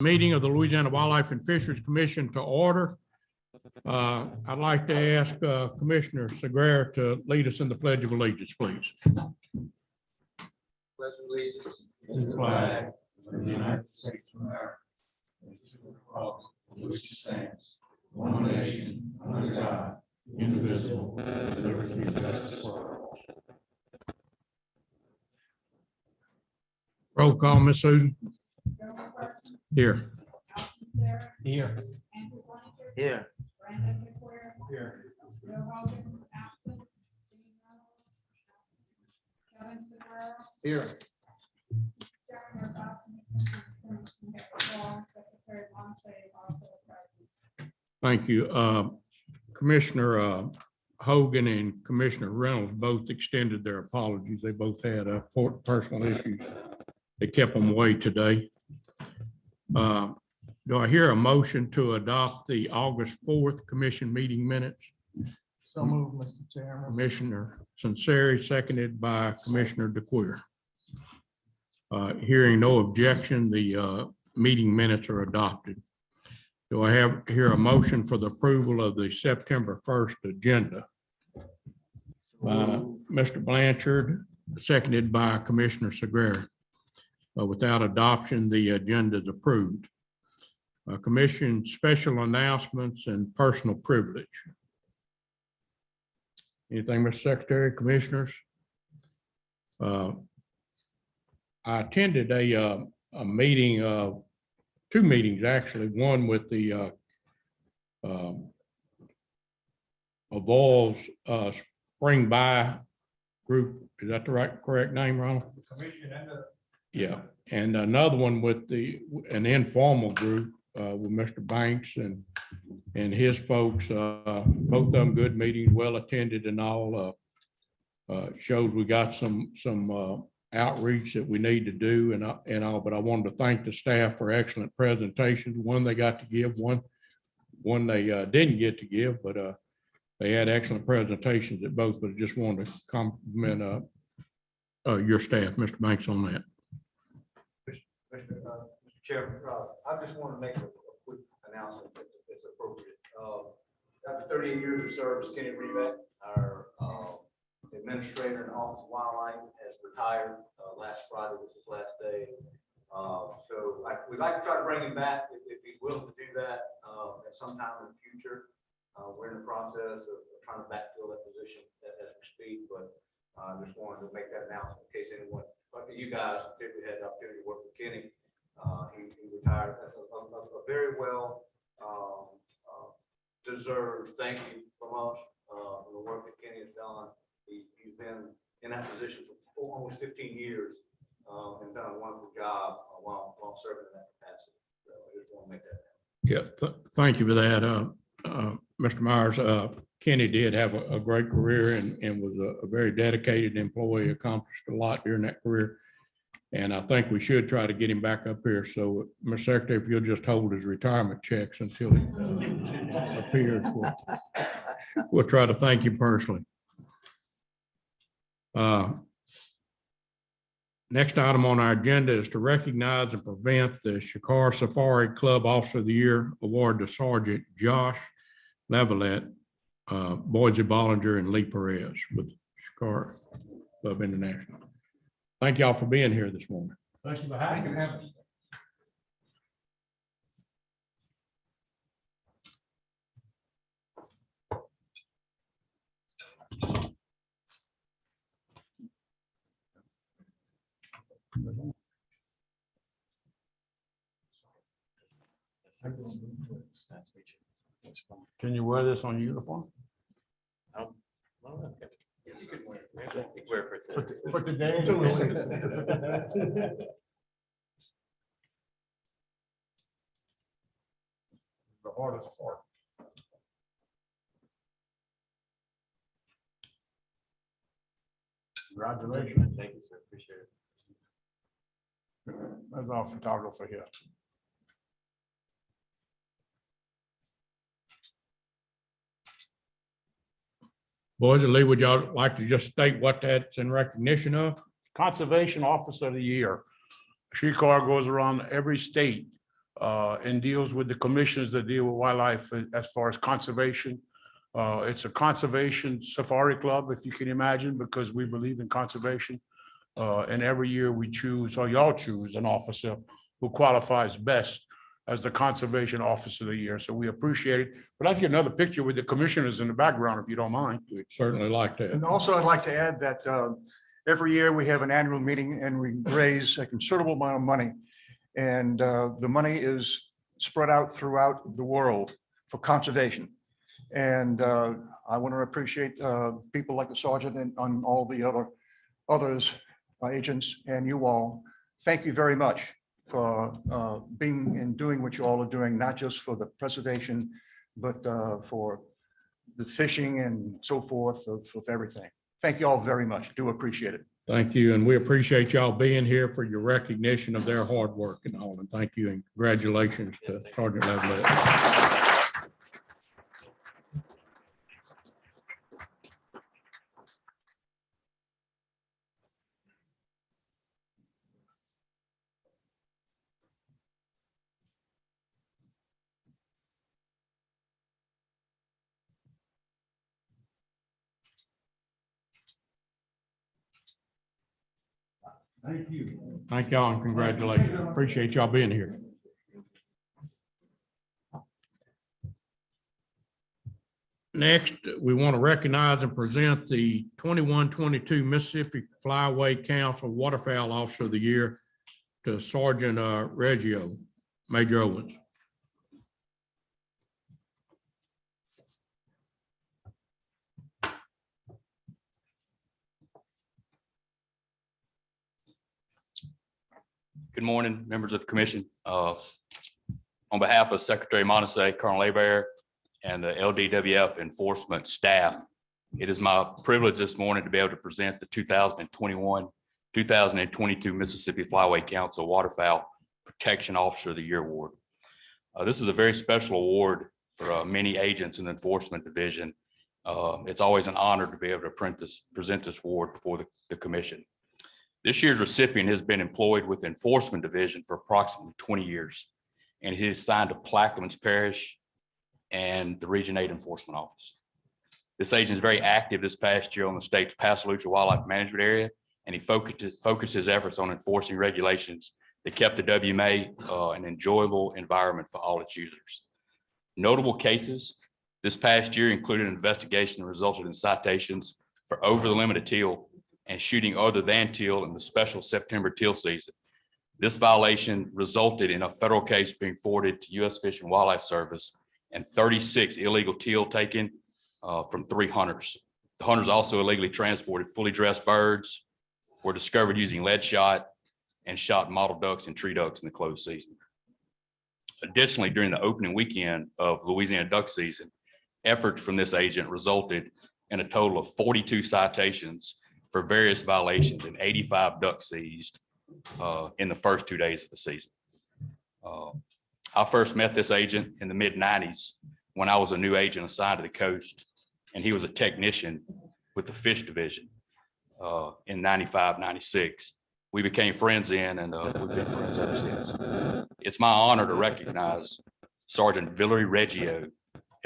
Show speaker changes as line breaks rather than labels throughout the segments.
Meeting of the Louisiana Wildlife and Fisheries Commission to order. I'd like to ask Commissioner Segura to lead us in the Pledge of Allegiance, please.
Pledge of allegiance to the flag of the United States of America, and to the republic for which it stands, one nation, under God, indivisible, with liberty and justice for all.
Roll call, Ms. Susan. Here.
Here.
Here.
Here. Here.
Thank you. Commissioner Hogan and Commissioner Reynolds both extended their apologies. They both had personal issues. They kept them away today. Do I hear a motion to adopt the August 4th commission meeting minutes?
So moved, Mr. Chairman.
Commissioner Sunseri, seconded by Commissioner DeQueer. Hearing no objection, the meeting minutes are adopted. Do I hear a motion for the approval of the September 1st agenda? Mr. Blanchard, seconded by Commissioner Segura. Without adoption, the agenda is approved. Commission special announcements and personal privilege. Anything, Mr. Secretary, Commissioners? I attended a meeting, two meetings actually, one with the Evolves Spring By group. Is that the correct name, Ronald? Yeah, and another one with an informal group with Mr. Banks and his folks. Both of them good meetings, well attended, and all. Shows we got some outreach that we need to do and all. But I wanted to thank the staff for excellent presentations. One they got to give, one they didn't get to give, but they had excellent presentations at both. But I just wanted to compliment your staff, Mr. Banks, on that.
Mr. Chairman, I just want to make a quick announcement if it's appropriate. After 38 years of service, Kenny Rebeck, our administrator in Office of Wildlife, has retired. Last Friday was his last day. So we'd like to try to bring him back if he's willing to do that at some time in the future. We're in the process of trying to backfill that position as we speak, but I just wanted to make that announcement in case anyone, like you guys, particularly had the opportunity to work with Kenny. He retired. A very well deserved thank you from us for the work that Kenny has done. He's been in that position for almost 15 years and done a wonderful job while serving in that capacity. So I just want to make that.
Yeah, thank you for that, Mr. Myers. Kenny did have a great career and was a very dedicated employee, accomplished a lot during that career. And I think we should try to get him back up here. So, Mr. Secretary, if you'll just hold his retirement checks until he appears, we'll try to thank you personally. Next item on our agenda is to recognize and prevent the Shikar Safari Club Officer of the Year award to Sergeant Josh Lavalette, Boise Bollinger, and Lee Perez with Shikar Club International. Thank y'all for being here this morning.
Thank you for having us.
Can you wear this on uniform?
Yes, you could wear it. You wear it
For today. The hardest part. Congratulations.
Thank you, sir. Appreciate it.
That's our photographer here.
Boys and Lee, would y'all like to just state what that's in recognition of?
Conservation Officer of the Year. Shikar goes around every state
and deals with the commissions that deal with wildlife as far as conservation. It's a conservation safari club, if you can imagine, because we believe in conservation. And every year we choose, or y'all choose, an officer who qualifies best as the conservation officer of the year. So we appreciate it. But I'd like to get another picture with the commissioners in the background, if you don't mind.
We'd certainly like that.
And also, I'd like to add that every year we have an annual meeting and we raise a considerable amount of money. And the money is spread out throughout the world for conservation. And I want to appreciate people like the sergeant and on all the others, agents, and you all. Thank you very much for being and doing what you all are doing, not just for the preservation, but for the fishing and so forth of everything. Thank you all very much. Do appreciate it.
Thank you. And we appreciate y'all being here for your recognition of their hard work and all. And thank you and congratulations to Sergeant LWF.
Thank you.
Thank y'all and congratulations. Appreciate y'all being here. Next, we want to recognize and present the 21-22 Mississippi Flyway Council Waterfowl Officer of the Year to Sergeant Reggio, Major Owens.
Good morning, members of the commission. On behalf of Secretary Montese, Colonel Abear, and the LWF enforcement staff, it is my privilege this morning to be able to present the 2021-2022 Mississippi Flyway Council Waterfowl Protection Officer of the Year Award. This is a very special award for many agents in the enforcement division. It's always an honor to be able to present this award before the commission. This year's recipient has been employed with the Enforcement Division for approximately 20 years, and he is assigned to Plaquemines Parish and the Region 8 Enforcement Office. This agent is very active this past year on the state's Pasalucha Wildlife Management Area, and he focused his efforts on enforcing regulations that kept the WMA an enjoyable environment for all its users. Notable cases this past year included an investigation that resulted in citations for over the limit of teal and shooting other than teal in the special September teal season. This violation resulted in a federal case being forwarded to U.S. Fish and Wildlife Service and 36 illegal teal taken from 3 hunters. The hunters also illegally transported fully dressed birds, were discovered using lead shot, and shot mottled ducks and tree ducks in the closed season. Additionally, during the opening weekend of Louisiana duck season, efforts from this agent resulted in a total of 42 citations for various violations and 85 ducks seized in the first 2 days of the season. I first met this agent in the mid-90s when I was a new agent assigned to the coast, and he was a technician with the fish division in 95, 96. We became friends then, and we've been friends ever since. It's my honor to recognize Sergeant Villery Reggio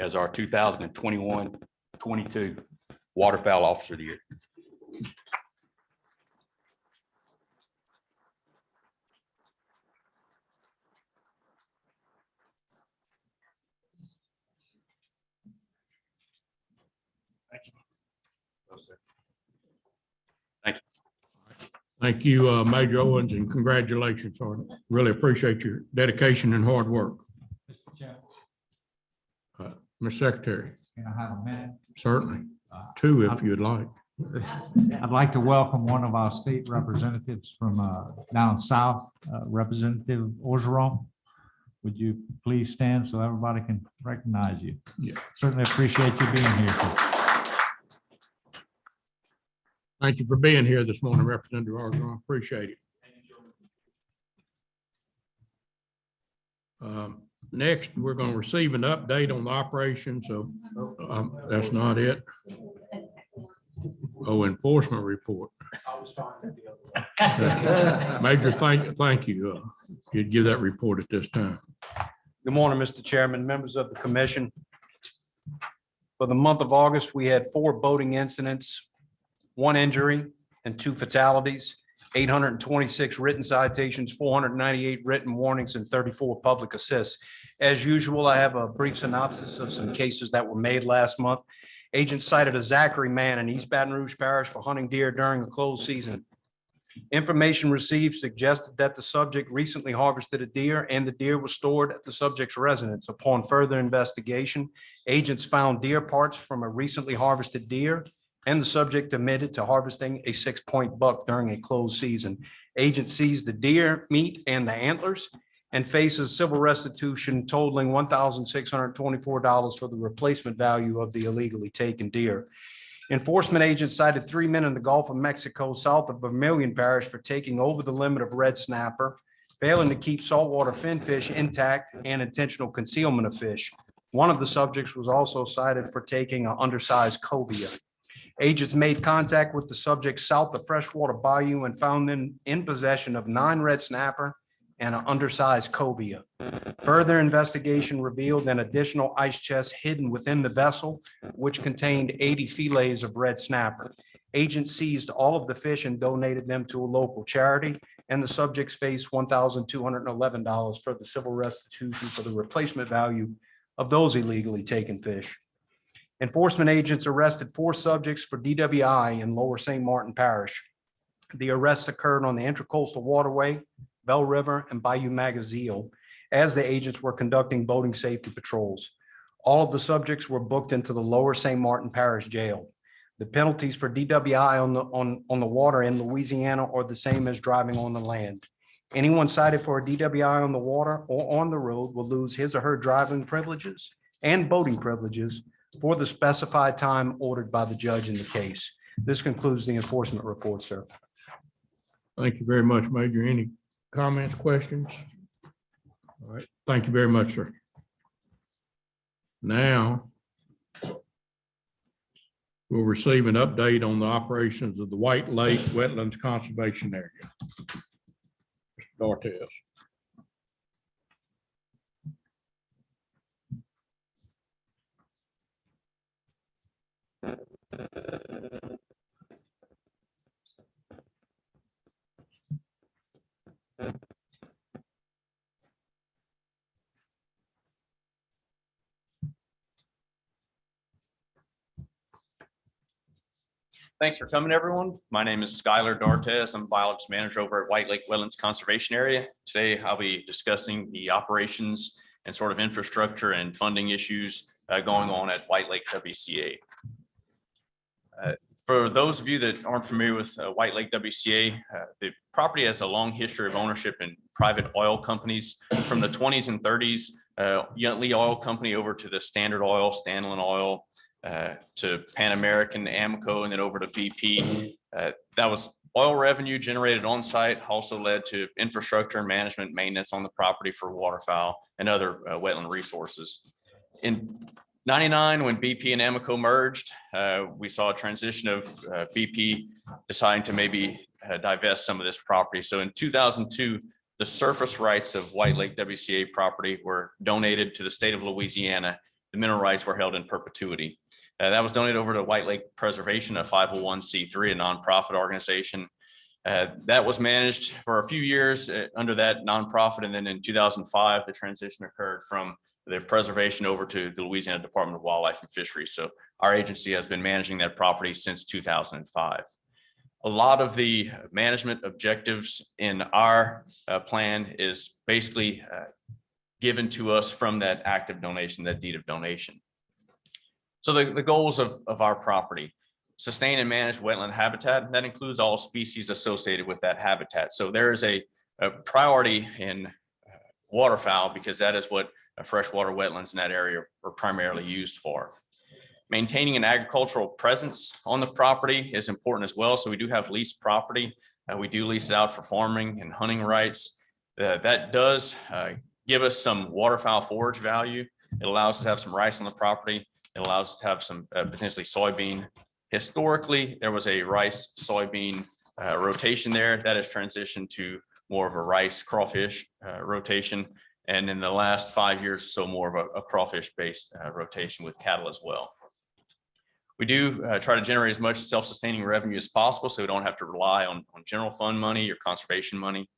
as our 2021-22 Waterfowl Officer of the Year.
Thank you, Major Owens, and congratulations, Sergeant. Really appreciate your dedication and hard work.
Mr. Chairman,
Mr. Secretary,
can I have a minute?
certainly. 2 if you'd like.
I'd like to welcome one of our state representatives from down south, Representative Orgeron. Would you please stand so everybody can recognize you?
Yeah.
Certainly appreciate you being here.
Thank you for being here this morning, Representative Argon. Appreciate it. Next, we're going to receive an update on the operations of, that's not it. Oh, enforcement report. Major, thank you. you'd give that report at this time.
Good morning, Mr. Chairman, members of the commission. For the month of August, we had 4 boating incidents, 1 injury and 2 fatalities, 826 written citations, 498 written warnings, and 34 public assists. As usual, I have a brief synopsis of some cases that were made last month. Agents cited a Zachary man in East Baton Rouge Parish for hunting deer during the closed season. Information received suggested that the subject recently harvested a deer and the deer was stored at the subject's residence. Upon further investigation, agents found deer parts from a recently harvested deer, and the subject admitted to harvesting a 6-point buck during a closed season. Agent seized the deer meat and the antlers and faces civil restitution totaling $1,624 for the replacement value of the illegally taken deer. Enforcement agents cited 3 men in the Gulf of Mexico south of Vermilion Parish for taking over the limit of red snapper, failing to keep saltwater finfish intact, and intentional concealment of fish. One of the subjects was also cited for taking an undersized cobia. Agents made contact with the subject south of Freshwater Bayou and found them in possession of 9 red snapper and an undersized cobia. Further investigation revealed an additional ice chest hidden within the vessel, which contained 80 fillets of red snapper. Agents seized all of the fish and donated them to a local charity, and the subjects faced $1,211 for the civil restitution for the replacement value of those illegally taken fish. Enforcement agents arrested 4 subjects for DWI in Lower St. Martin Parish. The arrests occurred on the Intracoastal Waterway, Bell River, and Bayou Magazine as the agents were conducting boating safety patrols. All of the subjects were booked into the Lower St. Martin Parish Jail. The penalties for DWI on the water in Louisiana are the same as driving on the land. Anyone cited for a DWI on the water or on the road will lose his or her driving privileges and boating privileges for the specified time ordered by the judge in the case. This concludes the enforcement report, sir.
Thank you very much, Major. Any comments, questions? All right, thank you very much, sir. Now we'll receive an update on the operations of the White Lake Wetlands Conservation Area. Mr. Dortez.
Thanks for coming, everyone. My name is Skylar Dortez. I'm biologist manager over at White Lake Wetlands Conservation Area. Today, I'll be discussing the operations and sort of infrastructure and funding issues going on at White Lake WCA. For those of you that aren't familiar with White Lake WCA, the property has a long history of ownership in private oil companies from the 20s and 30s, Yuntley Oil Company over to the Standard Oil, Stanlin Oil, to Pan American, Amoco, and then over to BP. That was oil revenue generated on site, also led to infrastructure and management maintenance on the property for waterfowl and other wetland resources. In 99, when BP and Amoco merged, we saw a transition of BP deciding to maybe divest some of this property. So in 2002, the surface rights of White Lake WCA property were donated to the state of Louisiana. The mineral rights were held in perpetuity. That was donated over to White Lake Preservation, a 501c3, a nonprofit organization. That was managed for a few years under that nonprofit. And then in 2005, the transition occurred from the preservation over to the Louisiana Department of Wildlife and Fisheries. So our agency has been managing that property since 2005. A lot of the management objectives in our plan is basically given to us from that active donation, that deed of donation. So the goals of our property: sustain and manage wetland habitat. That includes all species associated with that habitat. So there is a priority in waterfowl because that is what freshwater wetlands in that area are primarily used for. Maintaining an agricultural presence on the property is important as well. So we do have leased property. We do lease it out for farming and hunting rights. That does give us some waterfowl forage value. It allows us to have some rice on the property. It allows us to have some potentially soybean. Historically, there was a rice soybean rotation there that has transitioned to more of a rice crawfish rotation. And in the last 5 years, so more of a crawfish-based rotation with cattle as well. We do try to generate as much self-sustaining revenue as possible, so we don't have to rely on general fund money or conservation money.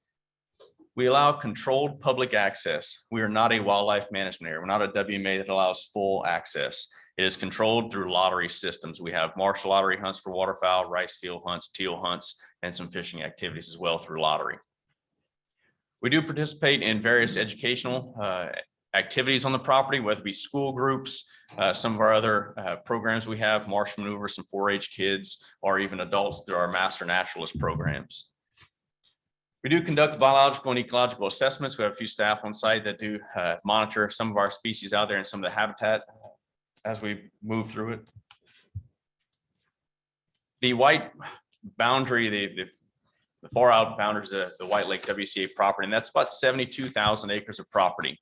We allow controlled public access. We are not a wildlife management area. We're not a WMA that allows full access. It is controlled through lottery systems. We have marsh lottery hunts for waterfowl, rice field hunts, teal hunts, and some fishing activities as well through lottery. We do participate in various educational activities on the property, whether it be school groups, some of our other programs we have, marsh maneuver, some 4-H kids, or even adults through our master naturalist programs. We do conduct biological and ecological assessments. We have a few staff on site that do monitor some of our species out there and some of the habitat as we move through it. The white boundary, the far out boundaries of the White Lake WCA property, and that's about 72,000 acres of property.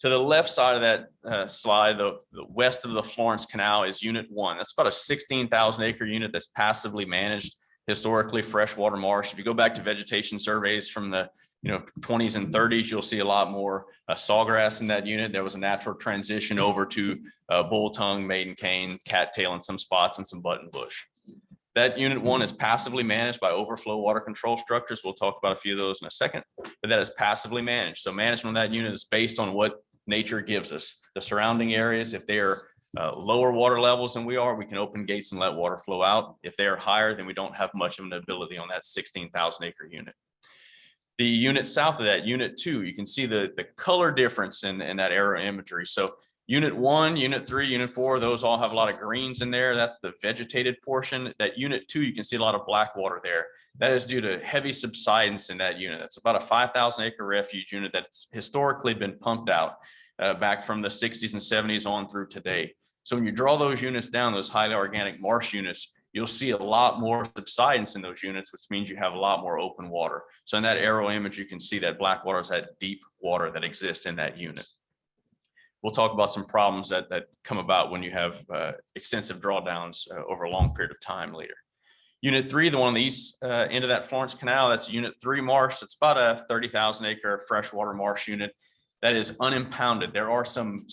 To the left side of that slide, the west of the Florence Canal is Unit 1. That's about a 16,000 acre unit that's passively managed, historically freshwater marsh. If you go back to vegetation surveys from the 20s and 30s, you'll see a lot more sawgrass in that unit. There was a natural transition over to bull tongue, maiden cane, cattail in some spots, and some buttonbush. That Unit 1 is passively managed by overflow water control structures. We'll talk about a few of those in a second, but that is passively managed. So management of that unit is based on what nature gives us. The surrounding areas, if they are lower water levels than we are, we can open gates and let water flow out. If they are higher, then we don't have much of an ability on that 16,000 acre unit. The unit south of that, Unit 2, you can see the color difference in that aerial imagery. So Unit 1, Unit 3, Unit 4, those all have a lot of greens in there. That's the vegetated portion. That Unit 2, you can see a lot of black water there. That is due to heavy subsidence in that unit. That's about a 5,000 acre refuge unit that's historically been pumped out back from the 60s and 70s on through today. So when you draw those units down, those highly organic marsh units, you'll see a lot more subsidence in those units, which means you have a lot more open water. So in that aerial image, you can see that black water is that deep water that exists in that unit. We'll talk about some problems that come about when you have extensive drawdowns over a long period of time later. Unit 3, the one on the east end of that Florence Canal, that's Unit 3 marsh. It's about a 30,000 acre freshwater marsh unit that is unimpounded. There are some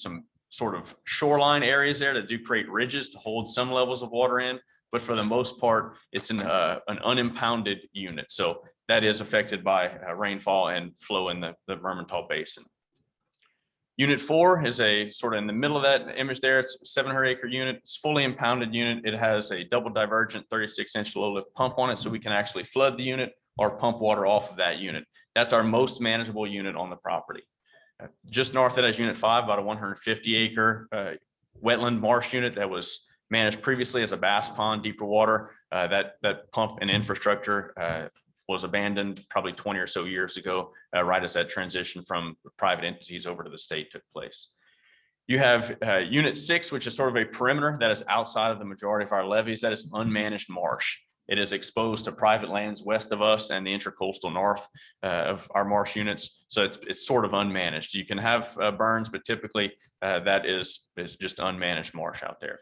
sort of shoreline areas there that do create ridges to hold some levels of water in, but for the most part, it's an unimpounded unit. So that is affected by rainfall and flow in the Mermentau Basin. Unit 4 is a sort of in the middle of that image there. It's a 700 acre unit. It's fully impounded unit. It has a double divergent 36-inch low lift pump on it, so we can actually flood the unit or pump water off of that unit. That's our most manageable unit on the property. Just north of that is Unit 5, about a 150 acre wetland marsh unit that was managed previously as a bass pond, deeper water. That pump and infrastructure was abandoned probably 20 or so years ago, right as that transition from private entities over to the state took place. You have Unit 6, which is sort of a perimeter that is outside of the majority of our levees. That is unmanaged marsh. It is exposed to private lands west of us and the intracoastal north of our marsh units. So it's sort of unmanaged. You can have burns, but typically that is just unmanaged marsh out there.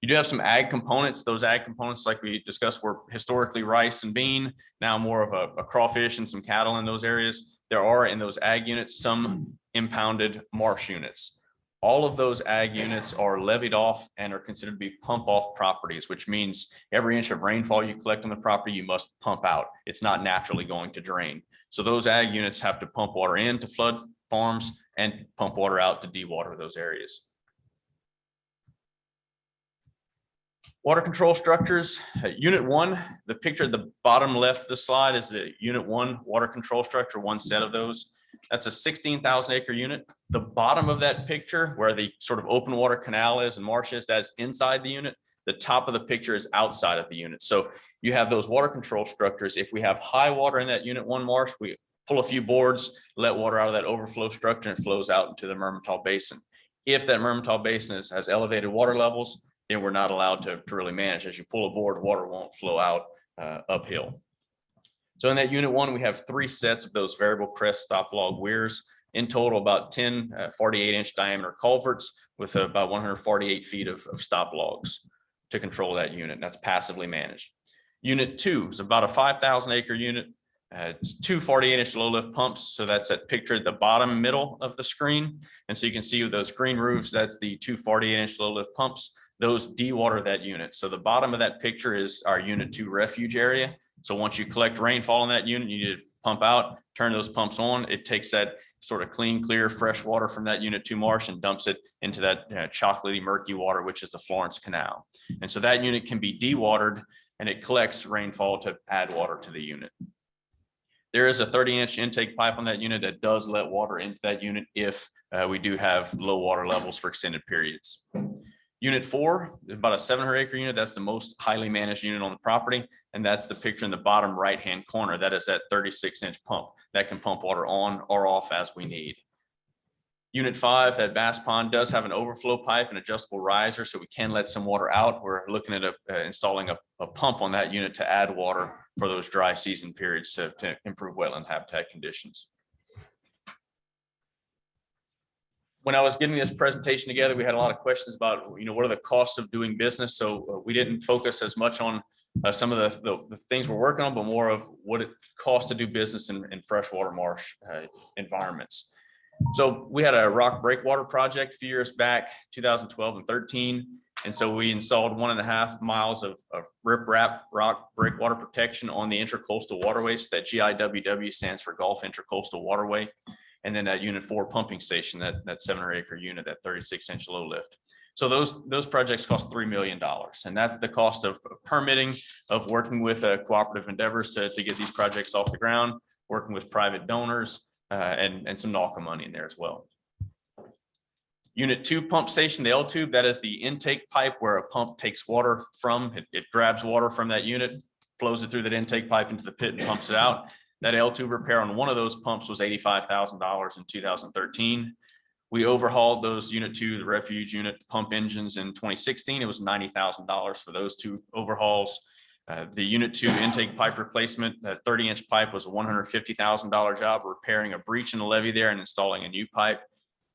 You do have some ag components. Those ag components, like we discussed, were historically rice and bean, now more of a crawfish and some cattle in those areas. There are in those ag units some impounded marsh units. All of those ag units are levied off and are considered to be pump off properties, which means every inch of rainfall you collect on the property, you must pump out. It's not naturally going to drain. So those ag units have to pump water in to flood farms and pump water out to dewater those areas. Water control structures, Unit 1, the picture at the bottom left of the slide is the Unit 1 water control structure, one set of those. That's a 16,000 acre unit. The bottom of that picture where the sort of open water canal is and marsh is, that's inside the unit. The top of the picture is outside of the unit. So you have those water control structures. If we have high water in that Unit 1 marsh, we pull a few boards, let water out of that overflow structure and it flows out into the Mermentau Basin. If that Mermentau Basin has elevated water levels, then we're not allowed to really manage. As you pull a board, water won't flow out uphill. So in that Unit 1, we have 3 sets of those variable crest stop log weirs. In total, about 10 48-inch diameter culverts with about 148 feet of stop logs to control that unit. That's passively managed. Unit 2 is about a 5,000 acre unit. It's two 48-inch low lift pumps. So that's that picture at the bottom middle of the screen. And so you can see with those green roofs, that's the two 48-inch low lift pumps. Those dewater that unit. So the bottom of that picture is our unit 2 refuge area. So once you collect rainfall in that unit, you need to pump out, turn those pumps on. It takes that sort of clean, clear, fresh water from that unit 2 marsh and dumps it into that chocolatey, murky water, which is the Florence Canal. And so that unit can be dewatered and it collects rainfall to add water to the unit. There is a 30-inch intake pipe on that unit that does let water into that unit if we do have low water levels for extended periods. Unit 4 is about a 700-acre unit. That's the most highly managed unit on the property. And that's the picture in the bottom right-hand corner. That is that 36-inch pump that can pump water on or off as we need. Unit 5, that bass pond does have an overflow pipe and adjustable riser, so we can let some water out. We're looking at installing a pump on that unit to add water for those dry season periods to improve wetland habitat conditions. When I was getting this presentation together, we had a lot of questions about, what are the costs of doing business? So we didn't focus as much on some of the things we're working on, but more of what it costs to do business in freshwater marsh environments. So we had a rock breakwater project a few years back, 2012 and 13. And so we installed 1.5 miles of riprap rock breakwater protection on the intracoastal waterways. That GIWW stands for Gulf Intracoastal Waterway. And then that unit 4 pumping station, that 700-acre unit, that 36-inch low lift. So those projects cost $3 million. And that's the cost of permitting, of working with cooperative endeavors to get these projects off the ground, working with private donors, and some NAWCA money in there as well. Unit 2 pump station, the L tube, that is the intake pipe where a pump takes water from. It grabs water from that unit, flows it through that intake pipe into the pit and pumps it out. That L tube repair on one of those pumps was $85,000 in 2013. We overhauled those unit 2, the refuge unit pump engines in 2016. It was $90,000 for those 2 overhauls. The unit 2 intake pipe replacement, that 30-inch pipe was a $150,000 job, repairing a breach in the levee there and installing a new pipe.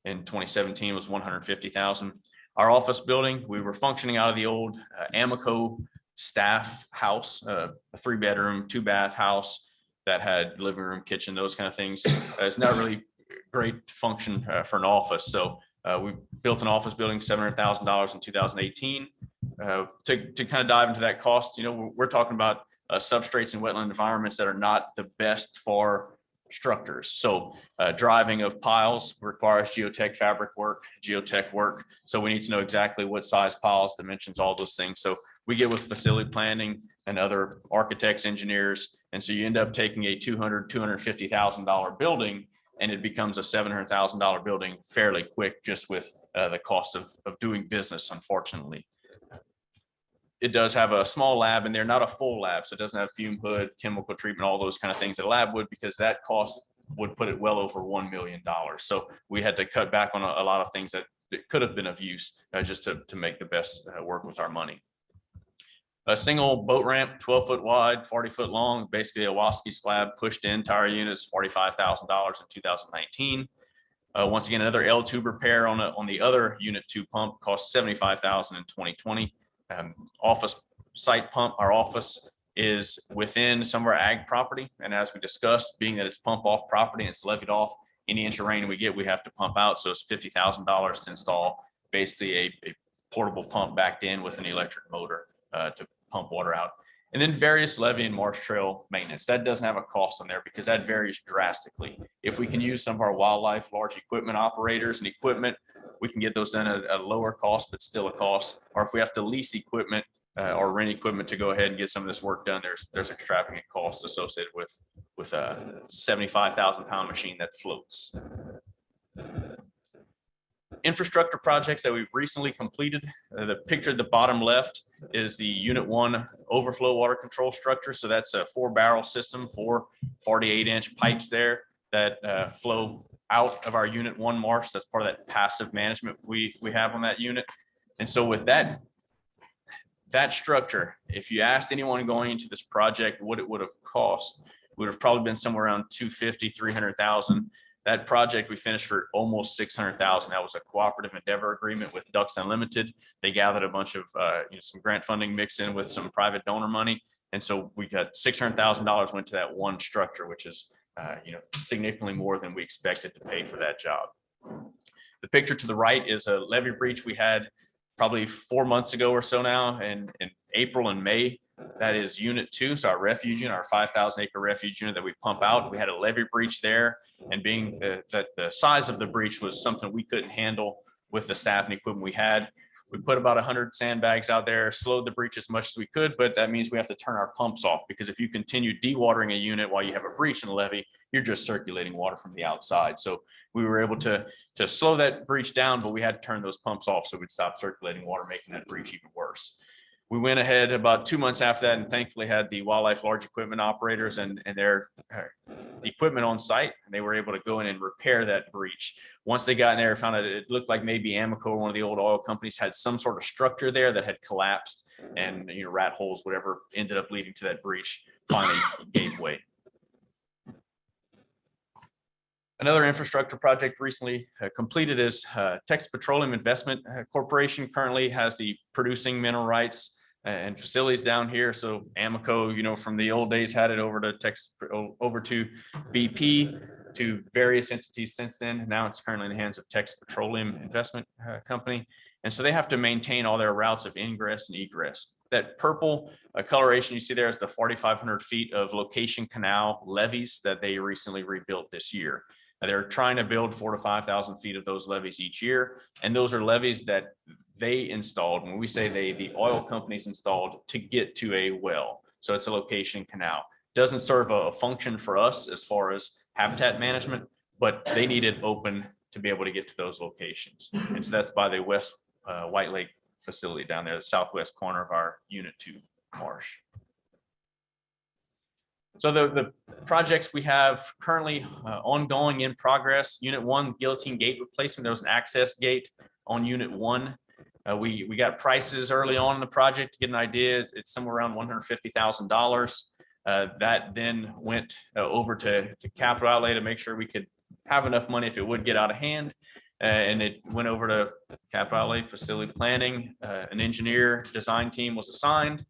In 2017 was $150,000. Our office building, we were functioning out of the old Amoco staff house, a 3-bedroom, 2-bath house that had living room, kitchen, those kind of things. It's not really great function for an office. So we built an office building, $700,000 in 2018. To kind of dive into that cost, we're talking about substrates and wetland environments that are not the best for structures. So driving of piles requires geotech fabric work, geotech work. So we need to know exactly what size piles, dimensions, all those things. So we get with facility planning and other architects, engineers. And so you end up taking a $250,000 building and it becomes a $700,000 building fairly quick, just with the cost of doing business, unfortunately. It does have a small lab in there, not a full lab. So it doesn't have fume hood, chemical treatment, all those kind of things that a lab would, because that cost would put it well over $1 million. So we had to cut back on a lot of things that could have been of use just to make the best work with our money. A single boat ramp, 12-foot wide, 40-foot long, basically a Wasky slab pushed in, entire units, $45,000 in 2019. Once again, another L tube repair on the other unit 2 pump cost $75,000 in 2020. Office site pump, our office is within some of our ag property. And as we discussed, being that it's pump off property and it's levied off, any inch of rain we get, we have to pump out. So it's $50,000 to install basically a portable pump backed in with an electric motor to pump water out. And then various levee and marsh trail maintenance. That doesn't have a cost on there because that varies drastically. If we can use some of our wildlife, large equipment operators and equipment, we can get those done at a lower cost, but still a cost. Or if we have to lease equipment or rent equipment to go ahead and get some of this work done, there's extravagant costs associated with a 75,000-pound machine that floats. Infrastructure projects that we've recently completed. The picture at the bottom left is the unit 1 overflow water control structure. So that's a 4-barrel system, 4 48-inch pipes there that flow out of our unit 1 marsh. That's part of that passive management we have on that unit. And so with that structure, if you asked anyone going into this project what it would have cost, it would have probably been somewhere around $250,000, $300,000. That project we finished for almost $600,000. That was a cooperative endeavor agreement with Ducks Unlimited. They gathered a bunch of some grant funding mixed in with some private donor money, And so we got $600,000 went to that one structure, which is, significantly more than we expected to pay for that job. The picture to the right is a levee breach we had probably 4 months ago or so now, in April and May. That is unit 2, so our refuge unit, our 5,000 acre refuge unit that we pump out. We had a levee breach there, and being that the size of the breach was something we couldn't handle with the staff and equipment we had, we put about 100 sandbags out there, slowed the breach as much as we could, but that means we have to turn our pumps off, because if you continue dewatering a unit while you have a breach in the levee, you're just circulating water from the outside. So we were able to slow that breach down, but we had to turn those pumps off so we'd stop circulating water, making that breach even worse. We went ahead about 2 months after that and thankfully had the wildlife large equipment operators and their equipment on site, and they were able to go in and repair that breach. Once they got in there, found out it looked like maybe Amoco, or one of the old oil companies, had some sort of structure there that had collapsed, and rat holes, whatever ended up leading to that breach, finally gave way. Another infrastructure project recently completed is Texas Petroleum Investment Corporation currently has the producing mineral rights and facilities down here. So Amoco, from the old days, had it over to BP, to various entities since then. Now it's currently in the hands of Texas Petroleum Investment Company. And so they have to maintain all their routes of ingress and egress. That purple coloration you see there is the 4,500 feet of location canal levees that they recently rebuilt this year. They're trying to build 4,000 to 5,000 feet of those levees each year. And those are levees that they installed. When we say they, the oil companies installed to get to a well. So it's a location canal. Doesn't serve a function for us as far as habitat management, but they need it open to be able to get to those locations. And so that's by the West White Lake facility down there, the southwest corner of our Unit 2 marsh. So the projects we have currently ongoing, in progress: Unit 1, guillotine gate replacement. There was an access gate on Unit 1. We got prices early on in the project to get an idea. It's somewhere around $150,000. That then went over to capital outlay to make sure we could have enough money if it would get out of hand. And it went over to capital outlay, facility planning. An engineer design team was assigned.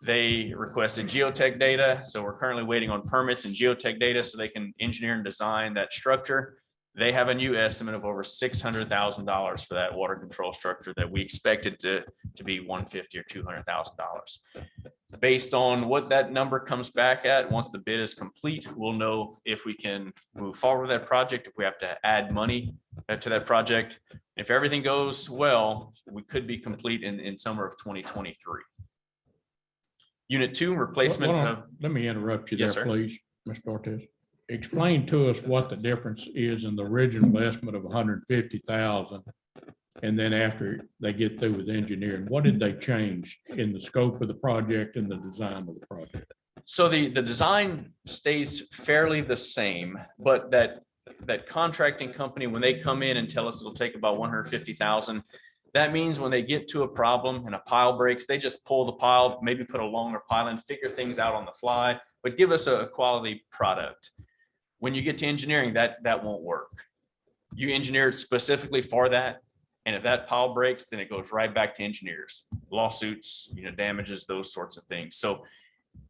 They requested geotech data. So we're currently waiting on permits and geotech data so they can engineer and design that structure. They have a new estimate of over $600,000 for that water control structure that we expected to be $150,000 or $200,000. Based on what that number comes back at, once the bid is complete, we'll know if we can move forward with that project, if we have to add money to that project. If everything goes well, we could be complete in summer of 2023. Unit 2 replacement of.
Let me interrupt you
Yes,
there,
sir.
please, Mr. Ortiz. Explain to us what the difference is in the original estimate of 150,000. And then after they get through with engineering, what did they change in the scope of the project and the design of the project?
So the design stays fairly the same, but that contracting company, when they come in and tell us it'll take about 150,000, that means when they get to a problem and a pile breaks, they just pull the pile, maybe put a longer pile in, figure things out on the fly, but give us a quality product. When you get to engineering, that won't work. You engineered specifically for that. And if that pile breaks, then it goes right back to engineers, lawsuits, damages, those sorts of things. So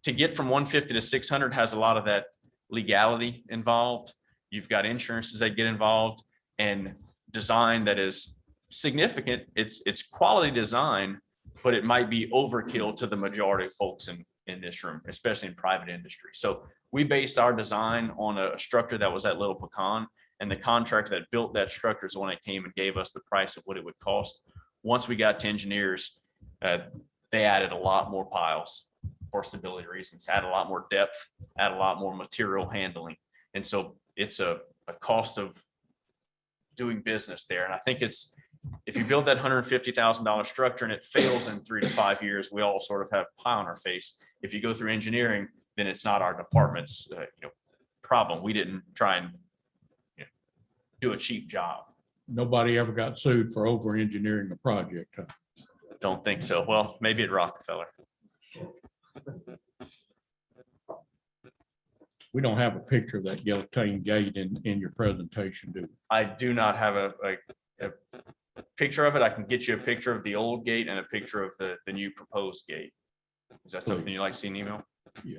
to get from 150 to 600 has a lot of that legality involved. You've got insurances that get involved and design that is significant. It's quality design, but it might be overkill to the majority of folks in this room, especially in private industry. So we based our design on a structure that was at Little Pecan, and the contractor that built that structure is the one that came and gave us the price of what it would cost. Once we got to engineers, they added a lot more piles for stability reasons, add a lot more depth, add a lot more material handling. And so it's a cost of doing business there. And I think if you build that $150,000 structure and it fails in 3 to 5 years, we all sort of have pie on our face. If you go through engineering, then it's not our department's problem. We didn't try and do a cheap job.
Nobody ever got sued for over-engineering the project, huh?
Don't think so. Well, maybe at Rockefeller.
We don't have a picture of that guillotine gate in your presentation, do we?
I do not have a picture of it. I can get you a picture of the old gate and a picture of the new proposed gate. Is that something you'd like to see in an email?
Yeah.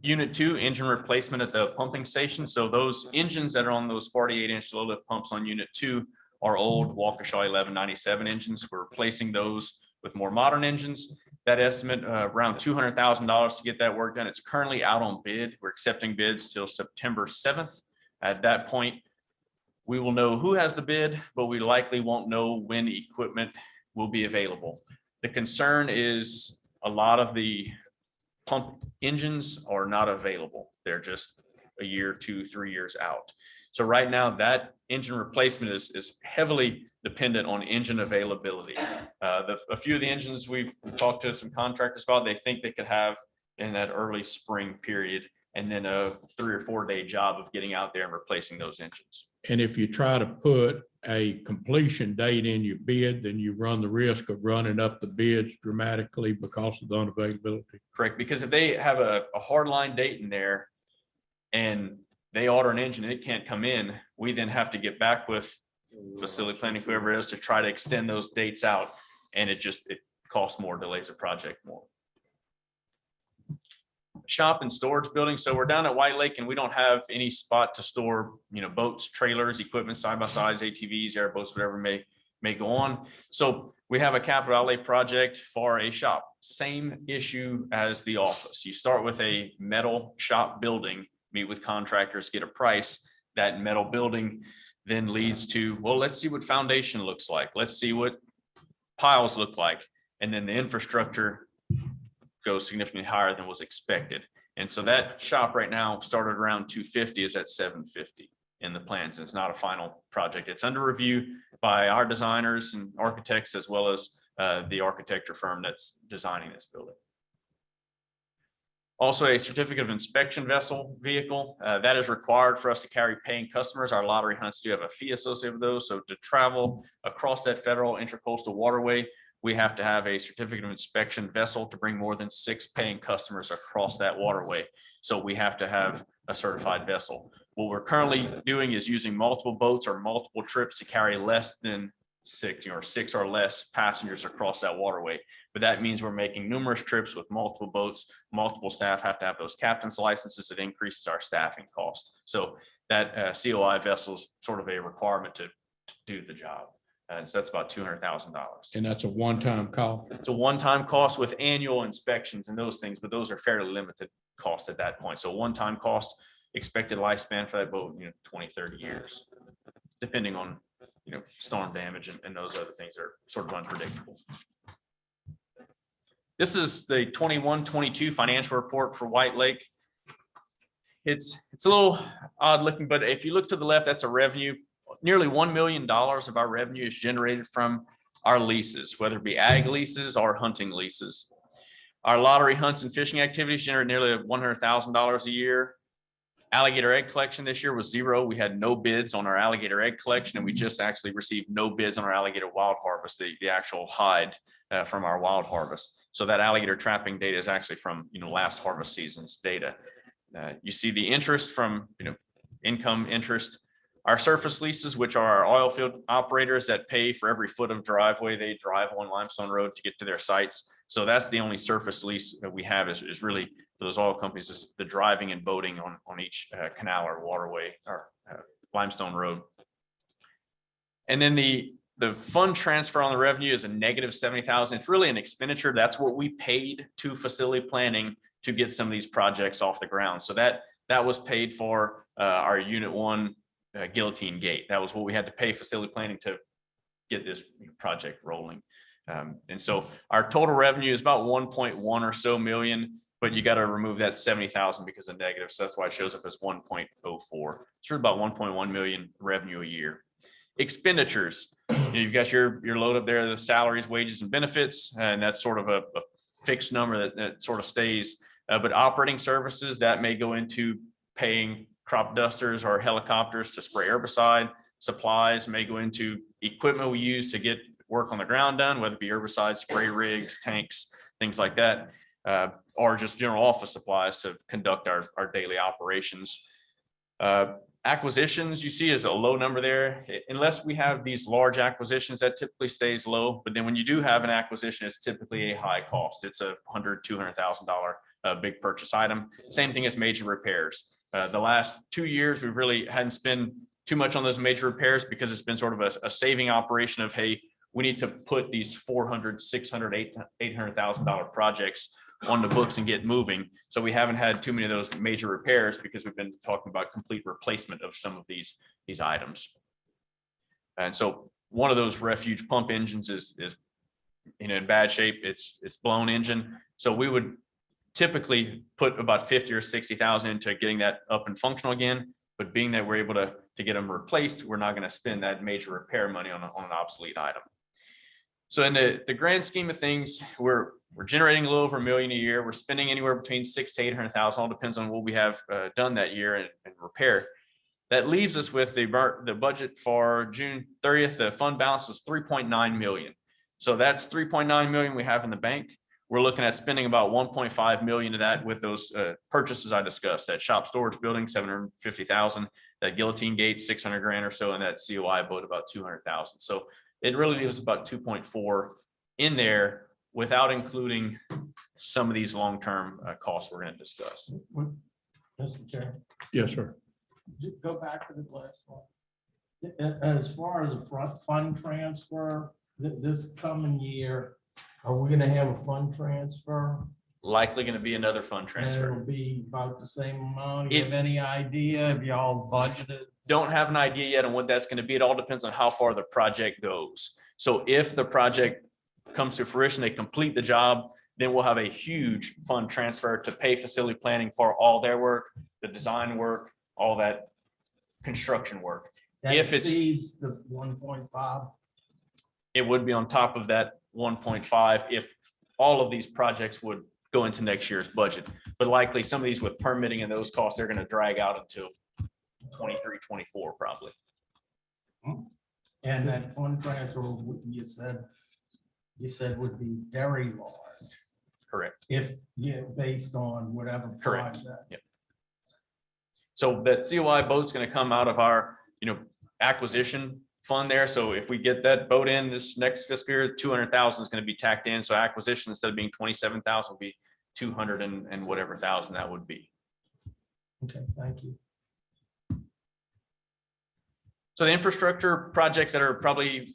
Unit 2, engine replacement at the pumping station. So those engines that are on those 48-inch low lift pumps on Unit 2 are old Waukesha 1197 engines. We're replacing those with more modern engines. That estimate around $200,000 to get that work done. It's currently out on bid. We're accepting bids till September 7th. At that point, we will know who has the bid, but we likely won't know when equipment will be available. The concern is a lot of the pump engines are not available. They're just a year, 2, 3 years out. So right now, that engine replacement is heavily dependent on engine availability. A few of the engines we've talked to some contractors about, they think they could have in that early spring period, and then a 3 or 4 day job of getting out there and replacing those engines.
And if you try to put a completion date in your bid, then you run the risk of running up the bids dramatically because of the unavailability.
Correct, because if they have a hard line date in there and they order an engine and it can't come in, we then have to get back with facility planning, whoever it is, to try to extend those dates out. And it costs more, delays the project more. Shop and storage building. So we're down at White Lake and we don't have any spot to store, boats, trailers, equipment, side-by-sides, ATVs, airboats, whatever may go on. So we have a capital outlay project for a shop. Same issue as the office. You start with a metal shop building, meet with contractors, get a price. That metal building then leads to, well, let's see what foundation looks like. Let's see what piles look like. And then the infrastructure goes significantly higher than was expected. And so that shop right now started around 250, is at 750 in the plans. It's not a final project. It's under review by our designers and architects, as well as the architecture firm that's designing this building. Also, a certificate of inspection vessel vehicle that is required for us to carry paying customers. Our lottery hunts do have a fee associated with those. So to travel across that federal intercoastal waterway, we have to have a certificate of inspection vessel to bring more than 6 paying customers across that waterway. So we have to have a certified vessel. What we're currently doing is using multiple boats or multiple trips to carry less than 6 or 6 or less passengers across that waterway. But that means we're making numerous trips with multiple boats, multiple staff have to have those captain's licenses. It increases our staffing cost. So that COI vessel is sort of a requirement to do the job. And so that's about $200,000.
And that's a one-time call.
It's a one-time cost with annual inspections and those things, but those are fairly limited cost at that point. So one-time cost, expected lifespan for that boat, 20, 30 years, depending on, storm damage and those other things are sort of unpredictable. This is the 21-22 financial report for White Lake. It's a little odd looking, but if you look to the left, that's a revenue. Nearly $1 million of our revenue is generated from our leases, whether it be ag leases or hunting leases. Our lottery hunts and fishing activities generate nearly $100,000 a year. Alligator egg collection this year was 0. We had no bids on our alligator egg collection, and we just actually received no bids on our alligator wild harvest, the actual hide from our wild harvest. So that alligator trapping data is actually from last harvest season's data. You see the interest from income interest. Our surface leases, which are our oil field operators that pay for every foot of driveway they drive on Limestone Road to get to their sites. So that's the only surface lease that we have is really for those oil companies, is the driving and boating on each canal or waterway or Limestone Road. And then the fund transfer on the revenue is a negative $70,000. It's really an expenditure. That's what we paid to facility planning to get some of these projects off the ground. So that was paid for our Unit 1 guillotine gate. That was what we had to pay facility planning to get this project rolling. And so our total revenue is about 1.1 or so million, but you got to remove that 70,000 because of negative. So that's why it shows up as 1.04. It's about 1.1 million revenue a year. Expenditures, you've got your load up there, the salaries, wages, and benefits, and that's sort of a fixed number that sort of stays. But operating services, that may go into paying crop dusters or helicopters to spray herbicide. Supplies may go into equipment we use to get work on the ground done, whether it be herbicide, spray rigs, tanks, things like that, or just general office supplies to conduct our daily operations. Acquisitions you see is a low number there, unless we have these large acquisitions that typically stays low. But then when you do have an acquisition, it's typically a high cost. It's a $200,000 big purchase item. Same thing as major repairs. The last 2 years, we really hadn't spent too much on those major repairs because it's been sort of a saving operation of, hey, we need to put these $400,000, $600,000, $800,000 projects on the books and get moving. So we haven't had too many of those major repairs because we've been talking about complete replacement of some of these items. And so one of those refuge pump engines is in bad shape. It's blown engine. So we would typically put about 50 or 60,000 into getting that up and functional again. But being that we're able to get them replaced, we're not going to spend that major repair money on an obsolete item. So in the grand scheme of things, we're generating a little over $1 million a year. We're spending anywhere between $600,000 to $800,000. All depends on what we have done that year and repair. That leaves us with the budget for June 30th. The fund balance was $3.9 million. So that's $3.9 million we have in the bank. We're looking at spending about $1.5 million of that with those purchases I discussed. That shop storage building, $750,000. That guillotine gate, $600,000 or so, and that COI boat about $200,000. So it really leaves about 2.4 in there without including some of these long-term costs we're going to discuss.
Mr. Chair,
Yes, sir.
go back to the last one. As far as a fund transfer, this coming year, are we gonna have a fund transfer?
Likely going to be another fund
And
transfer.
it'll be about the same amount. Do you have any idea if y'all budgeted?
Don't have an idea yet on what that's going to be. It all depends on how far the project goes. So if the project comes to fruition, they complete the job, then we'll have a huge fund transfer to pay facility planning for all their work, the design work, all that construction work.
That
If it's-
exceeds the 1.5.
It would be on top of that 1.5 if all of these projects would go into next year's budget. But likely some of these with permitting and those costs, they're going to drag out until 23, 24 probably.
And that fund transfer, you said would be very large
Correct.
if, based on whatever.
Correct.
project.
Yep. So that COI boat's going to come out of our, acquisition fund there. So if we get that boat in this next fiscal year, 200,000 is going to be tacked in. So acquisition, instead of being 27,000, will be 200 and whatever thousand that would be.
Okay, thank you.
So the infrastructure projects that are probably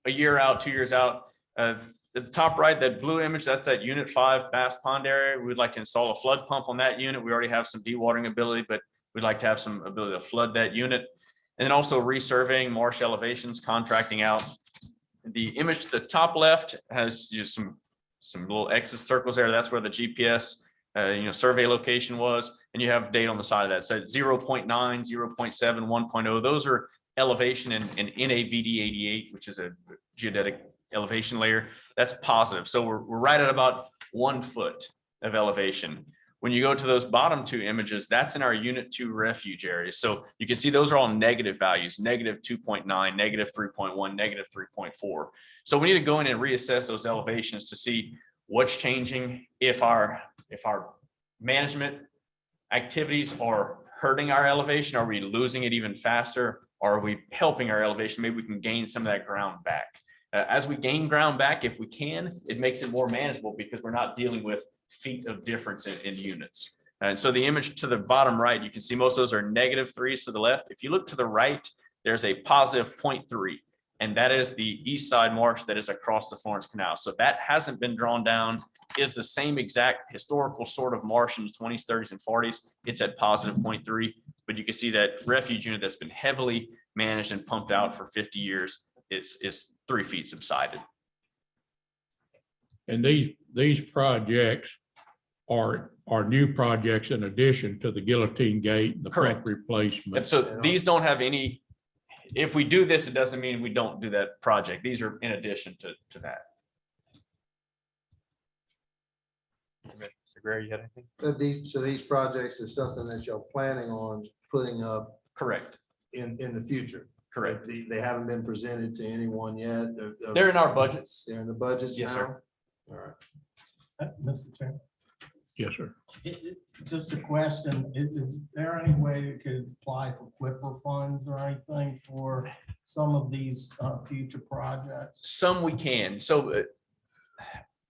a year out, 2 years out, at the top right, that blue image, that's at Unit 5 Bass Pond area. We'd like to install a flood pump on that unit. We already have some dewatering ability, but we'd like to have some ability to flood that unit. And then also resurveying marsh elevations, contracting out. The image to the top left has just some little X's circles there. That's where the GPS survey location was. And you have data on the side of that. So 0.9, 0.7, 1.0. Those are elevation in NAVD 88, which is a geodetic elevation layer. That's positive. So we're right at about 1 foot of elevation. When you go to those bottom two images, that's in our Unit 2 refuge areas. So you can see those are all negative values, negative 2.9, negative 3.1, negative 3.4. So we need to go in and reassess those elevations to see what's changing, if our management activities are hurting our elevation. Are we losing it even faster? Or are we helping our elevation? Maybe we can gain some of that ground back. As we gain ground back, if we can, it makes it more manageable because we're not dealing with feet of difference in units. And so the image to the bottom right, you can see most of those are -3s to the left. If you look to the right, there's a positive 0.3, and that is the east side marsh that is across the Florence Canal. So that hasn't been drawn down, is the same exact historical sort of marsh in the 20s, 30s, and 40s. It's at positive 0.3, but you can see that refuge unit that's been heavily managed and pumped out for 50 years is 3 feet subsided.
And these projects are new projects in addition to the guillotine gate and the pump
Correct.
replacement.
And so these don't have any, if we do this, it doesn't mean we don't do that project. These are in addition to that.
Mr. Gray, you had anything?
So these projects are something that you're planning on putting up
Correct,
in the future?
correct.
They haven't been presented to anyone yet?
They're in our budgets.
They're in the budgets now?
Yes, sir.
All right.
Mr. Chairman,
Yes, sir.
Just a question, is there any way you could apply for Clipper funds or anything for some of these future projects?
Some we can. So,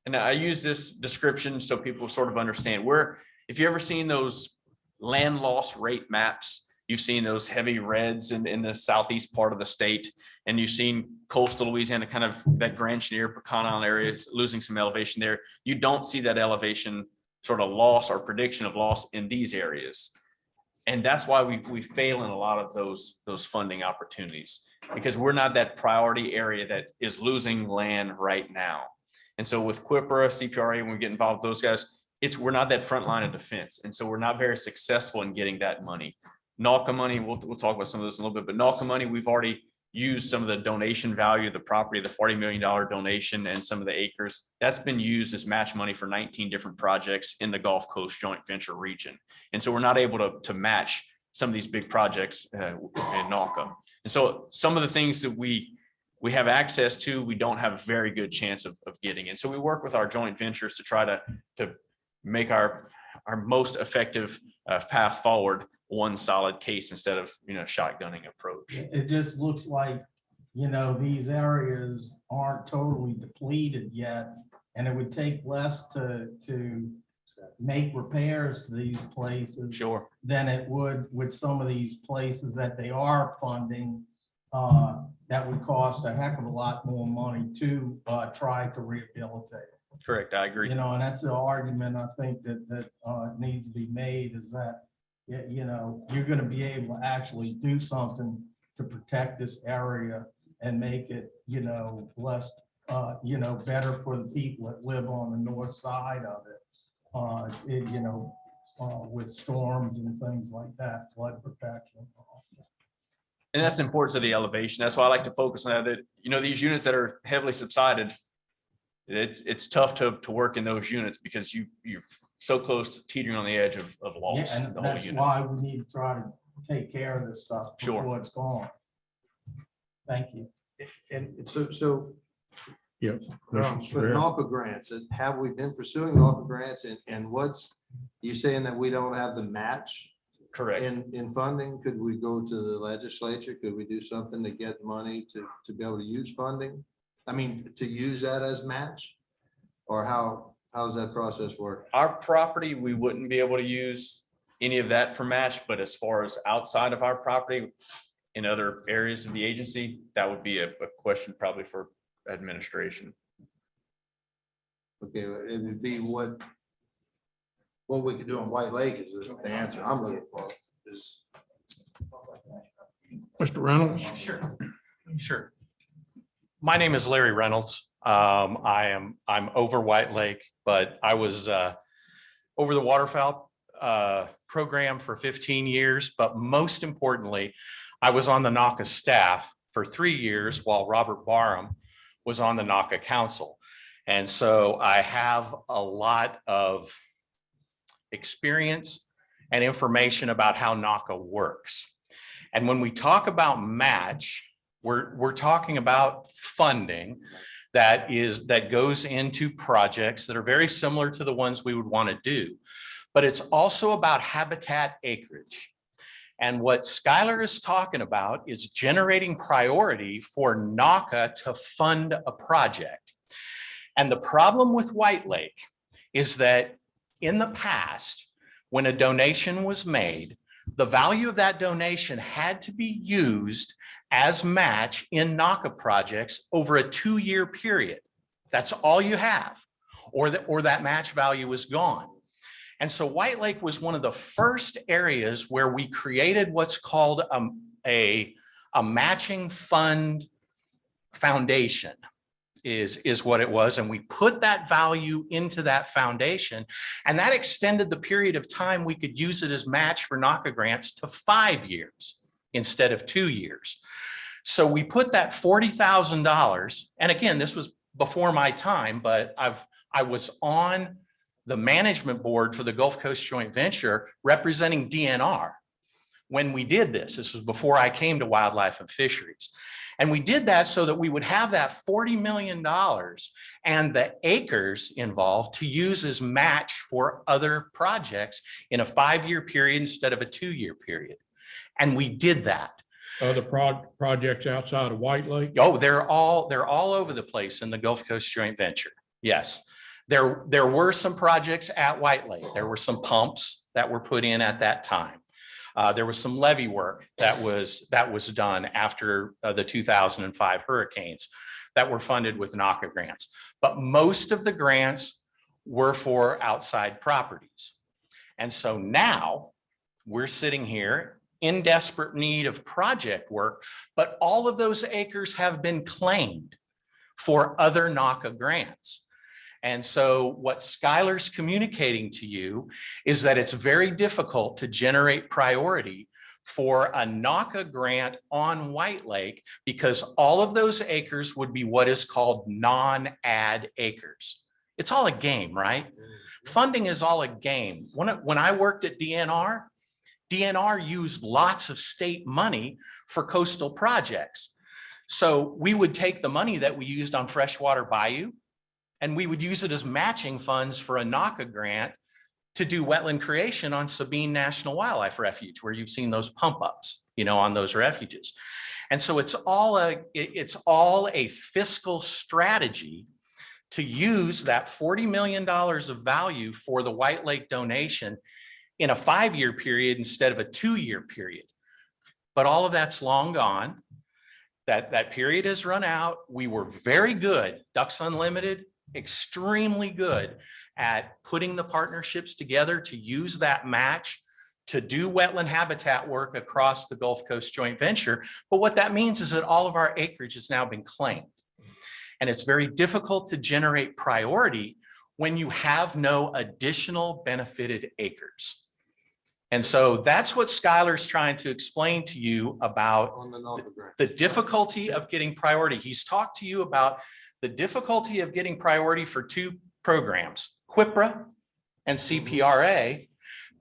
and I use this description so people sort of understand where, if you ever seen those land loss rate maps, you've seen those heavy reds in the southeast part of the state, and you've seen coastal Louisiana, kind of that Grand Chenier, Pecan Island areas losing some elevation there. You don't see that elevation sort of loss or prediction of loss in these areas. And that's why we fail in a lot of those funding opportunities, because we're not that priority area that is losing land right now. And so with QIPRA, CPRA, when we get involved with those guys, we're not that front line of defense. And so we're not very successful in getting that money. NALCA money, we'll talk about some of this in a little bit, but NALCA money, we've already used some of the donation value of the property, the $40 million donation and some of the acres. That's been used as match money for 19 different projects in the Gulf Coast joint venture region. And so we're not able to match some of these big projects in NALCA. And so some of the things that we have access to, we don't have a very good chance of getting. And so we work with our joint ventures to try to make our most effective path forward one solid case instead of, shotgunning approach.
It just looks like, these areas aren't totally depleted yet, and it would take less to make repairs to these places
Sure.
than it would with some of these places that they are funding. That would cost a heck of a lot more money to try to rehabilitate.
Correct. I agree.
And that's the argument I think that needs to be made, is that, you're going to be able to actually do something to protect this area and make it, less, better for the people that live on the north side of it. With storms and things like that, flood protection.
And that's the importance of the elevation. That's why I like to focus on that, these units that are heavily subsided, it's tough to work in those units because you're so close to teetering on the edge of loss.
Yeah, and
the whole
that's
unit.
why we need to try to take care of this stuff
Sure.
before it's gone. Thank you.
And so
Yep.
for NALPA grants, have we been pursuing NALPA grants, and what's, you saying that we don't have the match
Correct.
in funding? Could we go to the legislature? Could we do something to get money to be able to use funding? I mean, to use that as match? Or how does that process work?
Our property, we wouldn't be able to use any of that for match, but as far as outside of our property in other areas of the agency, that would be a question probably for administration.
Okay, it would be what we could do in White Lake is the answer I'm looking for. Is
Mr. Reynolds?
Sure. My name is Larry Reynolds. I'm over White Lake, but I was over the waterfowl program for 15 years. But most importantly, I was on the NACA staff for 3 years while Robert Barham was on the NACA council. And so I have a lot of experience and information about how NACA works. And when we talk about match, we're talking about funding that goes into projects that are very similar to the ones we would want to do. But it's also about habitat acreage. And what Skylar is talking about is generating priority for NACA to fund a project. And the problem with White Lake is that in the past, when a donation was made, the value of that donation had to be used as match in NACA projects over a 2-year period. That's all you have, or that match value was gone. And so White Lake was one of the first areas where we created what's called a matching fund foundation is what it was. And we put that value into that foundation, and that extended the period of time we could use it as match for NACA grants to 5 years instead of 2 years. So we put that $40,000, and again, this was before my time, but I was on the management board for the Gulf Coast Joint Venture representing DNR when we did this. This was before I came to Wildlife and Fisheries. And we did that so that we would have that $40 million and the acres involved to use as match for other projects in a 5-year period instead of a 2-year period. And we did that.
Other projects outside of White Lake?
Oh, they're all over the place in the Gulf Coast joint venture. Yes. There were some projects at White Lake. There were some pumps that were put in at that time. There was some levee work that was done after the 2005 hurricanes that were funded with NACA grants. But most of the grants were for outside properties. And so now we're sitting here in desperate need of project work, but all of those acres have been claimed for other NACA grants. And so what Skylar's communicating to you is that it's very difficult to generate priority for a NACA grant on White Lake because all of those acres would be what is called non-ad acres. It's all a game, right? Funding is all a game. When I worked at DNR used lots of state money for coastal projects. So we would take the money that we used on Freshwater Bayou and we would use it as matching funds for a NACA grant to do wetland creation on Sabine National Wildlife Refuge, where you've seen those pump ups, on those refuges. And so it's all a fiscal strategy to use that $40 million of value for the White Lake donation in a 5-year period instead of a 2-year period. But all of that's long gone. That period has run out. We were very good, Ducks Unlimited, extremely good at putting the partnerships together to use that match to do wetland habitat work across the Gulf Coast joint venture. But what that means is that all of our acreage has now been claimed. And it's very difficult to generate priority when you have no additional benefited acres. And so that's what Skylar's trying to explain to you about
On the NACA grant.
the difficulty of getting priority. He's talked to you about the difficulty of getting priority for 2 programs, QIPRA and CPRA,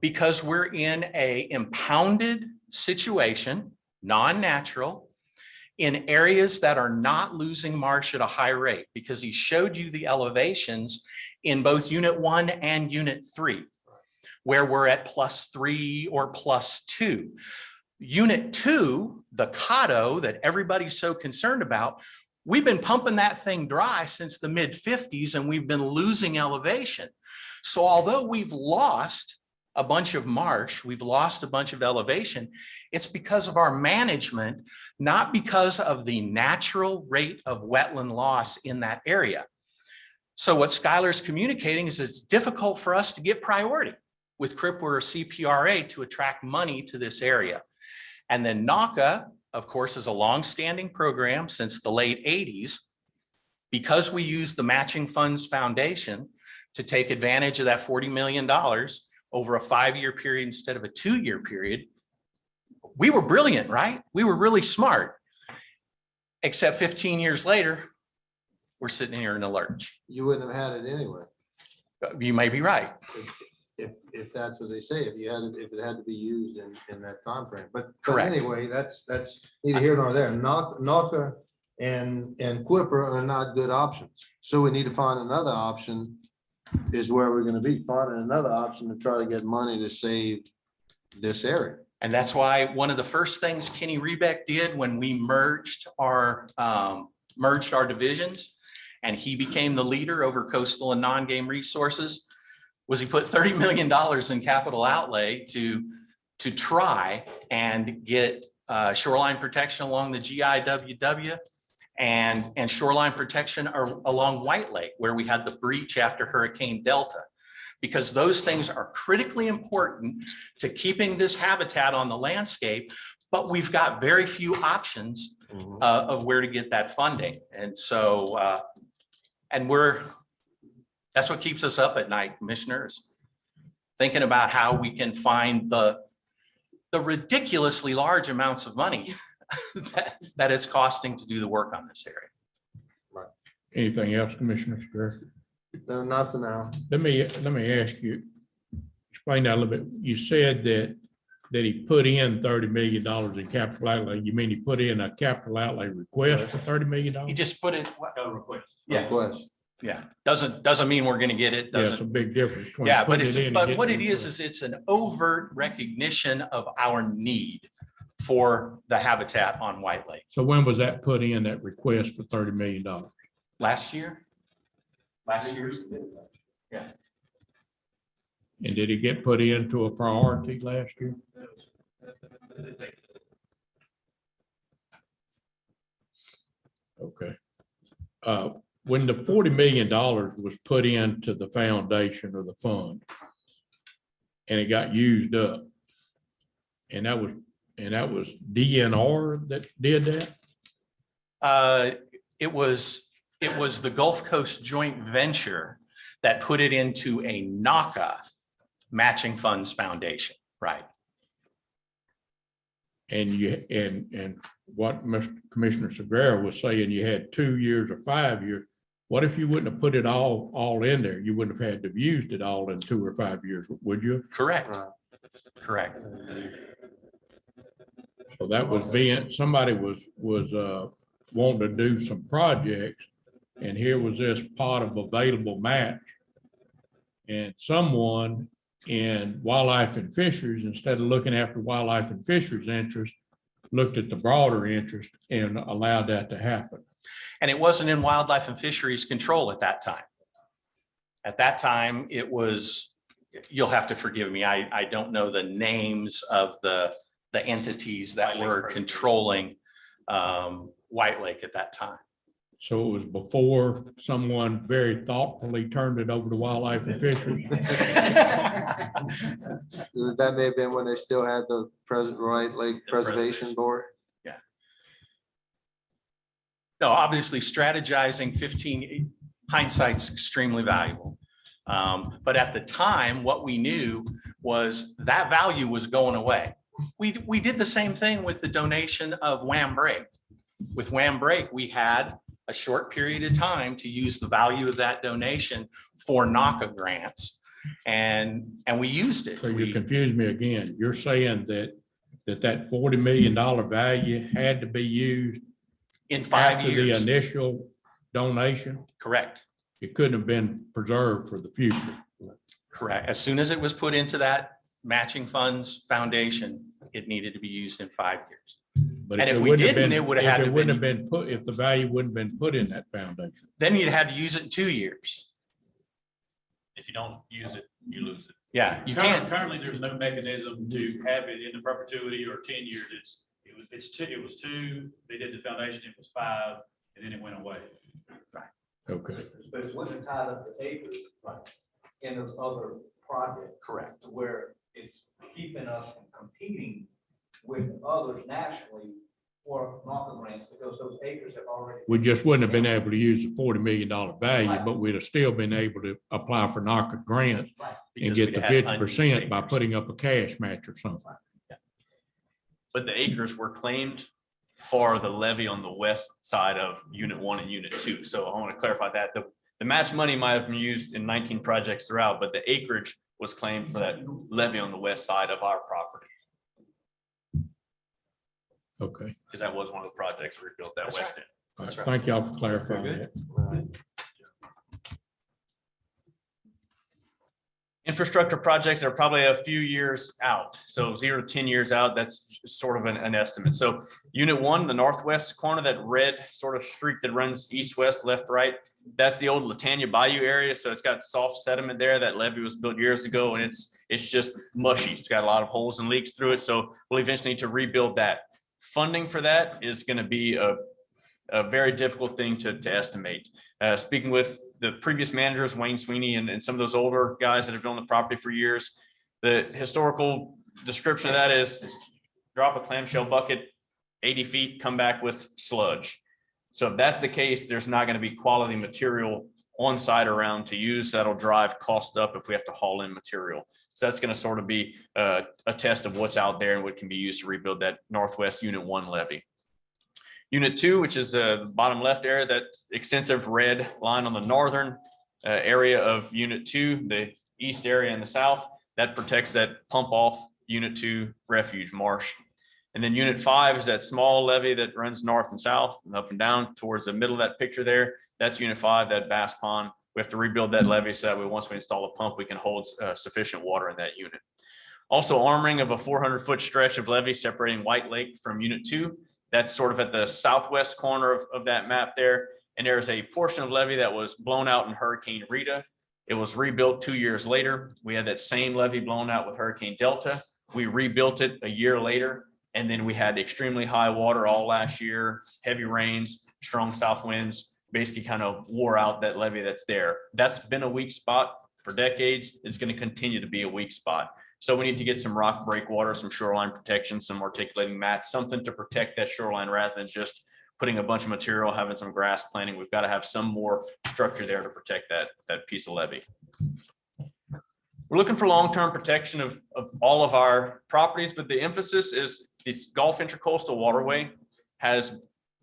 because we're in a impounded situation, non-natural, in areas that are not losing marsh at a high rate, because he showed you the elevations in both Unit 1 and Unit 3, where we're at +3 or +2. Unit 2, the Cotto that everybody's so concerned about, we've been pumping that thing dry since the mid-50s and we've been losing elevation. So although we've lost a bunch of marsh, we've lost a bunch of elevation, it's because of our management, not because of the natural rate of wetland loss in that area. So what Skylar's communicating is it's difficult for us to get priority with CRIPWA or CPRA to attract money to this area. And then NACA, of course, is a long-standing program since the late 80s. Because we use the Matching Funds Foundation to take advantage of that $40 million over a 5-year period instead of a 2-year period, we were brilliant, right? We were really smart. Except 15 years later, we're sitting here in a lurch.
You wouldn't have had it anyway.
You may be right.
If that's what they say, if it had to be used in that time frame. But
Correct.
anyway, that's neither here nor there. NACA and QIPRA are not good options. So we need to find another option is where we're going to be, finding another option to try to get money to save this area.
And that's why one of the first things Kenny Rebeck did when we merged our divisions and he became the leader over coastal and non-game resources was he put $30 million in capital outlay to try and get shoreline protection along the GIWW and shoreline protection along White Lake, where we had the breach after Hurricane Delta, because those things are critically important to keeping this habitat on the landscape, but we've got very few options of where to get that funding. And so, that's what keeps us up at night, commissioners, thinking about how we can find the ridiculously large amounts of money that it's costing to do the work on this area.
Anything else, Commissioner Strayer?
No, not for now.
Let me ask you, explain that a little bit. You said that that he put in $30 million in capital outlay? You mean he put in a capital outlay request for $30 million?
He just put it, yeah,
Request.
yeah. Doesn't mean we're gonna get it.
Yeah, it's a
Doesn't,
big difference. between
yeah, but
putting
it's,
it in and
but
getting
what
it
it is it's an overt recognition of our need for the habitat on White Lake.
So when was that put in, that request for $30 million?
Last year? Last year?
And did it get put into a priority last year? Okay. When the $40 million was put into the foundation or the fund and it got used up, and that was DNR that did that?
It was the Gulf Coast Joint Venture that put it into a NACA Matching Funds Foundation, right?
And what Mr. Commissioner Segarra was saying, you had 2 years or 5 years. What if you wouldn't have put it all in there? You wouldn't have had to have used it all in 2 or 5 years, would you?
Correct. Correct.
So that was being, somebody was wanting to do some projects, and here was this pot of available match. And someone in wildlife and fisheries, instead of looking after wildlife and fisheries interest, looked at the broader interest and allowed that to happen.
And it wasn't in wildlife and fisheries control at that time. At that time, it was, you'll have to forgive me, I don't know the names of the entities that were controlling White Lake at that time.
So it was before someone very thoughtfully turned it over to wildlife and fisheries.
That may have been when they still had the White Lake Preservation Board.
Yeah. No, obviously strategizing 15, hindsight's extremely valuable. But at the time, what we knew was that value was going away. We did the same thing with the donation of Wham Break. With Wham Break, we had a short period of time to use the value of that donation for NACA grants. And we used it.
So you confused me again. You're saying that $40 million value had to be used
In 5
after
years.
the initial donation?
Correct.
It couldn't have been preserved for the future.
Correct. As soon as it was put into that matching funds foundation, it needed to be used in 5 years.
But
And
it
if we
wouldn't have
didn't,
been-
it would have
if
had
it
to
wouldn't
been,
have been put, if the value wouldn't have been put in that foundation.
then you'd have to use it in 2 years.
If you don't use it, you lose it.
Yeah, you can't.
Currently, there's no mechanism to have it in the perpetuity or 10 years. It was two, they did the foundation, it was 5, and then it went away.
Okay.
But it wasn't tied up to acres, like, in those other projects.
Correct.
Where it's keeping us from competing with others nationally for NACA grants, because those acres have already.
We just wouldn't have been able to use the $40 million value, but we'd have still been able to apply for NACA grants and
Because
get
we'd
the
had
50% by
unused
putting up a cash match or something.
But the acres were claimed for the levee on the west side of Unit 1 and Unit 2. So I want to clarify that. The match money might have been used in 19 projects throughout, but the acreage was claimed for that levee on the west side of our property,
Okay.
because that was one of the projects we built that
That's
west end.
All right. Thank y'all for clarifying that.
Infrastructure projects are probably a few years out. So 0 to 10 years out, that's sort of an estimate. So Unit 1, the northwest corner, that red sort of streak that runs east, west, left, right, that's the old Latania Bayou area. So it's got soft sediment there. That levee was built years ago, and it's just mushy. It's got a lot of holes and leaks through it. So we'll eventually need to rebuild that. Funding for that is going to be a very difficult thing to estimate. Speaking with the previous managers, Wayne Sweeney and some of those older guys that have been on the property for years, the historical description of that is drop a clamshell bucket 80 feet, come back with sludge. So if that's the case, there's not going to be quality material on site around to use. That'll drive cost up if we have to haul in material. So that's going to sort of be a test of what's out there and what can be used to rebuild that Northwest Unit 1 levee. Unit 2, which is the bottom left area, that extensive red line on the northern area of Unit 2, the east area and the south, that protects that pump off Unit 2 refuge marsh. And then Unit 5 is that small levee that runs north and south and up and down towards the middle of that picture there. That's Unit 5, that bass pond. We have to rebuild that levee so that way once we install a pump, we can hold sufficient water in that unit. Also armoring of a 400-foot stretch of levee separating White Lake from Unit 2. That's sort of at the southwest corner of that map there. And there's a portion of levee that was blown out in Hurricane Rita. It was rebuilt 2 years later. We had that same levee blown out with Hurricane Delta. We rebuilt it a year later. And then we had extremely high water all last year, heavy rains, strong south winds, basically kind of wore out that levee that's there. That's been a weak spot for decades. It's going to continue to be a weak spot. So we need to get some rock breakwater, some shoreline protection, some articulating mats, something to protect that shoreline rather than just putting a bunch of material, having some grass planting. We've got to have some more structure there to protect that piece of levee. We're looking for long-term protection of all of our properties, but the emphasis is this Gulf Intracoastal Waterway has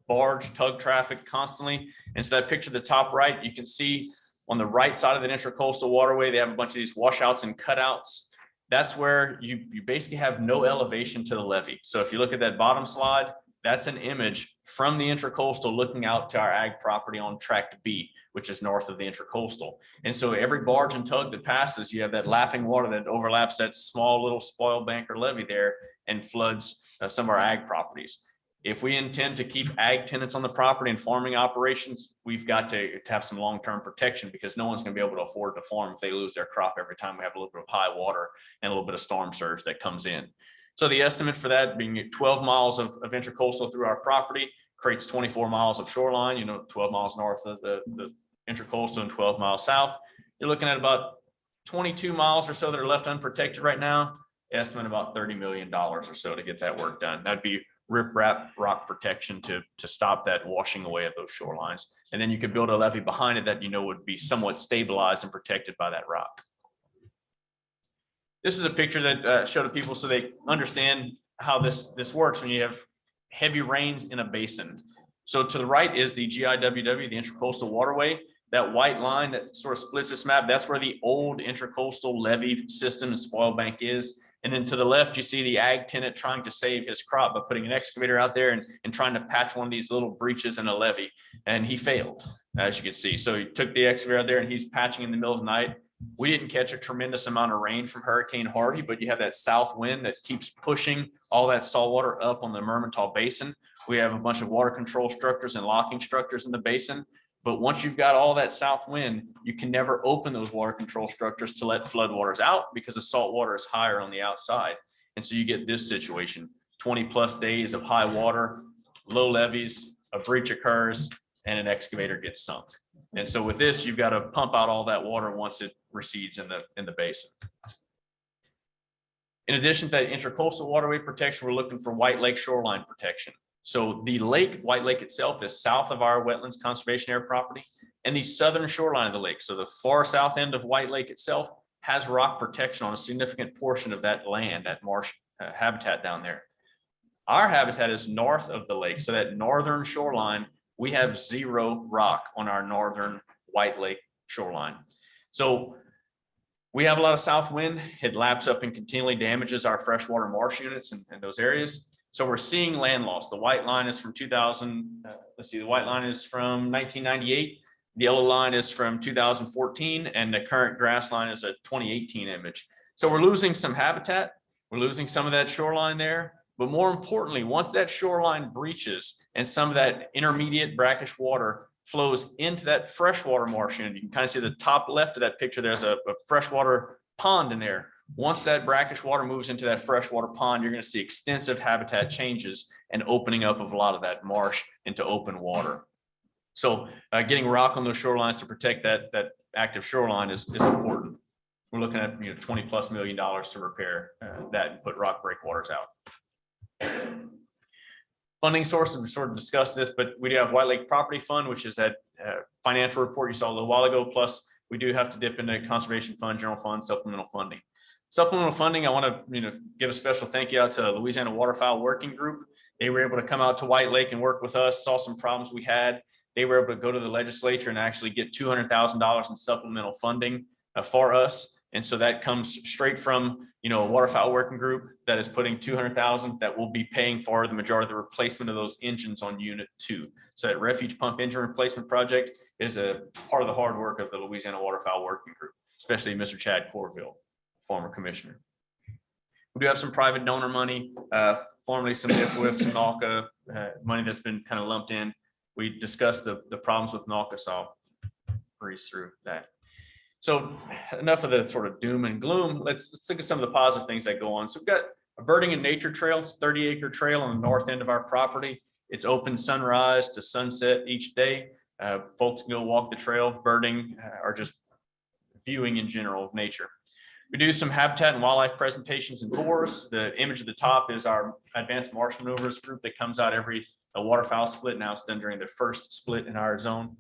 barge tug traffic constantly. And so that picture at the top right, you can see on the right side of the Intracoastal Waterway, they have a bunch of these washouts and cutouts. That's where you basically have no elevation to the levee. So if you look at that bottom slide, that's an image from the Intracoastal looking out to our ag property on Tract B, which is north of the Intracoastal. And so every barge and tug that passes, you have that lapping water that overlaps that small little spoil bank or levee there and floods some of our ag properties. If we intend to keep ag tenants on the property and farming operations, we've got to have some long-term protection because no one's going to be able to afford to farm if they lose their crop every time we have a little bit of high water and a little bit of storm surge that comes in. So the estimate for that being 12 miles of intracoastal through our property creates 24 miles of shoreline, 12 miles north of the intracoastal and 12 miles south. You're looking at about 22 miles or so that are left unprotected right now. Estimate about $30 million or so to get that work done. That'd be riprap rock protection to stop that washing away of those shorelines. And then you could build a levee behind it that would be somewhat stabilized and protected by that rock. This is a picture that showed to people so they understand how this works when you have heavy rains in a basin. So to the right is the GIWW, the Intracoastal Waterway. That white line that sort of splits this map, that's where the old intracoastal levee system and spoil bank is. And then to the left, you see the ag tenant trying to save his crop by putting an excavator out there and trying to patch one of these little breaches in a levee. And he failed, as you can see. So he took the excavator out there and he's patching in the middle of the night. We didn't catch a tremendous amount of rain from Hurricane Harvey, but you have that south wind that keeps pushing all that salt water up on the Mermentau Basin. We have a bunch of water control structures and locking structures in the basin. But once you've got all that south wind, you can never open those water control structures to let floodwaters out because the salt water is higher on the outside. And so you get this situation, 20+ days of high water, low levees, a breach occurs, and an excavator gets sunk. And so with this, you've got to pump out all that water once it recedes in the basin. In addition to that intracoastal waterway protection, we're looking for White Lake shoreline protection. So the lake, White Lake itself, is south of our wetlands conservation area property and the southern shoreline of the lake. So the far south end of White Lake itself has rock protection on a significant portion of that land, that marsh habitat down there. Our habitat is north of the lake. So that northern shoreline, we have zero rock on our northern White Lake shoreline. So we have a lot of south wind. It laps up and continually damages our freshwater marsh units in those areas. So we're seeing land loss. The white line is from 2000. The white line is from 1998. The yellow line is from 2014, and the current grass line is a 2018 image. So we're losing some habitat. We're losing some of that shoreline there. But more importantly, once that shoreline breaches and some of that intermediate brackish water flows into that freshwater marsh unit, you can kind of see the top left of that picture. There's a freshwater pond in there. Once that brackish water moves into that freshwater pond, you're going to see extensive habitat changes and opening up of a lot of that marsh into open water. So getting rock on those shorelines to protect that active shoreline is important. We're looking at $20+ million to repair that and put rock breakwaters out. Funding sources, we sort of discussed this, but we do have White Lake Property Fund, which is that financial report you saw a little while ago. Plus, we do have to dip into Conservation Fund, General Fund, supplemental funding. Supplemental funding, I want to give a special thank you out to Louisiana Waterfowl Working Group. They were able to come out to White Lake and work with us, saw some problems we had. They were able to go to the legislature and actually get $200,000 in supplemental funding for us. And so that comes straight from, a waterfowl working group that is putting 200,000 that will be paying for the majority of the replacement of those engines on unit 2. So that refuge pump engine replacement project is a part of the hard work of the Louisiana Waterfowl Working Group, especially Mr. Chad Corville, former commissioner. We do have some private donor money, formerly some LWF, some NALCA money that's been kind of lumped in. We discussed the problems with NALCA, so I'll breeze through that. So enough of the sort of doom and gloom. Let's look at some of the positive things that go on. So we've got a birding and nature trail. It's a 30-acre trail on the north end of our property. It's open sunrise to sunset each day. Folks can go walk the trail, birding, or just viewing in general of nature. We do some habitat and wildlife presentations in tours. The image at the top is our advanced marsh maneuvers group that comes out every waterfowl split. Now it's done during the first split in our zone.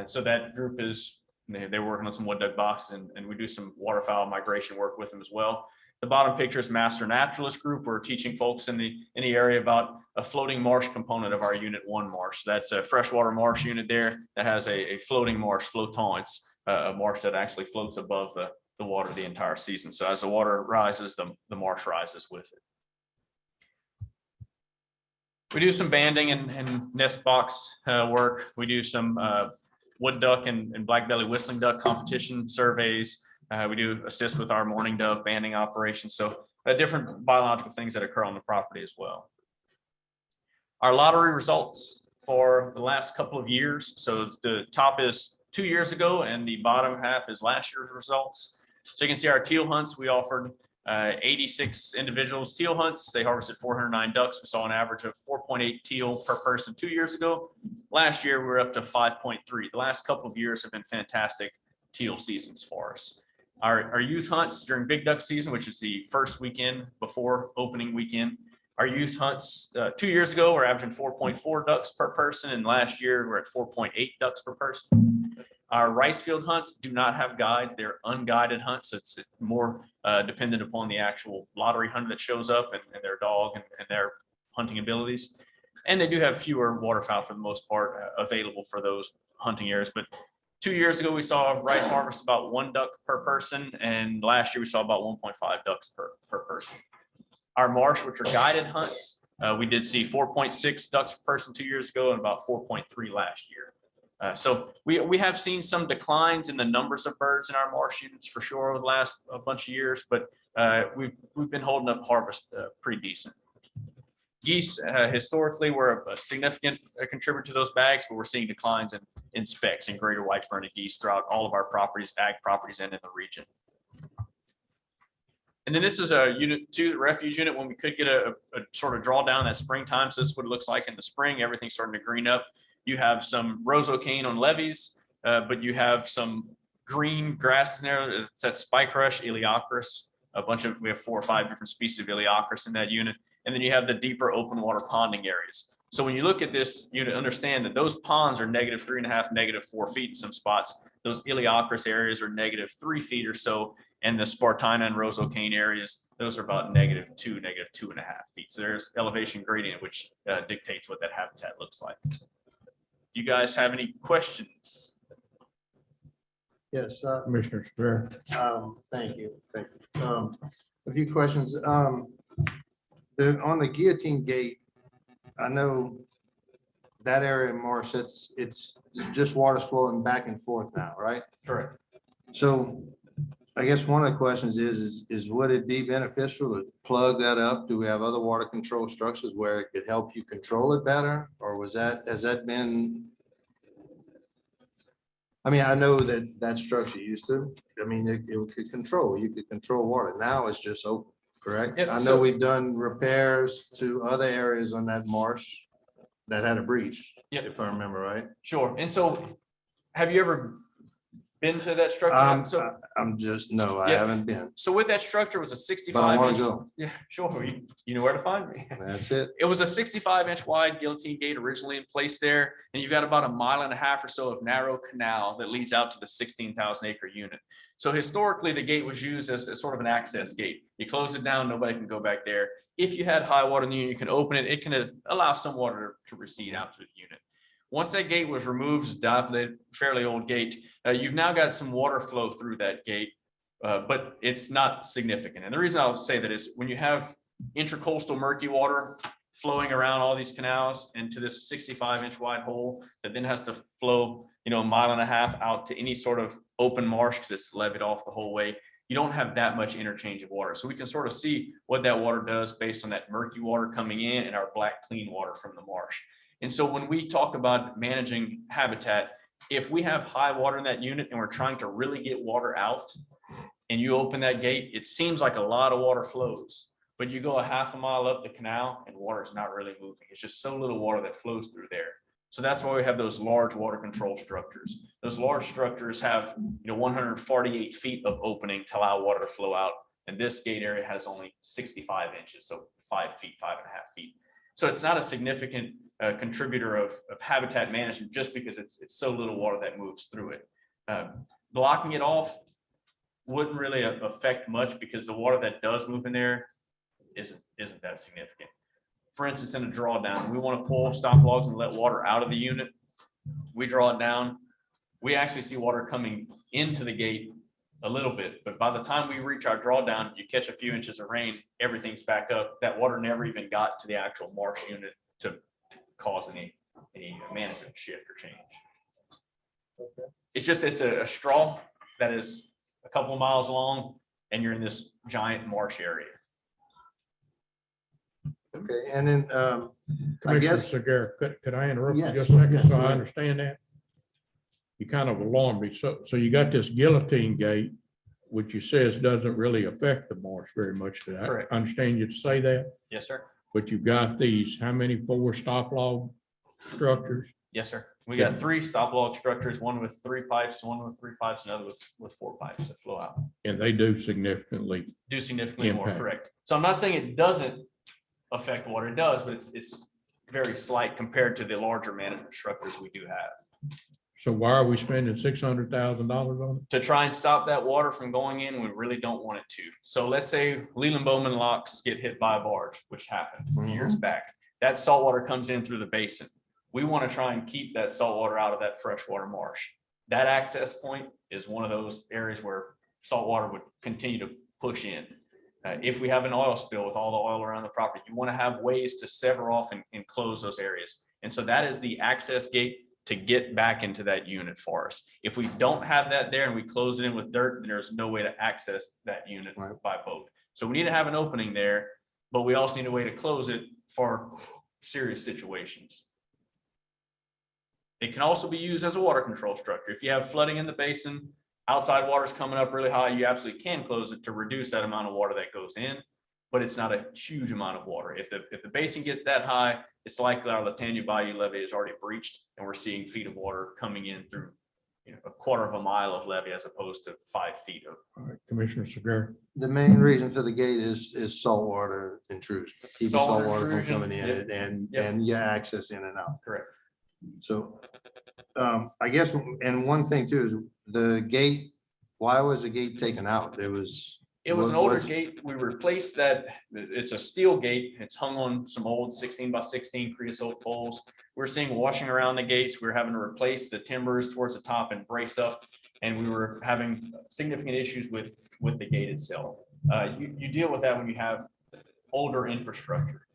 So that group is, they're working on some wood duck boxes, and we do some waterfowl migration work with them as well. The bottom picture is Master Naturalist Group. We're teaching folks in the area about a floating marsh component of our Unit 1 marsh. That's a freshwater marsh unit there that has a floating marsh, flotant. It's a marsh that actually floats above the water the entire season. So as the water rises, the marsh rises with it. We do some banding and nest box work. We do some wood duck and black belly whistling duck competition surveys. We do assist with our mourning dove banding operations. So different biological things that occur on the property as well. Our lottery results for the last couple of years. So the top is 2 years ago and the bottom half is last year's results. So you can see our teal hunts, we offered 86 individuals teal hunts. They harvested 409 ducks. We saw an average of 4.8 teal per person 2 years ago. Last year, we were up to 5.3. The last couple of years have been fantastic teal seasons for us. Our youth hunts during big duck season, which is the first weekend before opening weekend. Our youth hunts 2 years ago were averaging 4.4 ducks per person, and last year we're at 4.8 ducks per person. Our rice field hunts do not have guides. They're unguided hunts. It's more dependent upon the actual lottery hunter that shows up and their dog and their hunting abilities. And they do have fewer waterfowl for the most part available for those hunting areas. But 2 years ago, we saw rice harvest about 1 duck per person. And last year we saw about 1.5 ducks per person. Our marsh, which are guided hunts, we did see 4.6 ducks per person 2 years ago and about 4.3 last year. So we have seen some declines in the numbers of birds in our marsh units for sure over the last bunch of years, but we've been holding up harvest pretty decent. Geese historically were a significant contributor to those bags, but we're seeing declines in specks and greater white-fronted geese throughout all of our properties, ag properties, and in the region. And then this is a unit 2, the refuge unit, when we could get a sort of drawdown at springtime. So this is what it looks like in the spring. Everything's starting to green up. You have some rose cane on levees, but you have some green grasses in there. That's spike rush, Eleochris, we have 4 or 5 different species of Eleochris in that unit. And then you have the deeper open water ponding areas. So when you look at this, you understand that those ponds are -3.5, -4 feet in some spots. Those Eleochris areas are -3 feet or so. And the Spartina and rose cane areas, those are about -2, -2.5 feet. So there's elevation gradient, which dictates what that habitat looks like. You guys have any questions?
Yes,
Commissioner Strayer.
thank you. A few questions. On the guillotine gate, I know that area in marsh, it's just water's flowing back and forth now, right?
Correct.
So I guess one of the questions is would it be beneficial to plug that up? Do we have other water control structures where it could help you control it better? Or has that been? I mean, I know that structure used to, I mean, it could control, you could control water. Now it's just open, correct?
Yep,
I know
so-
we've done repairs to other areas on that marsh that had a breach.
Yep.
If I remember right.
Sure. And so have you ever been to that structure? So,
I'm just, no, I
Yeah.
haven't been,
so with that structure was a 65
but I want
inch.
to go.
Yeah, sure. You know where to find me.
That's it.
It was a 65-inch wide guillotine gate originally in place there. And you've got about 1.5 miles or so of narrow canal that leads out to the 16,000 acre unit. So historically, the gate was used as sort of an access gate. You close it down, nobody can go back there. If you had high water in the unit, you can open it. It can allow some water to recede out to the unit. Once that gate was removed, it's dilapidated, fairly old gate. You've now got some water flow through that gate. but it's not significant. And the reason I'll say that is when you have intracoastal murky water flowing around all these canals into this 65-inch wide hole that then has to flow, a mile and a half out to any sort of open marsh because it's levied off the whole way. You don't have that much interchange of water. So we can sort of see what that water does based on that murky water coming in and our black clean water from the marsh. And so when we talk about managing habitat, if we have high water in that unit and we're trying to really get water out and you open that gate, it seems like a lot of water flows, but you go a half a mile up the canal and water is not really moving. It's just so little water that flows through there. So that's why we have those large water control structures. Those large structures have 148 feet of opening to allow water to flow out. And this gate area has only 65 inches, so 5 feet, 5.5 feet. So it's not a significant contributor of habitat management just because it's so little water that moves through it. Blocking it off wouldn't really affect much because the water that does move in there isn't that significant. For instance, in a drawdown, we want to pull stop logs and let water out of the unit. We draw it down. We actually see water coming into the gate a little bit, but by the time we reach our drawdown, you catch a few inches of rain, everything's back up. That water never even got to the actual marsh unit to cause any management shift or change. It's a straw that is a couple of miles long and you're in this giant marsh area.
Okay, and then, I
Commissioner
guess,
Segarra, could I interrupt you
Yes,
just a second
yes,
so
go
I
ahead.
understand that? You kind of alarmed me. So you got this guillotine gate, which you says doesn't really affect the marsh very much. Did I
Correct.
understand you to say that?
Yes, sir.
But you've got these, how many 4 stop log structures?
Yes, sir. We got 3 stop log structures, one with 3 pipes, one with 3 pipes, another with 4 pipes that flow out.
And they do significantly.
Do significantly more,
Impact.
correct. So I'm not saying it doesn't affect water, it does, but it's very slight compared to the larger management structures we do have.
So why are we spending $600,000 on it?
To try and stop that water from going in, we really don't want it to. So let's say Leland Bowman locks get hit by a barge, which happened years back. That salt water comes in through the basin. We want to try and keep that salt water out of that freshwater marsh. That access point is one of those areas where salt water would continue to push in. If we have an oil spill with all the oil around the property, you want to have ways to sever off and close those areas. And so that is the access gate to get back into that unit for us. If we don't have that there and we close it in with dirt, then there's no way to access that unit by boat. So we need to have an opening there, but we also need a way to close it for serious situations. It can also be used as a water control structure. If you have flooding in the basin, outside water's coming up really high, you absolutely can close it to reduce that amount of water that goes in, but it's not a huge amount of water. If the basin gets that high, it's likely our Latanya Bayou levee is already breached and we're seeing feet of water coming in through a quarter of a mile of levee as opposed to 5 feet of.
All right, Commissioner Segarra.
the main reason for the gate is saltwater intrusion. Keep the
Saltwater
saltwater from
intrusion,
coming in
yep.
and
Yep.
yeah, access in and out.
Correct.
So, I guess, and one thing too is the gate, why was the gate taken out? It was
an
What-
older
what's-
gate. We replaced that. It's a steel gate. It's hung on some old 16x16 creosote poles. We're seeing washing around the gates. We're having to replace the timbers towards the top and brace up. And we were having significant issues with the gate itself. You deal with that when you have older infrastructure.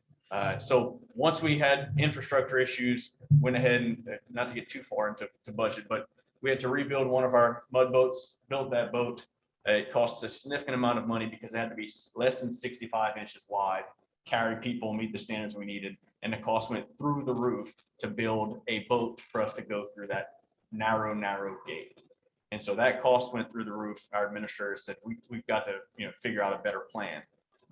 So once we had infrastructure issues, went ahead and not to get too far into budget, but we had to rebuild one of our mud boats, built that boat. It costs a significant amount of money because it had to be less than 65 inches wide, carry people, meet the standards we needed. And the cost went through the roof to build a boat for us to go through that narrow gate. And so that cost went through the roof. Our administrator said, we've got to, figure out a better plan.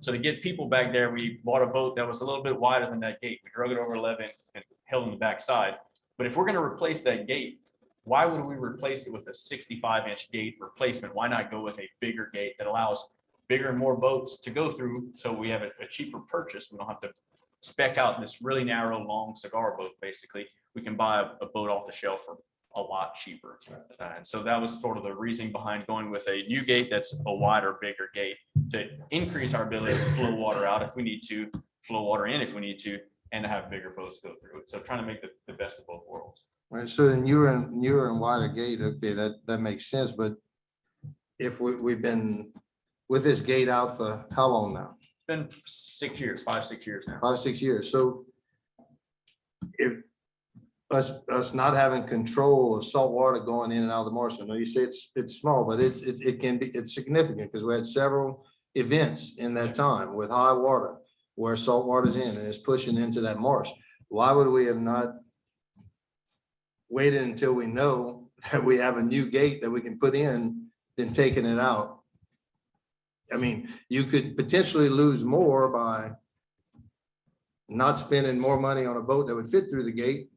So to get people back there, we bought a boat that was a little bit wider than that gate. We drug it over 11 and held on the backside. But if we're going to replace that gate, why would we replace it with a 65-inch gate replacement? Why not go with a bigger gate that allows bigger and more boats to go through? So we have a cheaper purchase. We don't have to spec out this really narrow, long cigar boat. Basically, we can buy a boat off the shelf for a lot cheaper. And so that was sort of the reasoning behind going with a new gate that's a wider, bigger gate to increase our ability to flow water out if we need to, flow water in if we need to, and to have bigger boats go through it. So trying to make the best of both worlds.
Right, so then you were in wider gate, okay, that makes sense, but if we've been with this gate out for how long now?
It's been 6 years, 5, 6 years now.
5, 6 years. So if us not having control of salt water going in and out of the marsh, I know you say it's small, but it can be, it's significant because we had several events in that time with high water where salt water's in and it's pushing into that marsh. Why would we have not waited until we know that we have a new gate that we can put in, then taking it out? I mean, you could potentially lose more by not spending more money on a boat that would fit through the gate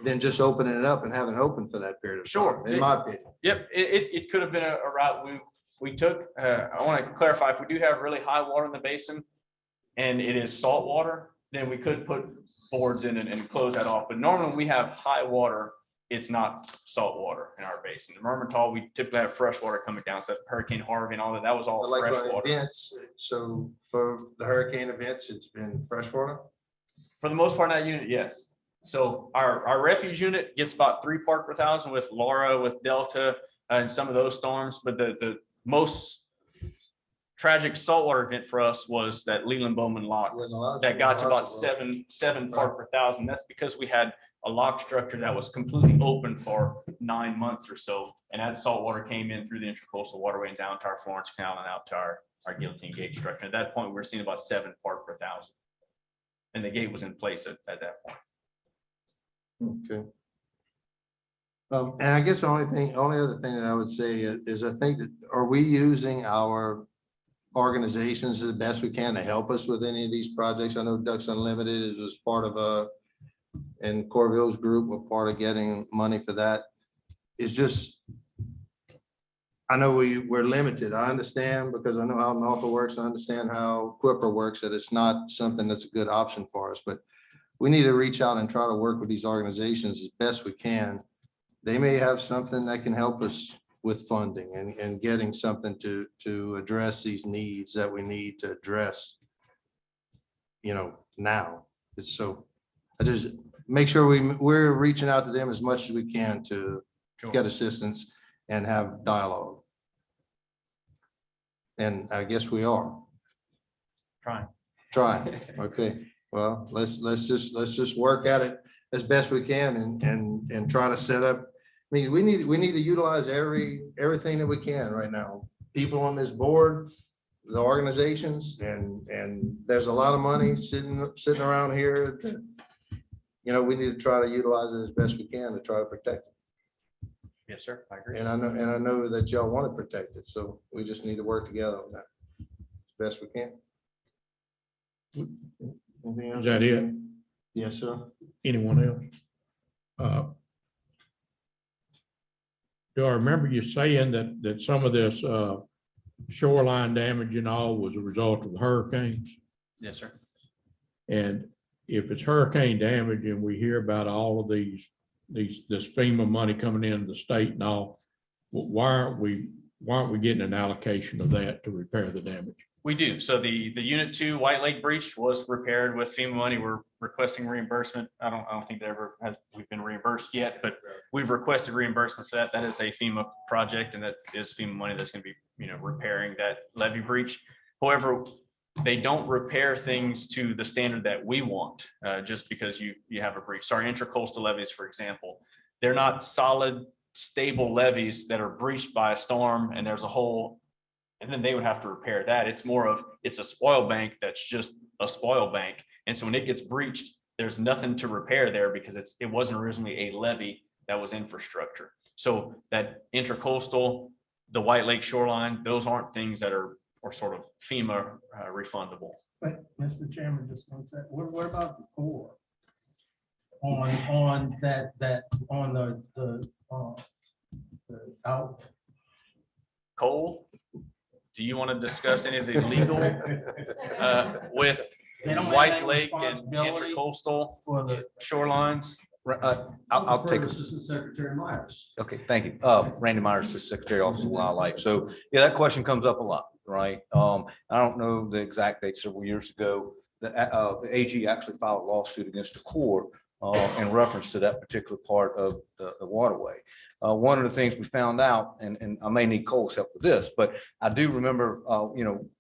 than just opening it up and having it open for that period of time,
Sure.
in my opinion.
Yep, it could have been a route we took. I want to clarify, if we do have really high water in the basin and it is salt water, then we could put boards in and close that off. But normally when we have high water, it's not salt water in our basin. The Mermentau, we typically have fresh water coming down. So Hurricane Harvey and all that, that was all
But like
fresh
for
water.
events, so for the hurricane events, it's been freshwater?
For the most part, in that unit, yes. So our refuge unit gets about 3 part per thousand with Laura, with Delta, and some of those storms. But the most tragic saltwater event for us was that Leland Bowman lock that got to about seven part per thousand. That's because we had a lock structure that was completely open for 9 months or so. And that saltwater came in through the intercoastal waterway and down to our Florence Canal and out to our guillotine gate structure. At that point, we were seeing about 7 part per thousand. And the gate was in place at that point.
Okay. And I guess the only other thing that I would say is I think that, are we using our organizations as best we can to help us with any of these projects? I know Ducks Unlimited was part of and Corville's group were part of getting money for that. It's just, I know we're limited. I understand because I know how NOFA works. I understand how Quipper works, that it's not something that's a good option for us, but we need to reach out and try to work with these organizations as best we can. They may have something that can help us with funding and getting something to address these needs that we need to address, now. So I just make sure we're reaching out to them as much as we can to get assistance and have dialogue. And I guess we are trying. Okay. Well, let's just work at it as best we can and try to set up. I mean, we need to utilize everything that we can right now. People on this board, the organizations, and there's a lot of money sitting around here that, we need to try to utilize it as best we can to try to protect it.
Yes, sir. I agree.
And I know that y'all want to protect it, so we just need to work together on that as best we can. Anything else?
Is that it?
Yes, sir.
Anyone else? Do I remember you saying that some of this shoreline damage and all was a result of the hurricanes?
Yes, sir.
And if it's hurricane damage and we hear about all of this FEMA money coming into the state and all, why aren't we getting an allocation of that to repair the damage?
We do. So the Unit 2 White Lake breach was repaired with FEMA money. We're requesting reimbursement. I don't think we've been reimbursed yet, but we've requested reimbursement for that. That is a FEMA project, and that is FEMA money that's going to be, repairing that levee breach. However, they don't repair things to the standard that we want, just because you have a breach. So our intracoastal levees, for example, they're not solid, stable levees that are breached by a storm and there's a hole, and then they would have to repair that. It's a spoil bank that's just a spoil bank. And so when it gets breached, there's nothing to repair there because it wasn't originally a levee, that was infrastructure. So that intracoastal, the White Lake shoreline, those aren't things that are sort of FEMA refundable.
But Mr. Chairman, just one sec. What about the core? On the out.
Cole, do you want to discuss any of the legal with
They don't have
White
any
Lake and
responsibility
intracoastal
for the
I'll
I'll
shorelines?
take
take
this. Assistant Secretary Myers.
Okay, thank you. Randy Myers, Assistant Secretary, Office of Wildlife. So, yeah, that question comes up a lot, right? I don't know the exact date. Several years ago, the AG actually filed a lawsuit against the Corps
in reference to that particular part of the waterway. One of the things we found out, and I may need Cole's help with this, but I do remember,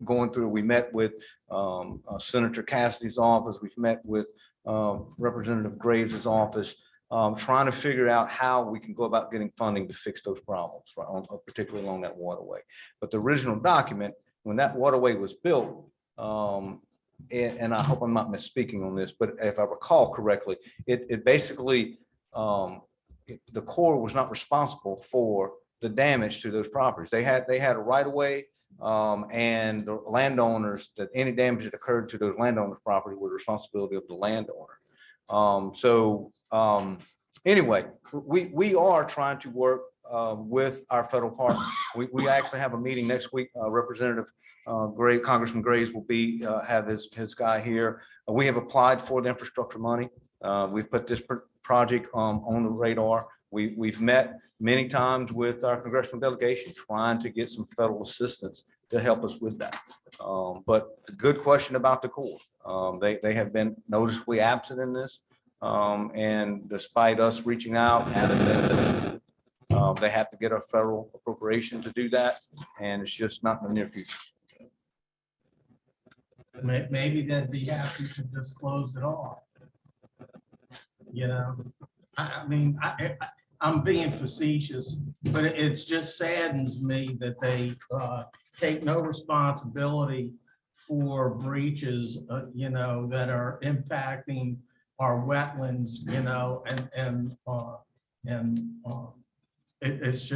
going through, we met with Senator Cassidy's office, we've met with Representative Graves's office, trying to figure out how we can go about getting funding to fix those problems, right, particularly along that waterway. But the original document, when that waterway was built, and I hope I'm not misspeaking on this, but if I recall correctly, it basically, the Corps was not responsible for the damage to those properties. They had a right of way, and the landowners, that any damage that occurred to those landowners' property was the responsibility of the landowner. Anyway, we are trying to work with our federal partners. We actually have a meeting next week. Representative Congressman Graves will have his guy here. We have applied for the infrastructure money. We've put this project on the radar. We've met many times with our congressional delegation trying to get some federal assistance to help us with that. But a good question about the Corps. They have been noticeably absent in this. And despite us reaching out, asking them, they have to get a federal appropriation to do that. And it's just not in the near future.
Maybe they'd be happy to just close it off. I mean, I'm being facetious, but it's just saddens me that they take no responsibility for breaches, that are impacting our wetlands, it's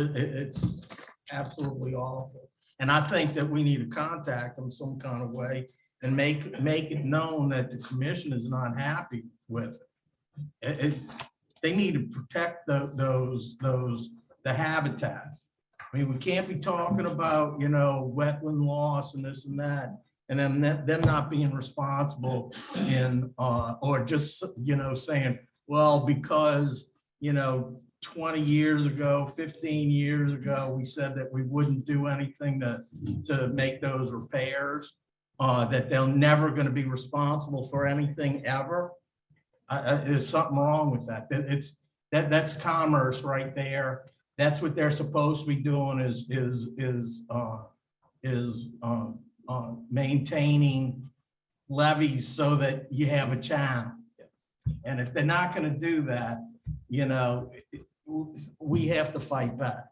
absolutely awful. And I think that we need to contact them some kind of way and make it known that the commission is not happy with it. They need to protect the habitat. I mean, we can't be talking about, wetland loss and this and that, and then them not being responsible or just, saying, well, because, 20 years ago, 15 years ago, we said that we wouldn't do anything to make those repairs, that they're never going to be responsible for anything ever. There's something wrong with that. That's commerce right there. That's what they're supposed to be doing is maintaining levees so that you have a channel. And if they're not going to do that, we have to fight back.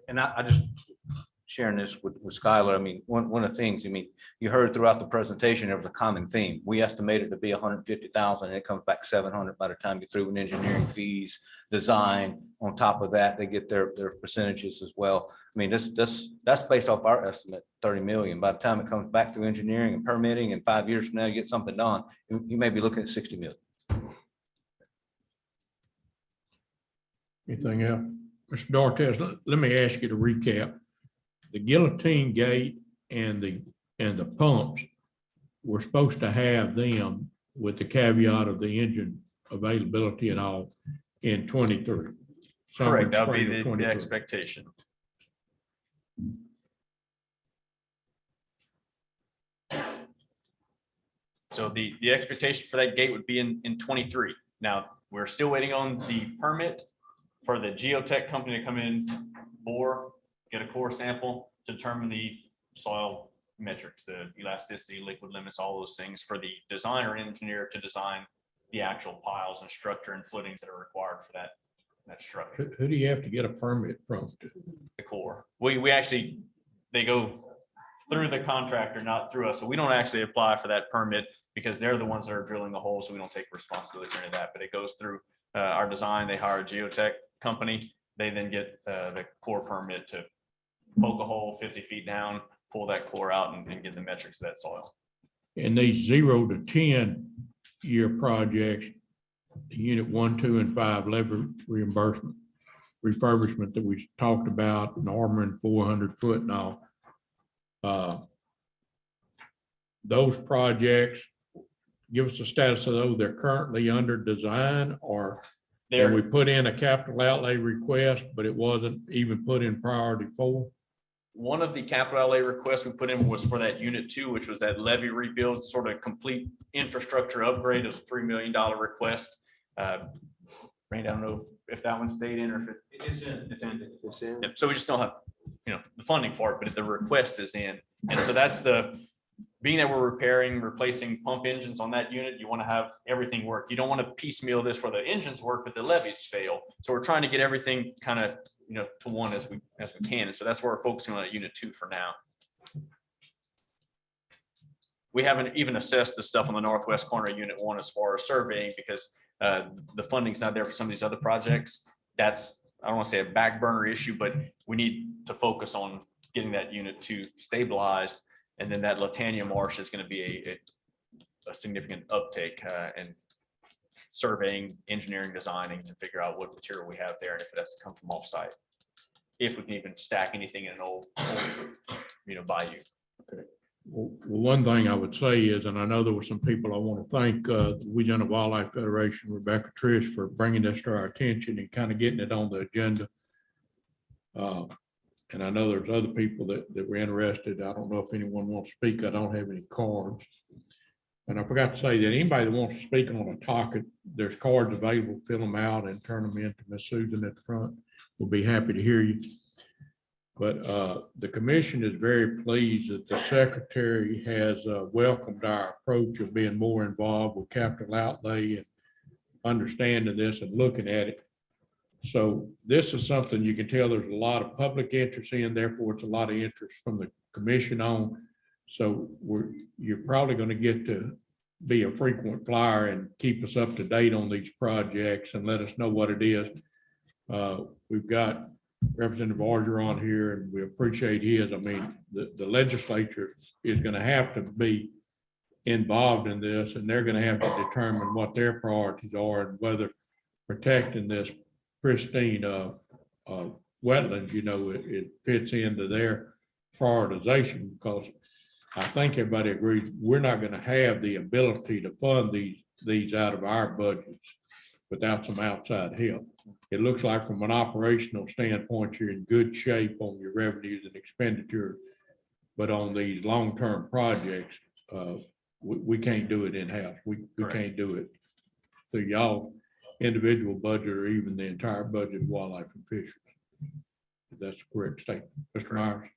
And I just sharing this with Skylar. I mean, one of the things, you heard throughout the presentation, there was a common theme. We estimated to be 150,000 and it comes back 700 by the time you through in engineering fees, design. On top of that, they get their percentages as well. I mean, that's based off our estimate, 30 million. By the time it comes back through engineering and permitting, and 5 years from now, you get something done, you may be looking at 60 million.
Anything else? Mr. Dortez, let me ask you to recap. The guillotine gate and the pumps, we're supposed to have them with the caveat of the engine availability and all in 23.
Correct, that'll be the expectation. So the expectation for that gate would be in 23. Now, we're still waiting on the permit for the geotech company to come in, bore, get a core sample, to determine the soil metrics, the elasticity, liquid limits, all those things for the designer engineer to design the actual piles and structure and footings that are required for that structure.
Who do you have to get a permit from?
The Corps. We actually, they go through the contractor, not through us. So we don't actually apply for that permit because they're the ones that are drilling the holes. So we don't take responsibility for any of that, but it goes through our design. They hire a geotech company. They then get the Corps permit to poke a hole 50 feet down, pull that core out and get the metrics of that soil.
In these 0 to 10 year projects, the unit 1, 2, and 5 levy refurbishment that we talked about, and armoring 400 foot and all. Those projects, give us the status of those. They're currently under design, or we put in a capital outlay request, but it wasn't even put in priority 4.
one of the capital outlay requests we put in was for that unit 2, which was that levee rebuild, sort of complete infrastructure upgrade. It was a $3 million request. Randy, I don't know if that one stayed in or if it's in.
It's in.
Yep, so we just don't have, the funding for it, but the request is in. And so that's being that we're repairing, replacing pump engines on that unit, you want to have everything work. You don't want to piecemeal this where the engines work, but the levees fail. So we're trying to get everything kind of, to one as we can. And so that's where we're focusing on unit 2 for now. We haven't even assessed the stuff on the northwest corner of unit 1 as far as surveying, because the funding's not there for some of these other projects. That's, I don't want to say a back burner issue, but we need to focus on getting that unit 2 stabilized. And then that Latania Marsh is going to be a significant uptake and surveying, engineering, designing to figure out what material we have there and if it has to come from offsite. If we can even stack anything in an old bayou.
Well, one thing I would say is, and I know there were some people I want to thank, Louisiana Wildlife Federation, Rebecca Trish, for bringing this to our attention and kind of getting it on the agenda. And I know there's other people that were interested. I don't know if anyone wants to speak. I don't have any cards. And I forgot to say that anybody that wants to speak on a topic, there's cards available. Fill them out and turn them in to Miss Susan at the front. We'll be happy to hear you. But the commission is very pleased that the secretary has welcomed our approach of being more involved with capital outlay and understanding this and looking at it. So this is something you can tell there's a lot of public interest in, therefore it's a lot of interest from the commission on. So you're probably going to get to be a frequent flyer and keep us up to date on these projects and let us know what it is. We've got Representative Orgeron here and we appreciate his. I mean, the legislature is going to have to be involved in this and they're going to have to determine what their priorities are and whether protecting this pristine wetlands, it fits into their prioritization, because I think everybody agrees we're not going to have the ability to fund these out of our budgets without some outside help. It looks like from an operational standpoint, you're in good shape on your revenues and expenditures, but on these long-term projects, we can't do it in-house. We can't do it through y'all individual budget or even the entire budget of wildlife and fisheries. If that's the correct statement. Mr. Myers.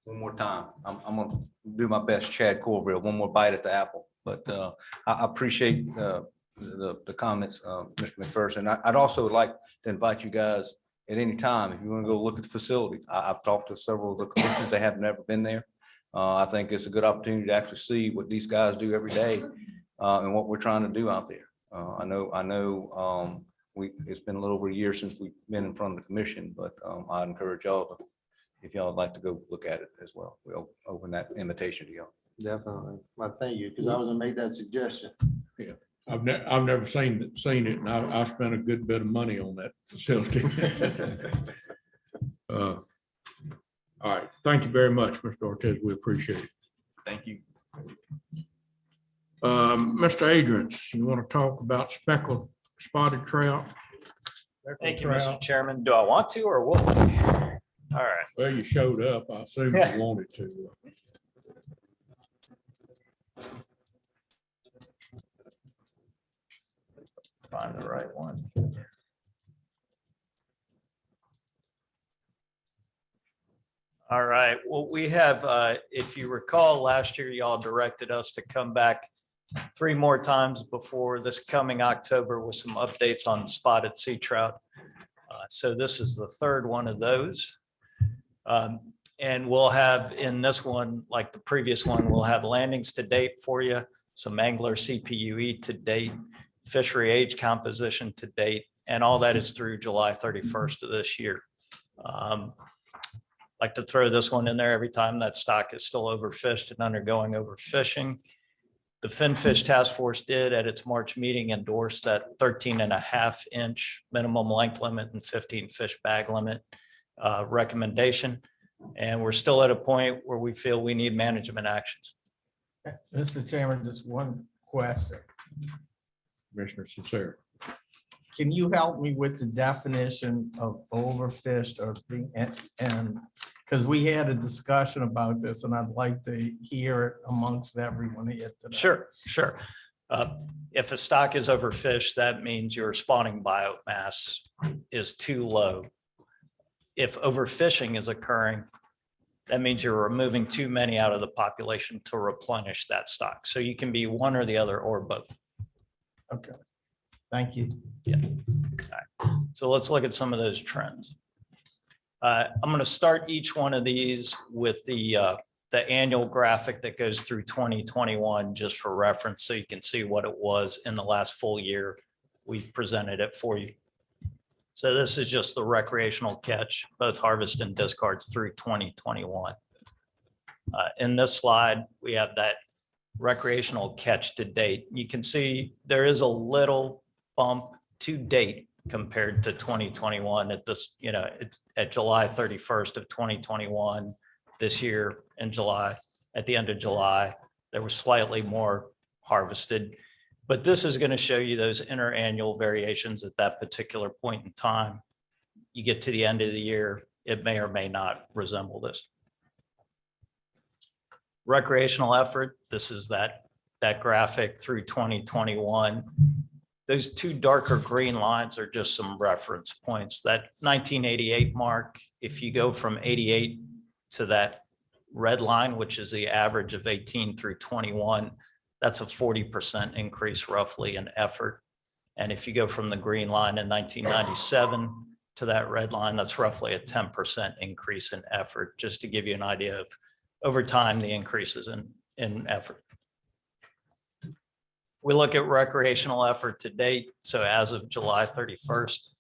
One more time. I'm gonna do my best, Chad Corville, one more bite at the apple, but I appreciate the comments, Mr. McPherson. And I'd also like to invite you guys at any time, if you want to go look at the facility. I've talked to several of the commissioners that have never been there. I think it's a good opportunity to actually see what these guys do every day and what we're trying to do out there. I know it's been a little over a year since we've been in front of the commission, but I'd encourage y'all to, if y'all would like to go look at it as well. We'll open that invitation to y'all.
Definitely. Well, thank you, because I was gonna make that suggestion.
Yeah, I've never seen it, and I spent a good bit of money on that facility. All right, thank you very much, Mr. Ortiz. We appreciate it.
Thank you.
Mr. Adrian, you want to talk about speckled spotted trout?
Thank you, Mr. Chairman. Do I want to or will I? All right.
Well, you showed up. I assume you wanted to.
Find the right one. All right. Well, we have, if you recall, last year, y'all directed us to come back 3 more times before this coming October with some updates on spotted sea trout. So this is the 3rd one of those. And we'll have in this one, like the previous one, we'll have landings to date for you, some angler CPUE to date, fishery age composition to date, and all that is through July 31st of this year. Like to throw this one in there every time that stock is still overfished and undergoing overfishing. The Finfish Task Force did at its March meeting endorse that 13.5-inch minimum length limit and 15 fish bag limit recommendation. And we're still at a point where we feel we need management actions.
Mr. Chairman, just one question.
Commissioner Sincere.
Can you help me with the definition of overfished or being and because we had a discussion about this and I'd like to hear it amongst everyone here today.
Sure, sure. If a stock is overfished, that means your spawning biomass is too low. If overfishing is occurring, that means you're removing too many out of the population to replenish that stock. So you can be one or the other or both.
Okay, thank you.
So let's look at some of those trends. I'm going to start each one of these with the annual graphic that goes through 2021, just for reference, so you can see what it was in the last full year. We presented it for you. So this is just the recreational catch, both harvest and discards through 2021. In this slide, we have that recreational catch to date. You can see there is a little bump to date compared to 2021 at this, at July 31st of 2021. This year in July, at the end of July, there was slightly more harvested. But this is going to show you those interannual variations at that particular point in time. You get to the end of the year, it may or may not resemble this. Recreational effort, this is that graphic through 2021. Those two darker green lines are just some reference points. That 1988 mark, if you go from 88 to that red line, which is the average of 18 through 21, that's a 40% increase roughly in effort. And if you go from the green line in 1997 to that red line, that's roughly a 10% increase in effort, just to give you an idea of over time, the increases in effort. We look at recreational effort to date. So as of July 31st,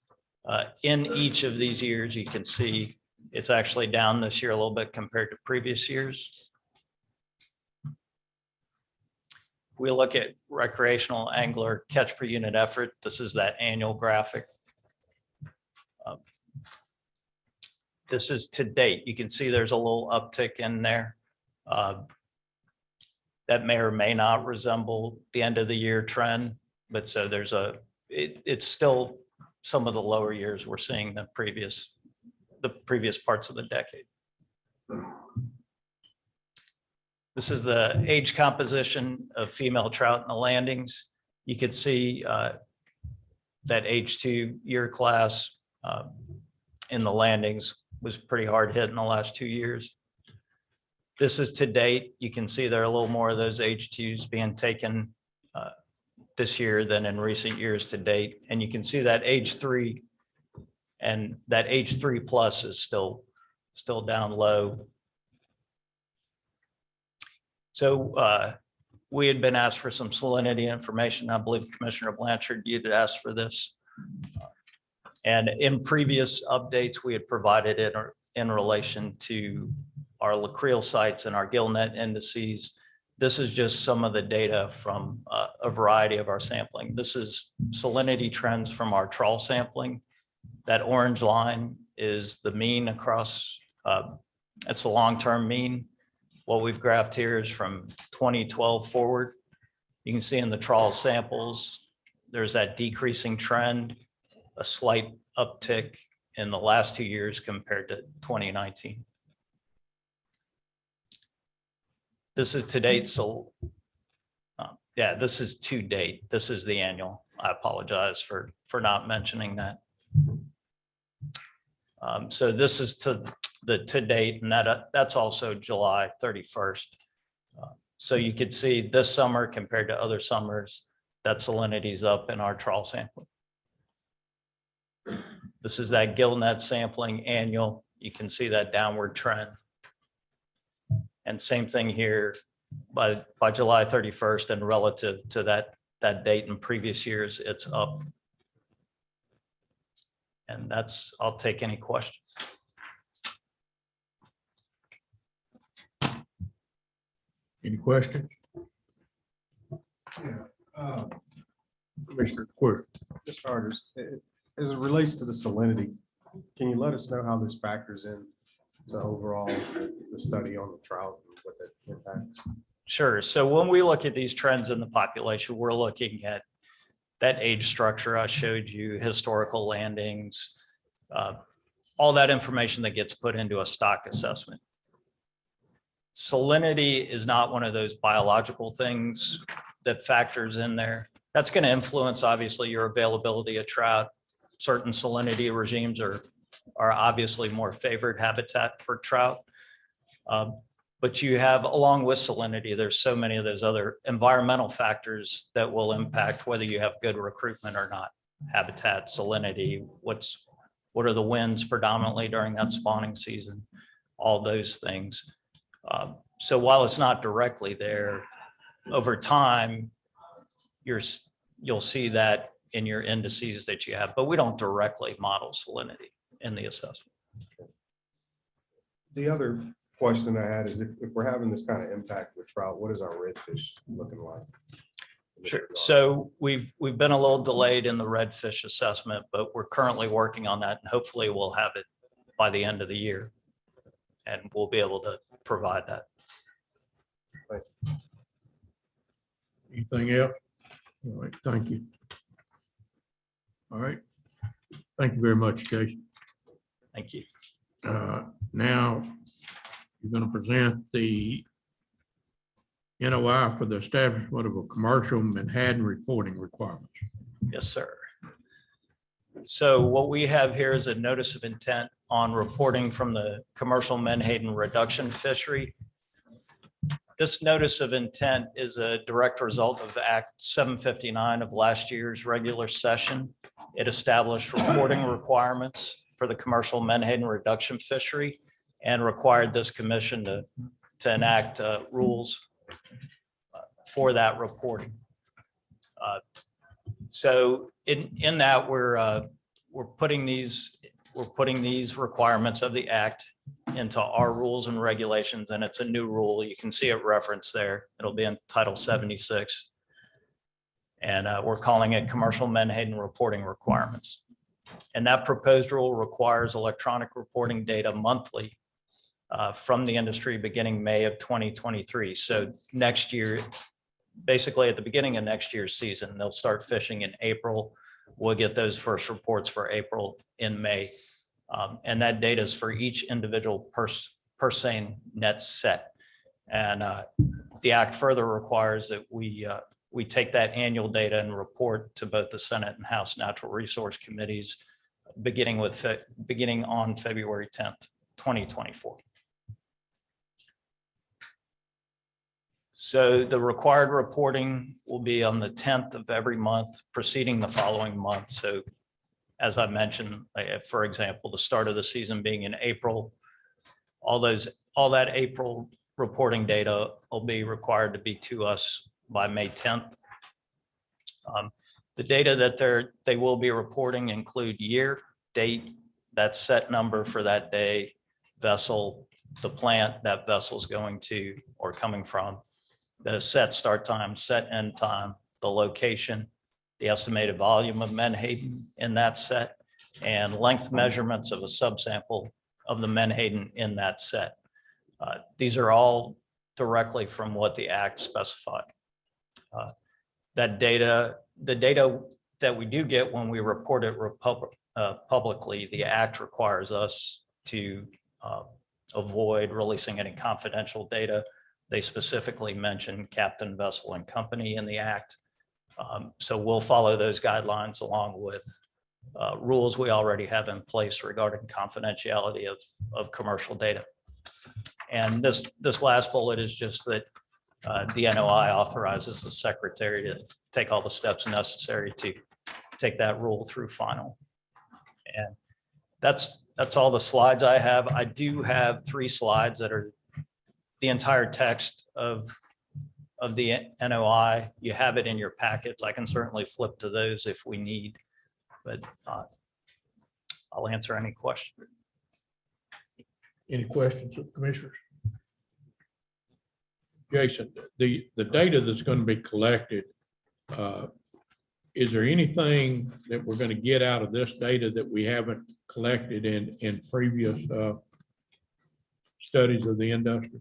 in each of these years, you can see it's actually down this year a little bit compared to previous years. We look at recreational angler catch per unit effort. This is that annual graphic. This is to date. You can see there's a little uptick in there. That may or may not resemble the end of the year trend, but so there's it's still some of the lower years we're seeing the previous parts of the decade. This is the age composition of female trout in the landings. You could see that H2 year class in the landings was pretty hard hit in the last 2 years. This is to date. You can see there are a little more of those H2s being taken this year than in recent years to date. And you can see that H3 and that H3 plus is still down low. So we had been asked for some salinity information. I believe Commissioner Blanchard, you'd asked for this. And in previous updates, we had provided it in relation to our Lacreel sites and our gillnet indices. This is just some of the data from a variety of our sampling. This is salinity trends from our trawl sampling. That orange line is the mean across, it's the long-term mean. What we've graphed here is from 2012 forward. You can see in the trawl samples, there's that decreasing trend, a slight uptick in the last 2 years compared to 2019. This is to date. So yeah, this is to date. This is the annual. I apologize for not mentioning that. So this is to date, and that's also July 31st. So you could see this summer compared to other summers, that salinity is up in our trawl sampling. This is that gillnet sampling annual. You can see that downward trend. And same thing here by July 31st and relative to that date in previous years, it's up. And I'll take any questions.
Any questions? Commissioner Queer.
Mr. Harders, as it relates to the salinity, can you let us know how this factors in to overall the study on the trout and what that impacts?
Sure. So when we look at these trends in the population, we're looking at that age structure I showed you, historical landings, all that information that gets put into a stock assessment. Salinity is not one of those biological things that factors in there. That's going to influence, obviously, your availability of trout. Certain salinity regimes are obviously more favored habitat for trout. But you have, along with salinity, there's so many of those other environmental factors that will impact whether you have good recruitment or not. Habitat, salinity, what are the winds predominantly during that spawning season, all those things. So while it's not directly there, over time, you'll see that in your indices that you have, but we don't directly model salinity in the assessment.
The other question I had is if we're having this kind of impact with trout, what is our redfish looking like?
Sure. So we've been a little delayed in the redfish assessment, but we're currently working on that, and hopefully we'll have it by the end of the year. And we'll be able to provide that.
Anything else? All right, thank you. All right. Thank you very much, Jason.
Thank you.
Now, you're going to present the NOI for the establishment of a commercial Manhattan reporting requirements.
Yes, sir. So what we have here is a notice of intent on reporting from the commercial menhaden reduction fishery. This notice of intent is a direct result of Act 759 of last year's regular session. It established reporting requirements for the commercial menhaden reduction fishery and required this commission to enact rules for that reporting. So in that we're putting these requirements of the act into our rules and regulations, and it's a new rule. You can see it referenced there. It'll be in Title 76. And we're calling it commercial menhaden reporting requirements. And that proposed rule requires electronic reporting data monthly from the industry beginning May of 2023. So next year, basically at the beginning of next year's season, they'll start fishing in April. We'll get those first reports for April in May. And that data is for each individual per seine net set. And the act further requires that we take that annual data and report to both the Senate and House Natural Resource Committees beginning on February 10th, 2024. So the required reporting will be on the 10th of every month preceding the following month. So as I mentioned, for example, the start of the season being in April, all that April reporting data will be required to be to us by May 10th. The data that they will be reporting include year, date, that set number for that day, vessel, the plant that vessel's going to or coming from, the set start time, set end time, the location, the estimated volume of menhaden in that set, and length measurements of a subsample of the menhaden in that set. These are all directly from what the act specified. That data, the data that we do get when we report it publicly, the act requires us to avoid releasing any confidential data. They specifically mention captain, vessel, and company in the act. So we'll follow those guidelines along with rules we already have in place regarding confidentiality of commercial data. And this last bullet is just that the NOI authorizes the secretary to take all the steps necessary to take that rule through final. And that's all the slides I have. I do have 3 slides that are the entire text of the NOI. You have it in your packets. I can certainly flip to those if we need, but I'll answer any questions.
Any questions of commissioners? Jason, the data that's going to be collected, is there anything that we're going to get out of this data that we haven't collected in previous studies of the industry?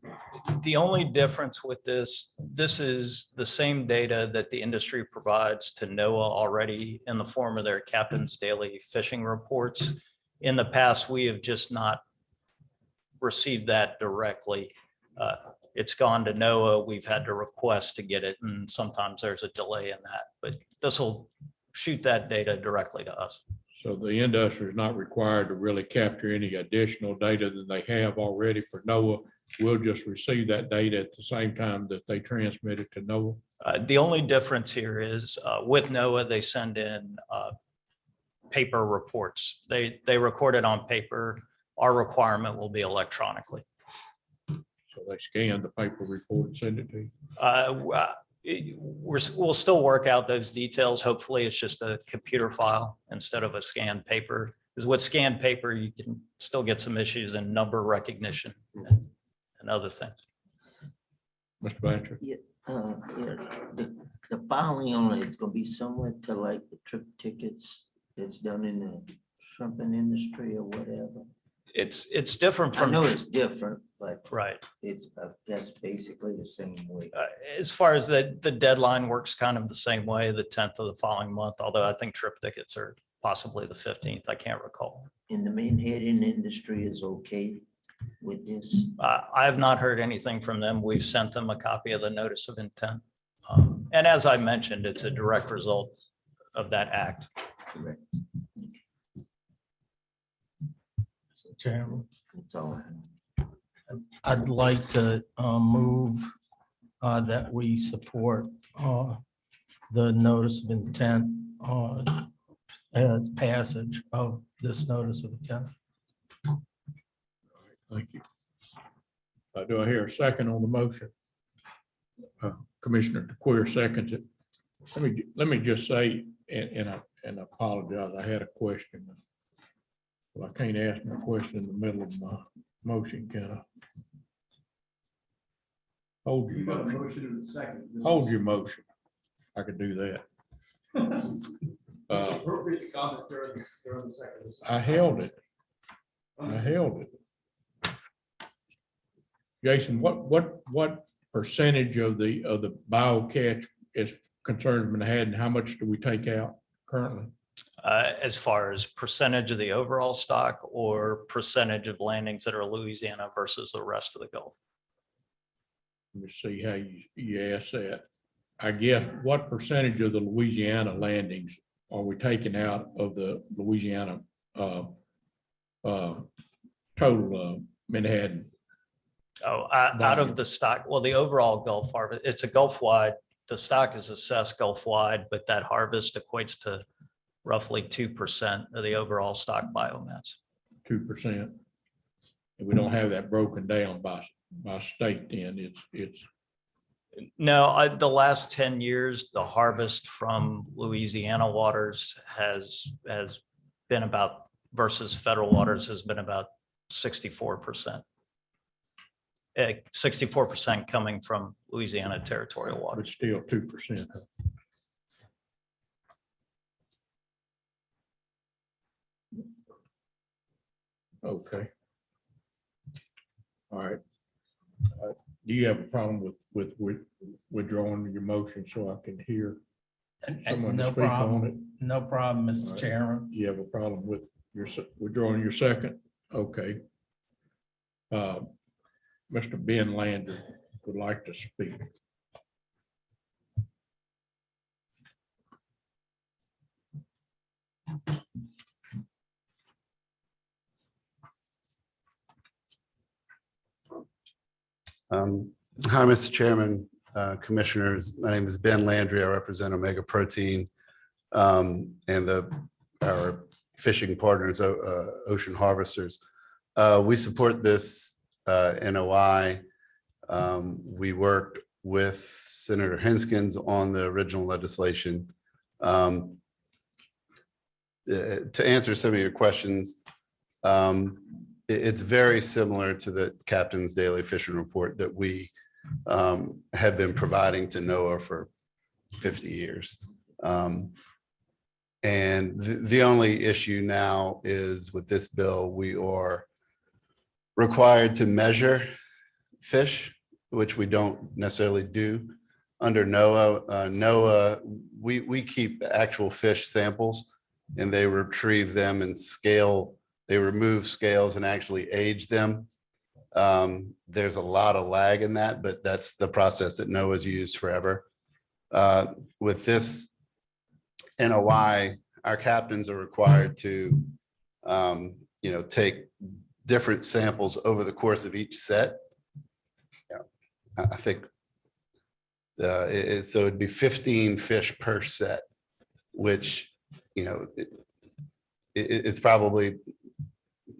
The only difference with this is the same data that the industry provides to NOAA already in the form of their captain's daily fishing reports. In the past, we have just not received that directly. It's gone to NOAA. We've had to request to get it, and sometimes there's a delay in that, but this will shoot that data directly to us.
So the industry is not required to really capture any additional data than they have already for NOAA. We'll just receive that data at the same time that they transmit it to NOAA.
The only difference here is with NOAA, they send in paper reports. They record it on paper. Our requirement will be electronically.
So they scan the paper report and send it to you.
We'll still work out those details. Hopefully it's just a computer file instead of a scanned paper. Because with scanned paper, you can still get some issues in number recognition and other things.
Mr. Blanchard?
Yeah, the filing on it's gonna be similar to like the trip tickets that's done in the shrimping industry or whatever.
It's different
I
from.
know it's different, but
Right.
it's, I guess, basically the same way.
As far as the deadline works kind of the same way, the 10th of the following month, although I think trip tickets are possibly the 15th. I can't recall.
And the menhaden industry is okay with this?
I have not heard anything from them. We've sent them a copy of the notice of intent. And as I mentioned, it's a direct result of that act.
Correct.
Mr. Chairman,
That's all.
I'd like to move that we support the notice of intent as passage of this notice of intent.
Thank you. Do I hear a second on the motion? Commissioner DeQuier seconds it. Let me just say, and I apologize, I had a question. Well, I can't ask my question in the middle of my motion, can I? Hold your motion. Hold your motion. I could do that. I held it. I held it. Jason, what percentage of the bycatch is concerned with Manhattan? How much do we take out currently?
As far as percentage of the overall stock or percentage of landings that are Louisiana versus the rest of the Gulf?
Let me see how you ask that. I guess what percentage of the Louisiana landings are we taking out of the Louisiana total Manhattan?
Oh, out of the stock, well, the overall Gulf harvest, it's a Gulf wide, the stock is assessed Gulf wide, but that harvest equates to roughly 2% of the overall stock biomass.
2%. And we don't have that broken down by state then. It's
No, the last 10 years, the harvest from Louisiana waters has been about versus federal waters has been about 64%. 64% coming from Louisiana territorial
but
waters.
still 2%. Okay. All right. Do you have a problem with withdrawing your motion so I can hear someone to
No
speak on it?
problem, no problem,
All
Mr.
right.
Chairman.
You have a problem with withdrawing your second? Okay. Mr. Ben Lander would like to speak.
Hi, Mr. Chairman, Commissioners. My name is Ben Landry. I represent Omega Protein and our fishing partners, Ocean Harvesters. We support this NOI. We worked with Senator Henskins on the original legislation. To answer some of your questions, it's very similar to the Captain's Daily Fishing Report that we have been providing to NOAA for 50 years. And the only issue now is with this bill, we are required to measure fish, which we don't necessarily do under NOAA. NOAA, we keep actual fish samples and they retrieve them and scale they remove scales and actually age them. There's a lot of lag in that, but that's the process that NOAA's used forever. With this NOI, our captains are required to, take different samples over the course of each set. Yeah, I think so it'd be 15 fish per set, which, it's probably,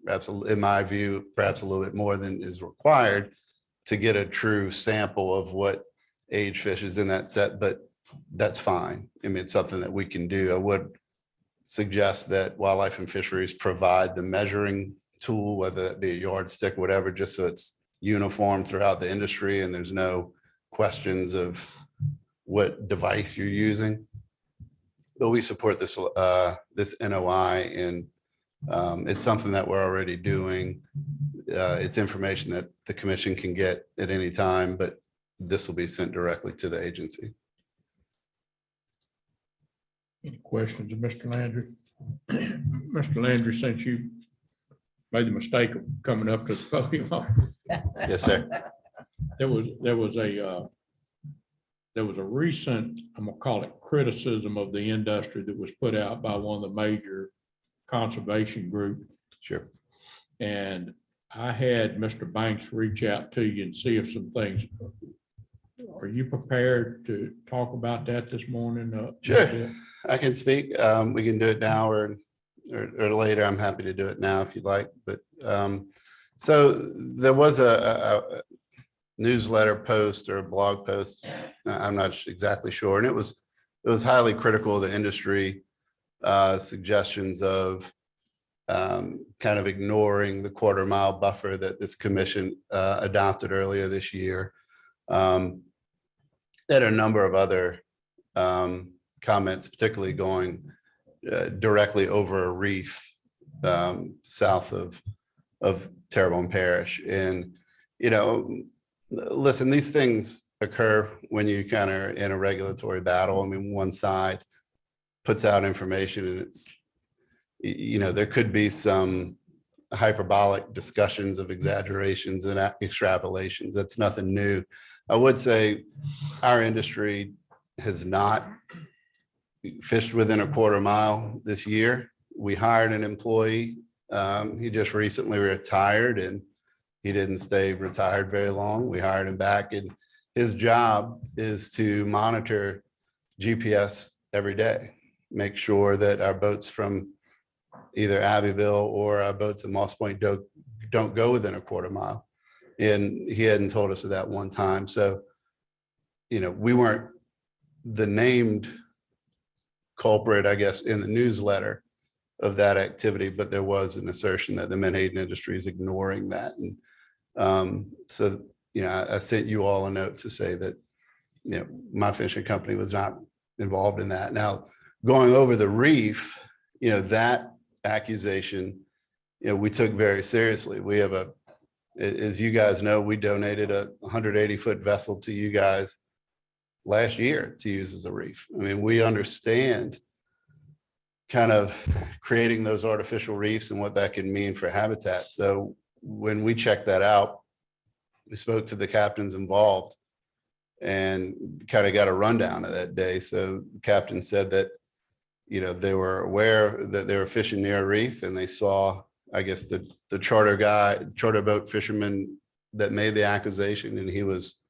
perhaps in my view, perhaps a little bit more than is required to get a true sample of what age fish is in that set, but that's fine. I mean, it's something that we can do. I would suggest that Wildlife and Fisheries provide the measuring tool, whether that be a yardstick, whatever, just so it's uniform throughout the industry and there's no questions of what device you're using. But we support this this NOI, and it's something that we're already doing. It's information that the commission can get at any time, but this will be sent directly to the agency.
Any questions of Mr. Landry? Mr. Landry, since you made the mistake of coming up to the podium.
Yes, sir.
There was a recent, I'm gonna call it criticism of the industry that was put out by one of the major conservation group.
Sure.
And I had Mr. Banks reach out to you and see if some things. Are you prepared to talk about that this morning?
Sure, I can speak. We can do it now or later. I'm happy to do it now if you'd like. But so there was a newsletter post or a blog post. I'm not exactly sure, and it was highly critical of the industry. Suggestions of kind of ignoring the 1/4 mile buffer that this commission adopted earlier this year. There are a number of other comments, particularly going directly over a reef south of Terrebonne Parish. And, listen, these things occur when you kind of are in a regulatory battle. I mean, one side puts out information and it's, there could be some hyperbolic discussions of exaggerations and extrapolations. That's nothing new. I would say our industry has not fished within a 1/4 mile this year. We hired an employee. He just recently retired and he didn't stay retired very long. We hired him back, and his job is to monitor GPS every day, make sure that our boats from either Abbeville or our boats at Moss Point don't go within a 1/4 mile. And he hadn't told us of that one time. So, we weren't the named culprit, I guess, in the newsletter of that activity, but there was an assertion that the menhaden industry is ignoring that. And so, I sent you all a note to say that, my fishing company was not involved in that. Now, going over the reef, that accusation, we took very seriously. We have as you guys know, we donated a 180-foot vessel to you guys last year to use as a reef. I mean, we understand kind of creating those artificial reefs and what that can mean for habitat. So when we checked that out, we spoke to the captains involved and kind of got a rundown of that day. So the captain said that, they were aware that they were fishing near a reef and they saw, I guess, the charter boat fisherman that made the accusation, and he was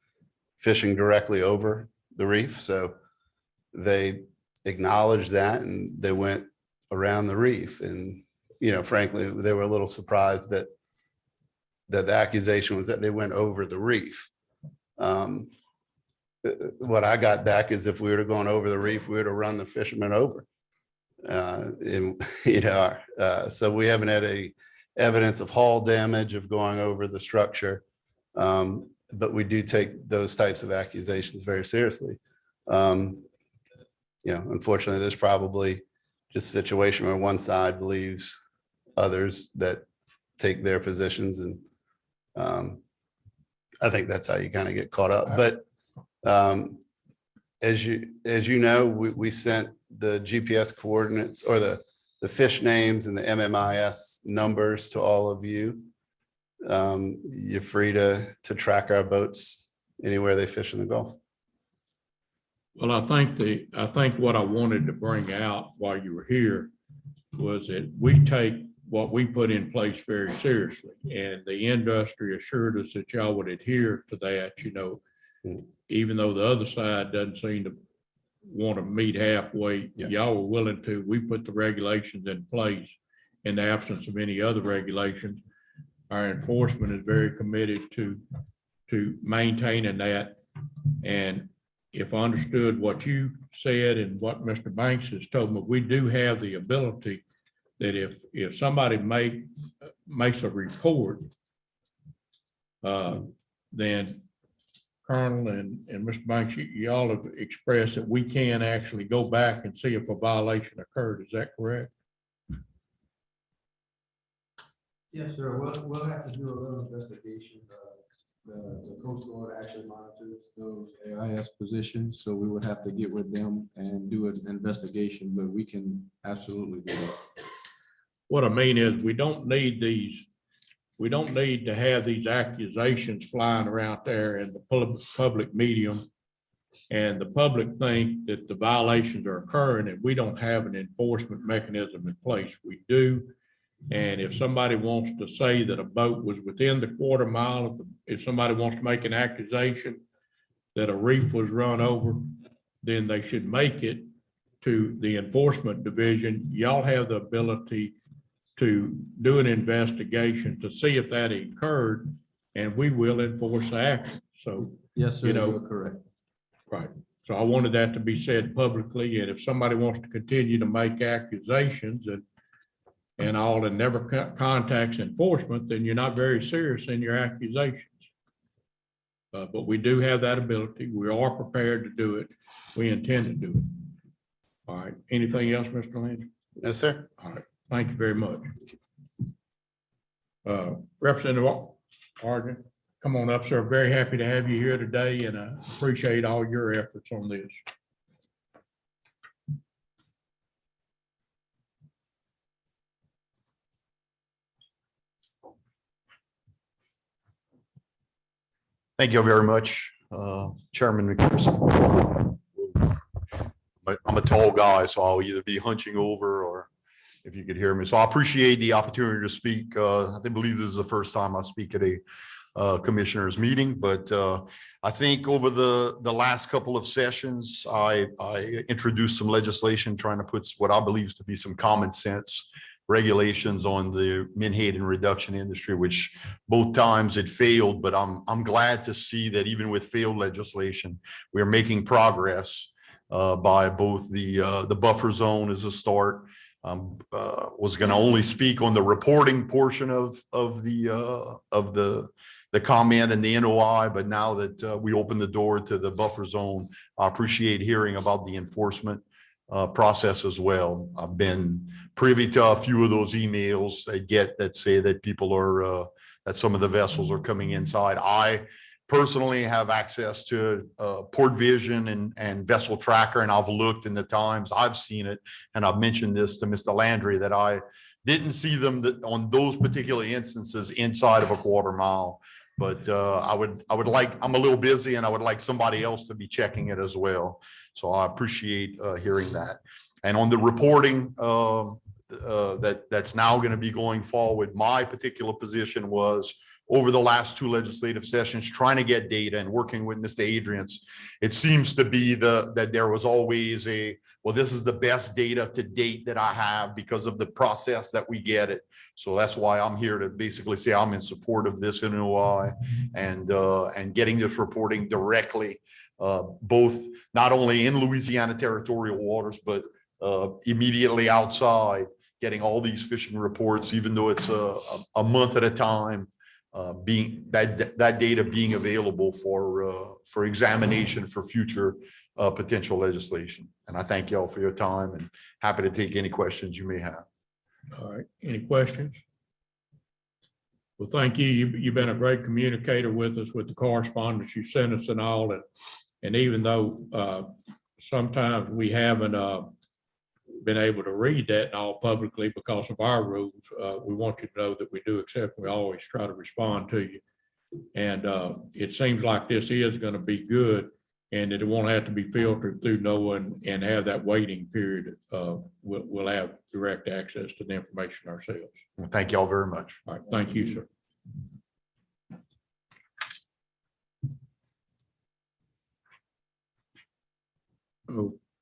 fishing directly over the reef. So they acknowledged that and they went around the reef. And, frankly, they were a little surprised that the accusation was that they went over the reef. What I got back is if we were to go over the reef, we would have run the fishermen over. So we haven't had any evidence of hull damage of going over the structure. But we do take those types of accusations very seriously. Unfortunately, there's probably just a situation where one side believes others that take their positions. And I think that's how you kind of get caught up. But as you know, we sent the GPS coordinates or the the fish names and the MMIS numbers to all of you. You're free to track our boats anywhere they fish in the Gulf.
Well, I think what I wanted to bring out while you were here was that we take what we put in place very seriously, and the industry assured us that y'all would adhere to that, even though the other side doesn't seem to want to meet halfway, y'all were willing to. We put the regulations in place in the absence of any other regulations. Our enforcement is very committed to maintaining that. And if I understood what you said and what Mr. Banks has told me, we do have the ability that if somebody makes a report, then Colonel and Mr. Banks, y'all have expressed that we can actually go back and see if a violation occurred. Is that correct?
Yes, sir. We'll have to do a little investigation. The Coast Guard actually monitors those AIS positions, so we would have to get with them and do an investigation, but we can absolutely do it.
What I mean is, we don't need to have these accusations flying around there in the public medium, and the public think that the violations are occurring and we don't have an enforcement mechanism in place. We do. And if somebody wants to say that a boat was within the quarter mile, if somebody wants to make an accusation that a reef was run over, then they should make it to the enforcement division. Y'all have the ability to do an investigation to see if that occurred, and we will enforce the action. So,
yes, sir, you're correct.
Right. So I wanted that to be said publicly, and if somebody wants to continue to make accusations and all and never contacts enforcement, then you're not very serious in your accusations. But we do have that ability. We are prepared to do it. We intend to do it. All right. Anything else, Mr. Landry?
No, sir.
All right. Thank you very much. Representative Argent, come on up, sir. Very happy to have you here today, and I appreciate all your efforts on this.
Thank you very much, Chairman McPherson. I'm a tall guy, so I'll either be hunching over or if you could hear me. So I appreciate the opportunity to speak. I believe this is the first time I speak at a commissioners meeting, but I think over the last couple of sessions, I introduced some legislation trying to put what I believe to be some common sense regulations on the menhaden reduction industry, which both times it failed, but I'm glad to see that even with failed legislation, we're making progress by both the buffer zone as a start. Was going to only speak on the reporting portion of the comment and the NOI, but now that we open the door to the buffer zone, I appreciate hearing about the enforcement process as well. I've been privy to a few of those emails I get that say that people are that some of the vessels are coming inside. I personally have access to Port Vision and Vessel Tracker, and I've looked in the times I've seen it, and I've mentioned this to Mr. Landry that I didn't see them on those particular instances inside of a quarter mile. But I would like, I'm a little busy and I would like somebody else to be checking it as well. So I appreciate hearing that. And on the reporting that's now going to be going forward, my particular position was over the last two legislative sessions, trying to get data and working with Mr. Adrians. It seems to be that there was always well, this is the best data to date that I have because of the process that we get it. So that's why I'm here to basically say I'm in support of this NOI and getting this reporting directly, both not only in Louisiana territorial waters, but immediately outside, getting all these fishing reports, even though it's a month at a time. Being that data being available for examination for future potential legislation. And I thank y'all for your time and happy to take any questions you may have.
All right, any questions? Well, thank you. You've been a great communicator with us with the correspondence you sent us and all. And even though sometimes we haven't been able to read that and all publicly because of our rules. We want you to know that we do accept, we always try to respond to you. And it seems like this is going to be good and that it won't have to be filtered through NOAA and have that waiting period. We'll have direct access to the information ourselves.
Well, thank y'all very much.
All right, thank you, sir.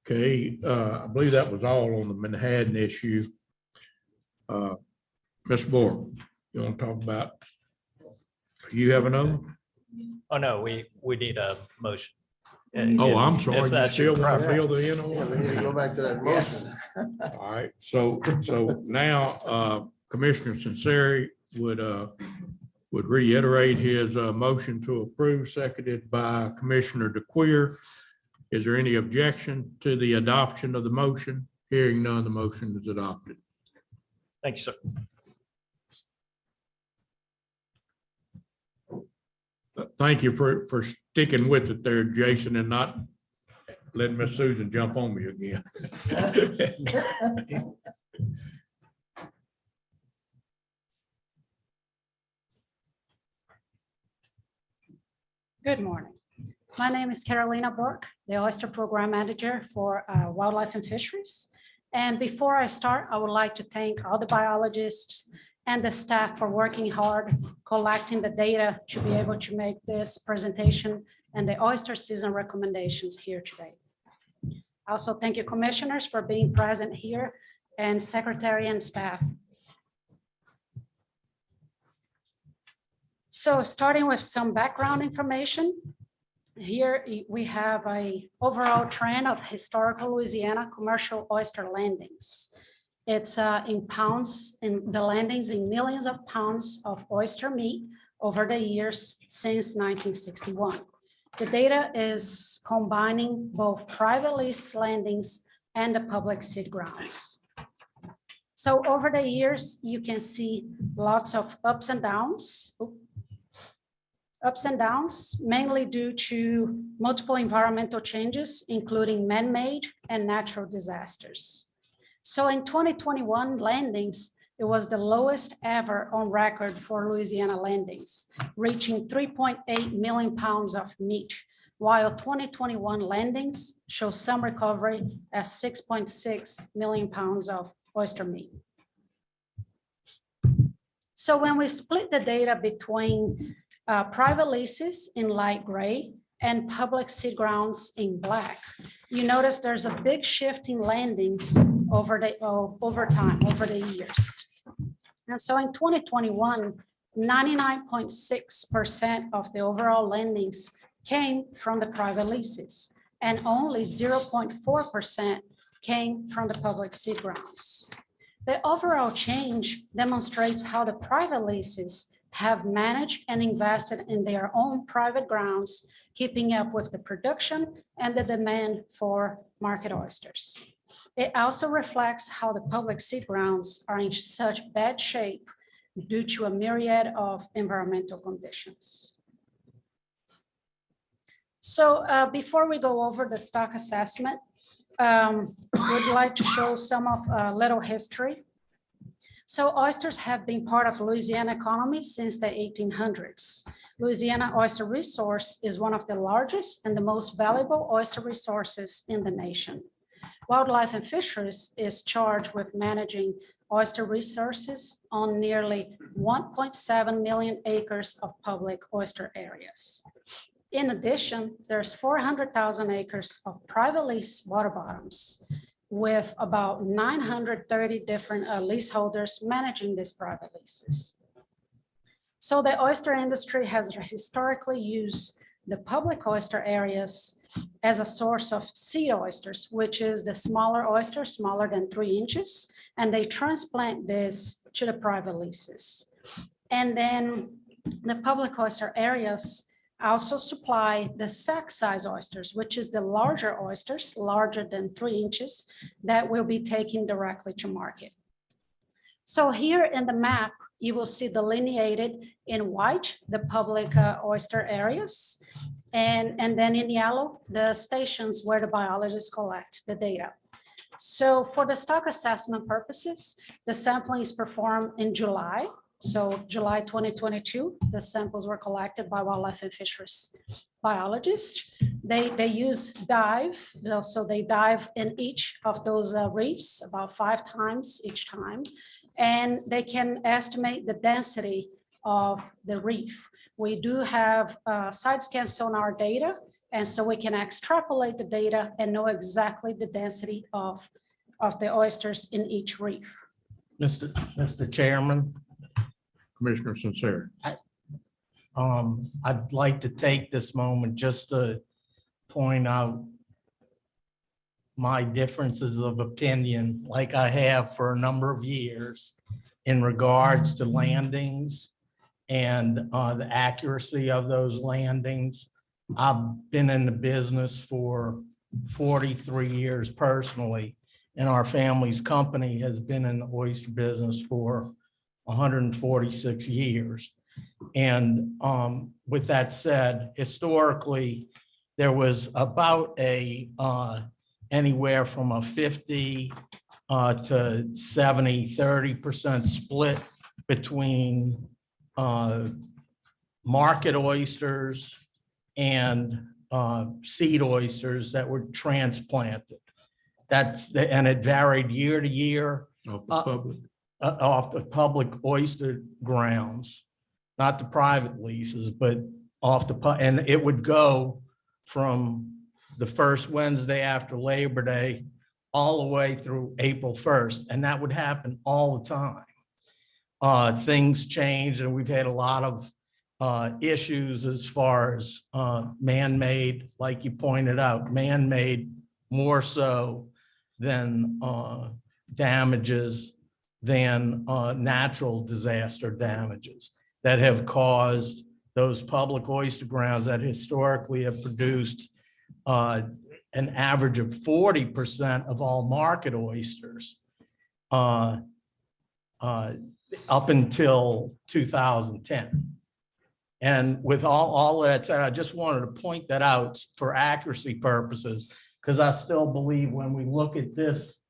Okay, I believe that was all on the Manhattan issue. Ms. Moore, you want to talk about, you have another?
Oh, no, we need a motion.
Oh, I'm
If
sorry. You
that's
still
your
want to
preference.
fill the
Yeah, we need to go back to that motion.
All right, so now Commissioner Sinceri would reiterate his motion to approve, seconded by Commissioner DeQuier. Is there any objection to the adoption of the motion? Hearing none, the motion is adopted.
Thank you, sir.
Thank you for sticking with it there, Jason, and not letting Miss Susan jump on me again.
Good morning. My name is Carolina Burke, the Oyster Program Manager for Wildlife and Fisheries. And before I start, I would like to thank all the biologists and the staff for working hard, collecting the data to be able to make this presentation and the oyster season recommendations here today. I also thank you commissioners for being present here and secretary and staff. So starting with some background information, here we have an overall trend of historical Louisiana commercial oyster landings. It's in pounds, in the landings in millions of pounds of oyster meat over the years since 1961. The data is combining both private lease landings and the public seed grounds. So over the years, you can see lots of ups and downs. Mainly due to multiple environmental changes, including man-made and natural disasters. So in 2021 landings, it was the lowest ever on record for Louisiana landings, reaching 3.8 million pounds of meat, while 2021 landings show some recovery as 6.6 million pounds of oyster meat. So when we split the data between private leases in light gray and public seed grounds in black, you notice there's a big shift in landings over the years. And so in 2021, 99.6% of the overall landings came from the private leases and only 0.4% came from the public seed grounds. The overall change demonstrates how the private leases have managed and invested in their own private grounds, keeping up with the production and the demand for market oysters. It also reflects how the public seed grounds are in such bad shape due to a myriad of environmental conditions. So before we go over the stock assessment, we'd like to show some of a little history. So oysters have been part of Louisiana economy since the 1800s. Louisiana oyster resource is one of the largest and the most valuable oyster resources in the nation. Wildlife and Fisheries is charged with managing oyster resources on nearly 1.7 million acres of public oyster areas. In addition, there's 400,000 acres of private lease water bottoms, with about 930 different leaseholders managing these private leases. So the oyster industry has historically used the public oyster areas as a source of sea oysters, which is the smaller oyster, smaller than 3 inches, and they transplant this to the private leases. And then the public oyster areas also supply the sack size oysters, which is the larger oysters, larger than 3 inches, that will be taken directly to market. So here in the map, you will see delineated in white, the public oyster areas, and then in yellow, the stations where the biologists collect the data. So for the stock assessment purposes, the sampling is performed in July. So July 2022, the samples were collected by wildlife and fisheries biologists. They use dive, so they dive in each of those reefs about 5 times each time, and they can estimate the density of the reef. We do have side scan sonar data, and so we can extrapolate the data and know exactly the density of the oysters in each reef.
Mr. Chairman,
Commissioner Sincere.
I'd like to take this moment just to point out my differences of opinion, like I have for a number of years, in regards to landings and the accuracy of those landings. I've been in the business for 43 years personally, and our family's company has been in the oyster business for 146 years. And with that said, historically, there was about anywhere from a 50 to 70, 30% split between market oysters and seed oysters that were transplanted. And it varied year to year. Off the public oyster grounds, not the private leases, but and it would go from the first Wednesday after Labor Day all the way through April 1st. And that would happen all the time. Things change, and we've had a lot of issues as far as man-made, like you pointed out, man-made more so than damages than natural disaster damages that have caused those public oyster grounds that historically have produced an average of 40% of all market oysters up until 2010. And with all that said, I just wanted to point that out for accuracy purposes, because I still believe when we look at this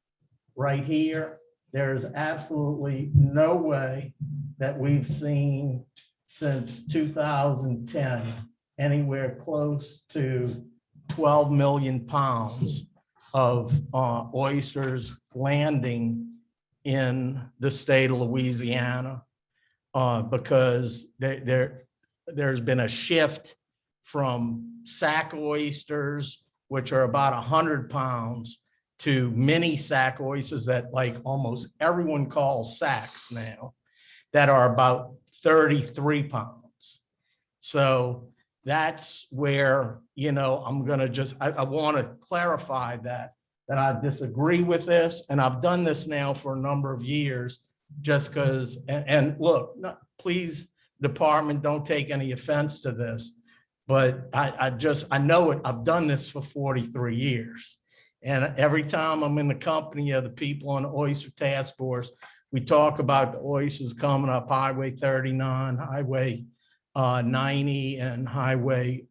right here, there is absolutely no way that we've seen since 2010 anywhere close to 12 million pounds of oysters landing in the state of Louisiana, because there's been a shift from sack oysters, which are about 100 pounds, to mini sack oysters that like almost everyone calls sacks now, that are about 33 pounds. So that's where, I'm gonna I want to clarify that I disagree with this, and I've done this now for a number of years, just because, and look, please, department, don't take any offense to this, but I know it, I've done this for 43 years. And every time I'm in the company of the people on the oyster task force, we talk about the oysters coming up Highway 39, Highway 90, and Highway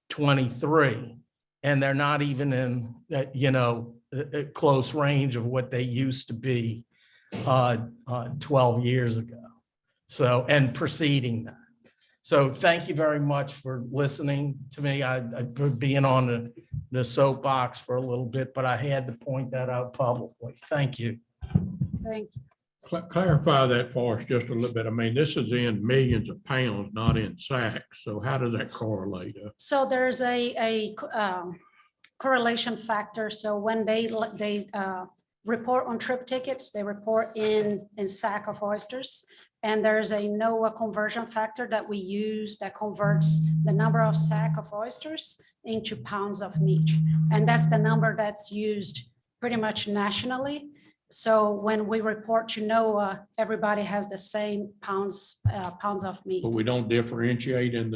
23. And they're not even in that, close range of what they used to be 12 years ago. So, and preceding that. So thank you very much for listening to me. I've been on the soapbox for a little bit, but I had to point that out publicly. Thank you.
Thank you.
Clarify that for us just a little bit. I mean, this is in millions of pounds, not in sacks. So how does that correlate?
So there's a correlation factor. So when they report on trip tickets, they report in sack of oysters. And there's a NOAA conversion factor that we use that converts the number of sack of oysters into pounds of meat. And that's the number that's used pretty much nationally. So when we report to NOAA, everybody has the same pounds of meat.
But we don't differentiate in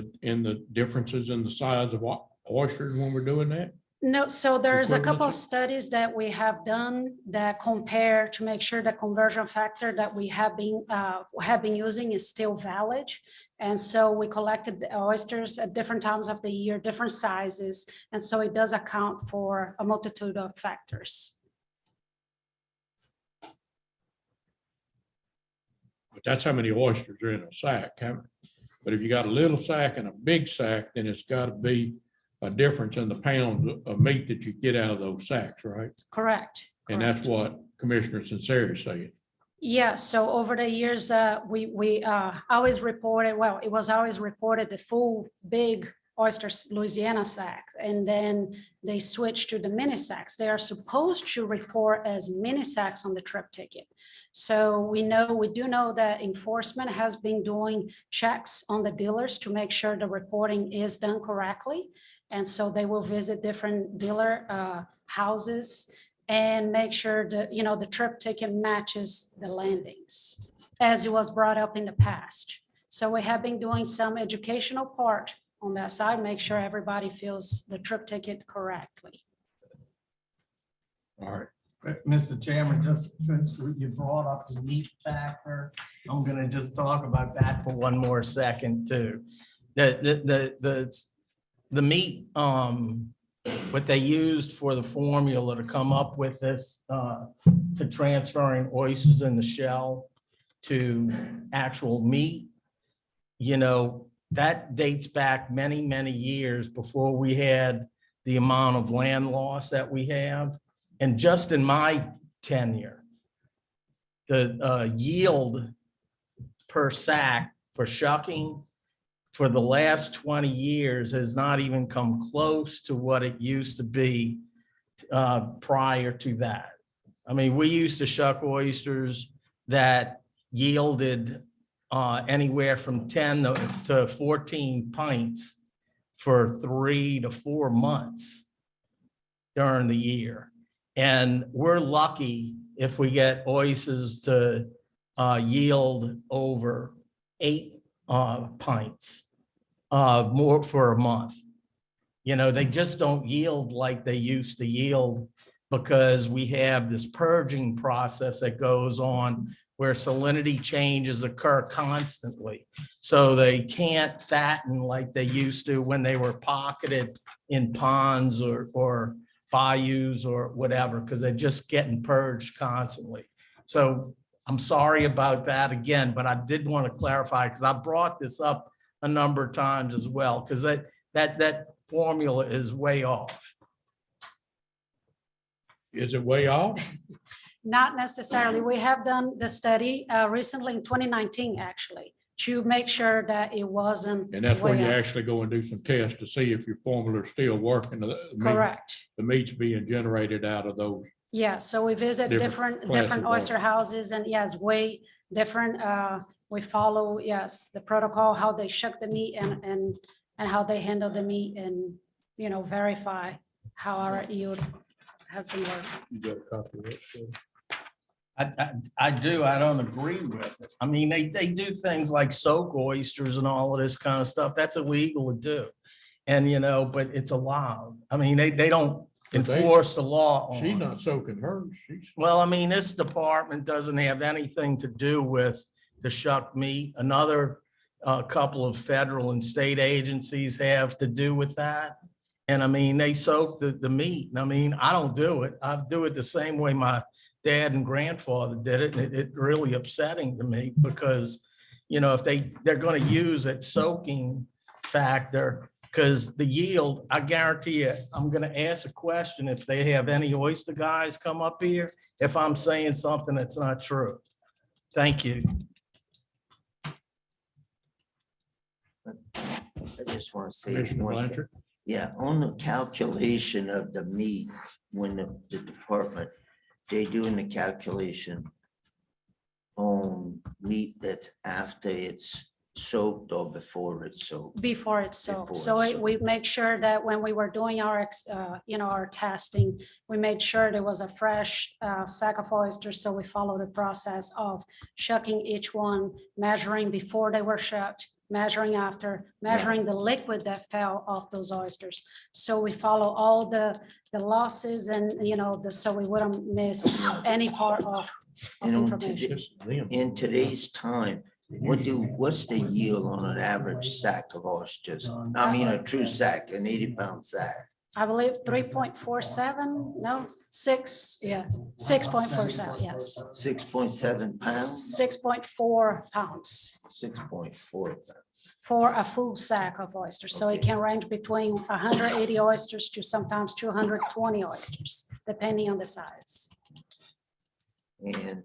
the differences in the size of oysters when we're doing that?
No, so there's a couple of studies that we have done that compare to make sure the conversion factor that we have been using is still valid. And so we collected the oysters at different times of the year, different sizes. And so it does account for a multitude of factors.
But that's how many oysters are in a sack. But if you got a little sack and a big sack, then it's got to be a difference in the pounds of meat that you get out of those sacks, right?
Correct.
And that's what Commissioner Sinceri is saying.
Yeah, so over the years, we always reported, well, it was always reported the full big oysters Louisiana sacks, and then they switched to the mini sacks. They are supposed to report as mini sacks on the trip ticket. So we do know that enforcement has been doing checks on the dealers to make sure the reporting is done correctly. And so they will visit different dealer houses and make sure that, the trip ticket matches the landings, as it was brought up in the past. So we have been doing some educational part on that side, make sure everybody fills the trip ticket correctly.
All right.
Mr. Chairman, just since you brought up the meat factor, I'm gonna just talk about that for one more second too. The meat, what they used for the formula to come up with this, to transferring oysters in the shell to actual meat, that dates back many, many years before we had the amount of land loss that we have. And just in my tenure, the yield per sack for shucking for the last 20 years has not even come close to what it used to be prior to that. I mean, we used to shuck oysters that yielded anywhere from 10 to 14 pints for 3 to 4 months during the year. And we're lucky if we get oysters to yield over 8 pints more for a month. They just don't yield like they used to yield because we have this purging process that goes on where salinity changes occur constantly. So they can't fatten like they used to when they were pocketed in ponds or bayous or whatever, because they're just getting purged constantly. So I'm sorry about that again, but I did want to clarify because I brought this up a number of times as well, because that formula is way off.
Is it way off?
Not necessarily. We have done the study recently in 2019, actually, to make sure that it wasn't.
And that's when
way
you
up.
actually go and do some tests to see if your formula is still working.
Correct.
The meat's being generated out of those.
Yeah, so we visit different
classic
oyster houses, and yes, way different. We follow, yes, the protocol, how they shuck the meat and how they handle the meat, and verify how our yield has been working.
You got a copy of that, Shane?
I do. I don't agree with it. I mean, they do things like soak oysters and all of this kind of stuff. That's illegal to do. And, but it's allowed. I mean, they don't enforce the law.
She's not soaking hers.
Well, I mean, this department doesn't have anything to do with the shuck meat. Another couple of federal and state agencies have to do with that. And I mean, they soak the meat. And I mean, I don't do it. I do it the same way my dad and grandfather did it. It's really upsetting to me because, if they're going to use that soaking factor, because the yield, I guarantee you, I'm going to ask a question if they have any oyster guys come up here, if I'm saying something that's not true. Thank you.
I just want to say
Commissioner
one thing.
Blanchard?
Yeah, on the calculation of the meat, when the department, they doing the calculation on meat that's after it's soaked or before it's soaked.
Before it's soaked.
Before
So
it's
we make sure that when we were doing our, our testing, we made sure there was a fresh sack of oysters. So we follow the process of shucking each one, measuring before they were shucked, measuring after, measuring the liquid that fell off those oysters. So we follow all the losses and, so we wouldn't miss any part of information.
In today's time, what's the yield on an average sack of oysters? I mean, a true sack, an 80-pound sack.
I believe 3.47, no, 6, yeah, 6.47, yes,
6.7 pounds,
6.4 pounds
6.4.
for a full sack of oysters. So it can range between 180 oysters to sometimes 220 oysters, depending on the size.
And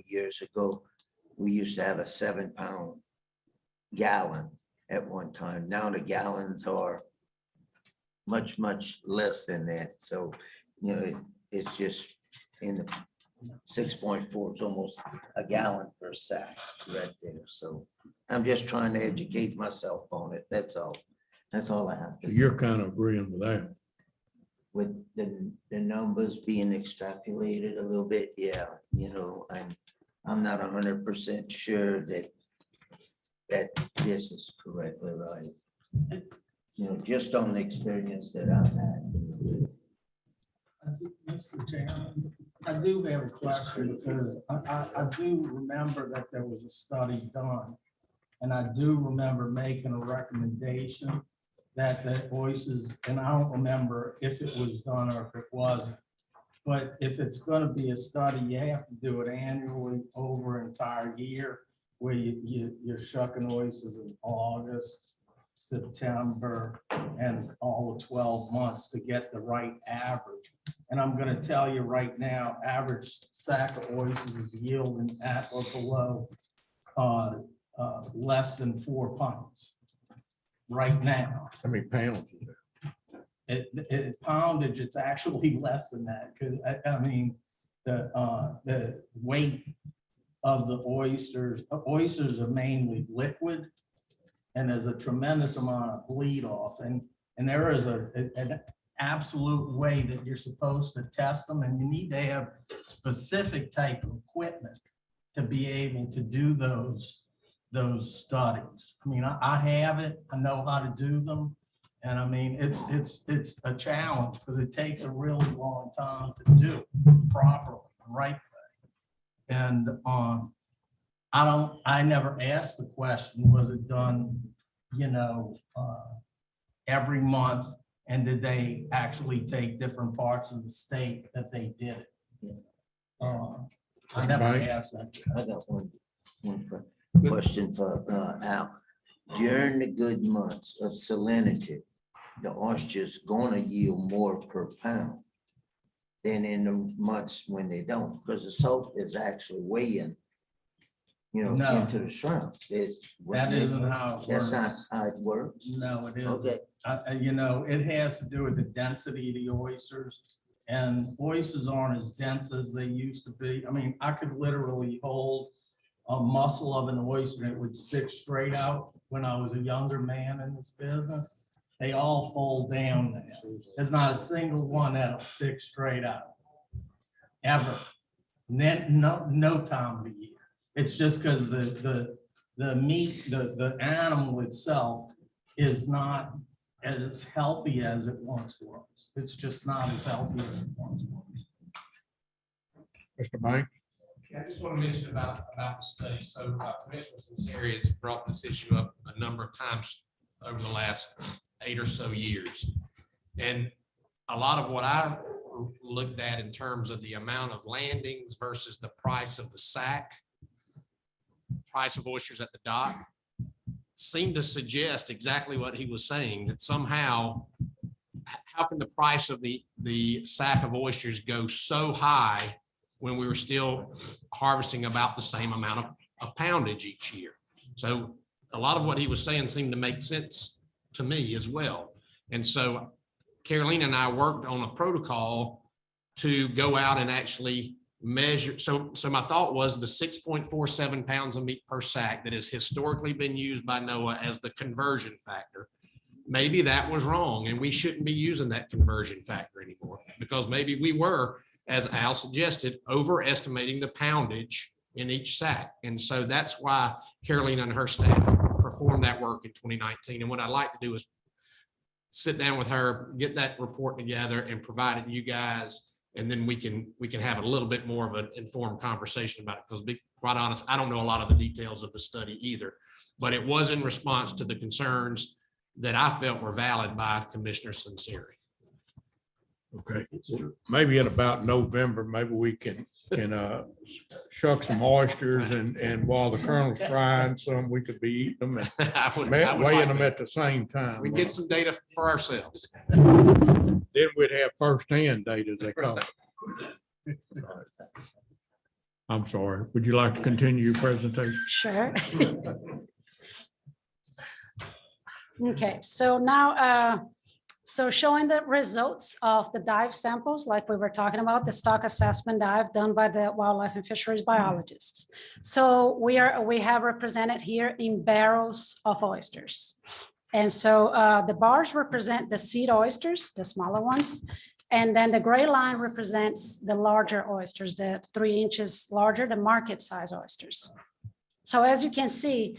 years ago, we used to have a 7-pound gallon at one time. Now the gallons are much, much less than that. So, it's just in the 6.4, it's almost a gallon per sack right there. So I'm just trying to educate myself on it. That's all. That's all I have to say.
You're kind of agreeing with that.
With the numbers being extrapolated a little bit, yeah, I'm not 100% sure that this is correctly right. Just on the experience that I've had.
Mr. Chairman, I do have a question because I do remember that there was a study done. And I do remember making a recommendation that the oysters, and I don't remember if it was done or if it wasn't. But if it's going to be a study, you have to do it annually over an entire year, where you're shucking oysters in August, September, and all of 12 months to get the right average. And I'm going to tell you right now, average sack of oysters is yielding at or below less than 4 pounds right now.
How many pounds is that?
Poundage, it's actually less than that, because I mean, the weight of the oysters are mainly liquid, and there's a tremendous amount of bleed off, and there is an absolute way that you're supposed to test them, and you need to have specific type of equipment to be able to do those studies. I mean, I have it, I know how to do them. And I mean, it's a challenge because it takes a really long time to do properly, the right way. And I never asked the question, was it done, every month? And did they actually take different parts of the state that they did it? I never asked that.
I got one question for Al. During the good months of salinity, the oysters gonna yield more per pound than in the months when they don't, because the salt is actually weighing,
No.
into the shrimp.
That isn't how it
That's
works.
not how it works.
No, it
Okay.
isn't. It has to do with the density of the oysters, and oysters aren't as dense as they used to be. I mean, I could literally hold a muscle of an oyster and it would stick straight out when I was a younger man in this business. They all fold down now. There's not a single one that'll stick straight out, ever. Then no time of the year. It's just because the meat, the animal itself is not as healthy as it once was. It's just not as healthy as it once was.
Mr. Banks?
I just want to mention about the study. So Commissioner Sinceri has brought this issue up a number of times over the last 8 or so years. And a lot of what I looked at in terms of the amount of landings versus the price of the sack, price of oysters at the dock, seemed to suggest exactly what he was saying, that somehow, how can the price of the sack of oysters go so high when we were still harvesting about the same amount of poundage each year? So a lot of what he was saying seemed to make sense to me as well. And so Carolina and I worked on a protocol to go out and actually measure. So my thought was the 6.47 pounds of meat per sack that has historically been used by NOAA as the conversion factor. Maybe that was wrong and we shouldn't be using that conversion factor anymore, because maybe we were, as Al suggested, overestimating the poundage in each sack. And so that's why Carolina and her staff performed that work in 2019. And what I'd like to do is sit down with her, get that report together and provide it to you guys. And then we can have a little bit more of an informed conversation about it, because to be quite honest, I don't know a lot of the details of the study either, but it was in response to the concerns that I felt were valid by Commissioner Sinceri.
Okay, maybe in about November, maybe we can shuck some oysters and while the colonel's frying some, we could be eating them and
I would
weighing
like
them
that.
at the same time.
We get some data for ourselves.
Then we'd have firsthand data they come. I'm sorry. Would you like to continue your presentation?
Sure. Okay, so now, so showing the results of the dive samples, like we were talking about, the stock assessment dive done by the wildlife and fisheries biologists. So we have represented here in barrels of oysters. And so the bars represent the seed oysters, the smaller ones. And then the gray line represents the larger oysters, the 3 inches larger, the market size oysters. So as you can see,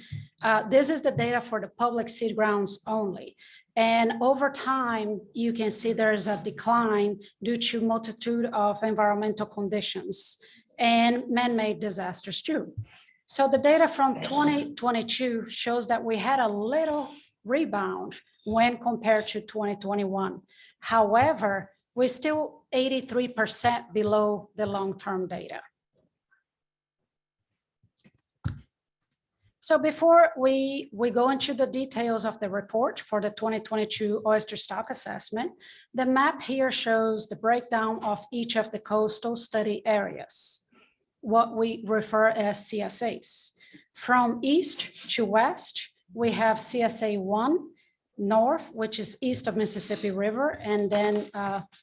this is the data for the public seed grounds only. And over time, you can see there is a decline due to multitude of environmental conditions and man-made disasters too. So the data from 2022 shows that we had a little rebound when compared to 2021. However, we're still 83% below the long-term data. So before we go into the details of the report for the 2022 oyster stock assessment, the map here shows the breakdown of each of the coastal study areas, what we refer as CSAs. From east to west, we have CSA 1 north, which is east of Mississippi River, and then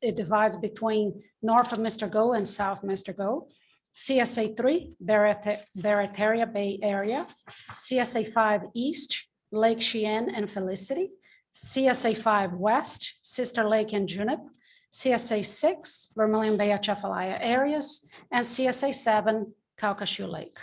it divides between north of Mr. Go and south Mr. Go. CSA 3, Barataria Bay area, CSA 5 East, Lake Cheyenne and Felicity, CSA 5 West, Sister Lake and Junip, CSA 6, Vermilion Bay Atchafalaya areas, and CSA 7, Calcasieu Lake.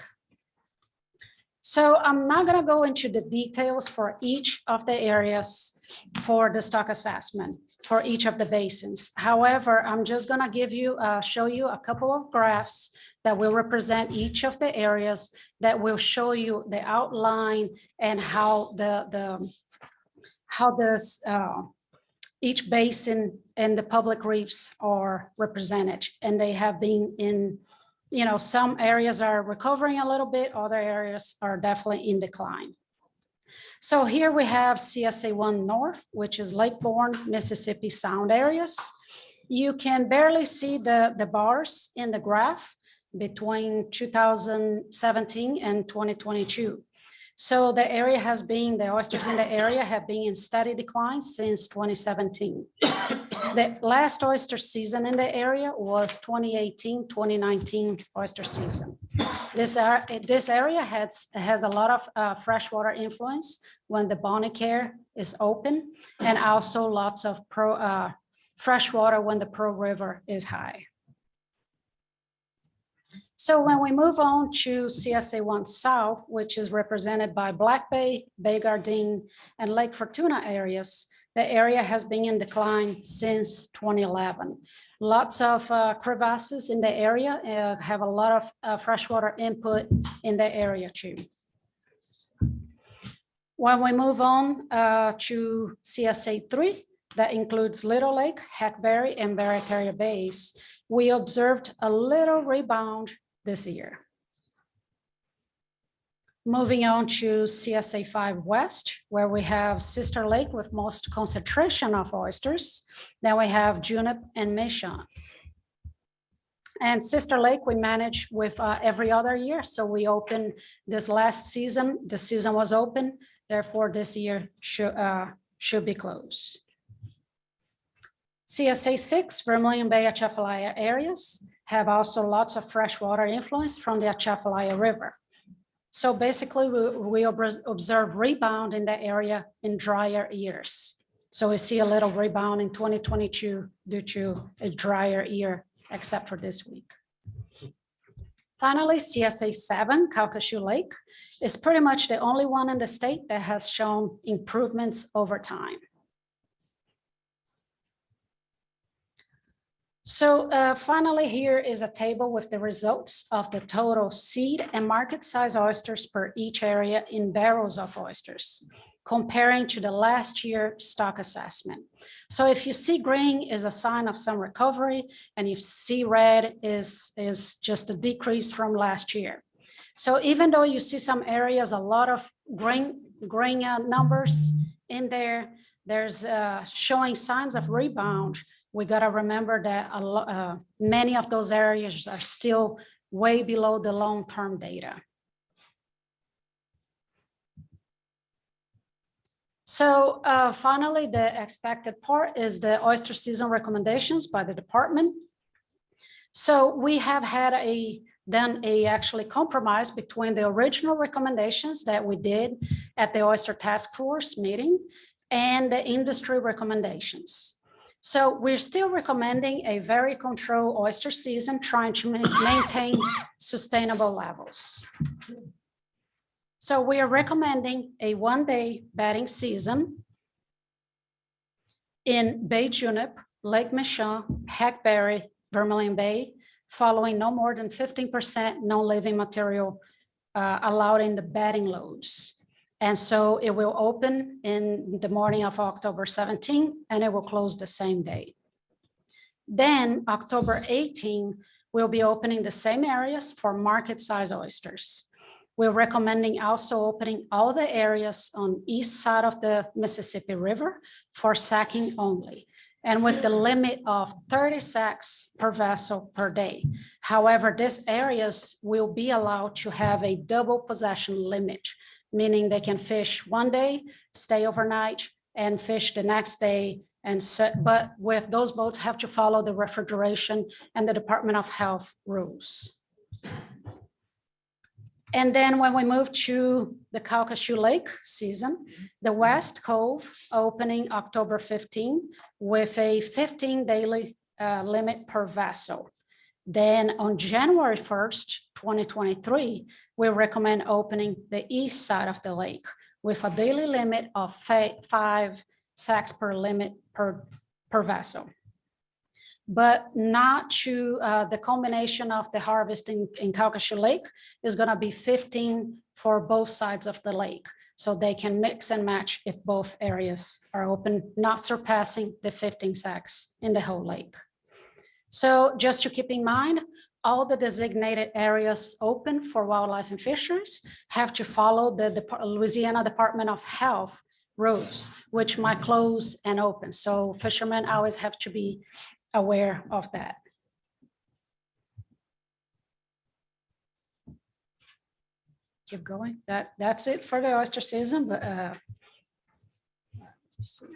So I'm not going to go into the details for each of the areas for the stock assessment for each of the basins. However, I'm just going to give you, show you a couple of graphs that will represent each of the areas that will show you the outline and how each basin and the public reefs are represented. And they have been in, you know, some areas are recovering a little bit, other areas are definitely in decline. So here we have CSA 1 North, which is Lake-borne, Mississippi Sound areas. You can barely see the bars in the graph between 2017 and 2022. So the area has been, the oysters in the area have been in steady decline since 2017. The last oyster season in the area was 2018-2019 oyster season. This area has a lot of freshwater influence when the Bonaire is open, and also lots of freshwater when the Pearl River is high. So when we move on to CSA 1 South, which is represented by Black Bay, Bay Gardine, and Lake Fortuna areas, the area has been in decline since 2011. Lots of crevasses in the area have a lot of freshwater input in the area too. When we move on to CSA 3, that includes Little Lake, Hackberry, and Barataria Bays, we observed a little rebound this year. Moving on to CSA 5 West, where we have Sister Lake with most concentration of oysters. Then we have Junip and Mission. And Sister Lake, we manage with every other year. So we opened this last season. The season was open. Therefore, this year should be closed. CSA 6, Vermilion Bay Atchafalaya areas have also lots of freshwater influence from the Atchafalaya River. So basically, we observe rebound in the area in drier years. So we see a little rebound in 2022 due to a drier year, except for this week. Finally, CSA 7, Calcasieu Lake, is pretty much the only one in the state that has shown improvements over time. So finally, here is a table with the results of the total seed and market size oysters per each area in barrels of oysters. comparing to the last year stock assessment. So if you see green is a sign of some recovery, and if you see red is just a decrease from last year. So even though you see some areas, a lot of green numbers in there, there's showing signs of rebound. We got to remember that many of those areas are still way below the long-term data. So finally, the expected part is the oyster season recommendations by the department. So we have had done a actually compromise between the original recommendations that we did at the Oyster Task Force meeting and the industry recommendations. So we're still recommending a very controlled oyster season, trying to maintain sustainable levels. So we are recommending a one-day bedding season in Bay Junip, Lake Michon, Hackberry, Vermilion Bay, following no more than 15% non-living material allowed in the bedding loads. And so it will open in the morning of October 17, and it will close the same day. Then October 18, we'll be opening the same areas for market size oysters. We're recommending also opening all the areas on east side of the Mississippi River for sacking only, and with the limit of 30 sacks per vessel per day. However, these areas will be allowed to have a double possession limit, meaning they can fish one day, stay overnight, and fish the next day. But with those boats have to follow the refrigeration and the Department of Health rules. And then when we move to the Calcasieu Lake season, the West Cove opening October 15 with a 15 daily limit per vessel. Then on January 1st, 2023, we recommend opening the east side of the lake with a daily limit of 5 sacks per vessel. But not to the combination of the harvest in Calcasieu Lake is going to be 15 for both sides of the lake. So they can mix and match if both areas are open, not surpassing the 15 sacks in the whole lake. So just to keep in mind, all the designated areas open for wildlife and fisheries have to follow the Louisiana Department of Health rules, which might close and open. So fishermen always have to be aware of that. Keep going. That's it for the oyster season, but let's see.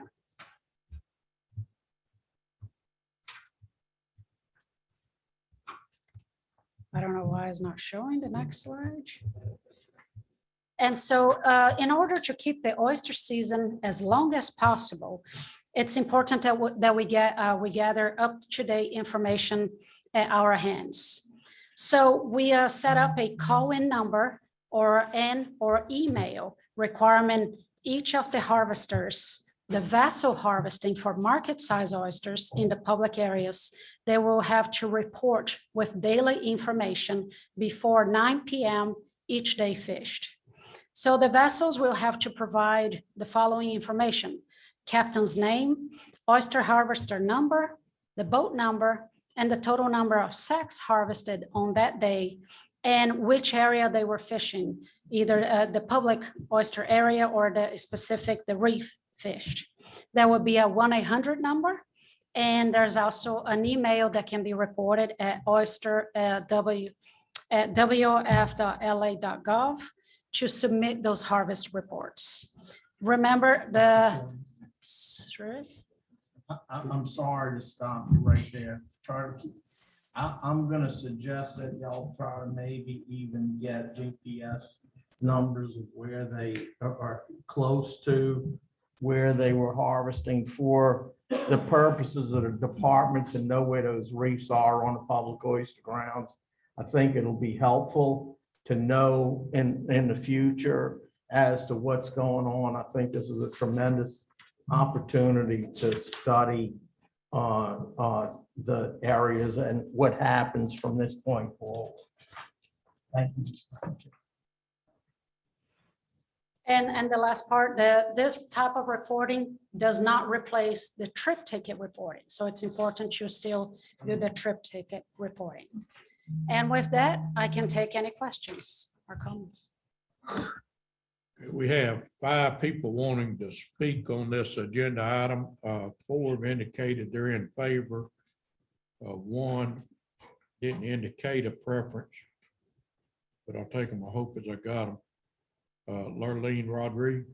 I don't know why it's not showing the next slide. And so in order to keep the oyster season as long as possible, it's important that we gather up-to-date information at our hands. So we set up a call-in number or email requirement each of the harvesters, the vessel harvesting for market size oysters in the public areas, they will have to report with daily information before 9 p.m. each day fished. So the vessels will have to provide the following information: captain's name, oyster harvester number, the boat number, and the total number of sacks harvested on that day, and which area they were fishing, either the public oyster area or the reef fished. There will be a 1-800 number, and there's also an email that can be reported at wf.la.gov to submit those harvest reports. Remember
I'm sorry to stop you right there. I'm gonna suggest that y'all try to maybe even get GPS numbers of where they are close to where they were harvesting for the purposes of the department to know where those reefs are on the public oyster grounds. I think it'll be helpful to know in the future as to what's going on. I think this is a tremendous opportunity to study the areas and what happens from this point forward. Thank you.
And the last part, this type of reporting does not replace the trip ticket reporting. So it's important you still do the trip ticket reporting. And with that, I can take any questions or comments.
We have 5 people wanting to speak on this agenda item. 4 have indicated they're in favor. 1 didn't indicate a preference, but I'll take them. I hope as I got them. Lurleen Rodriguez.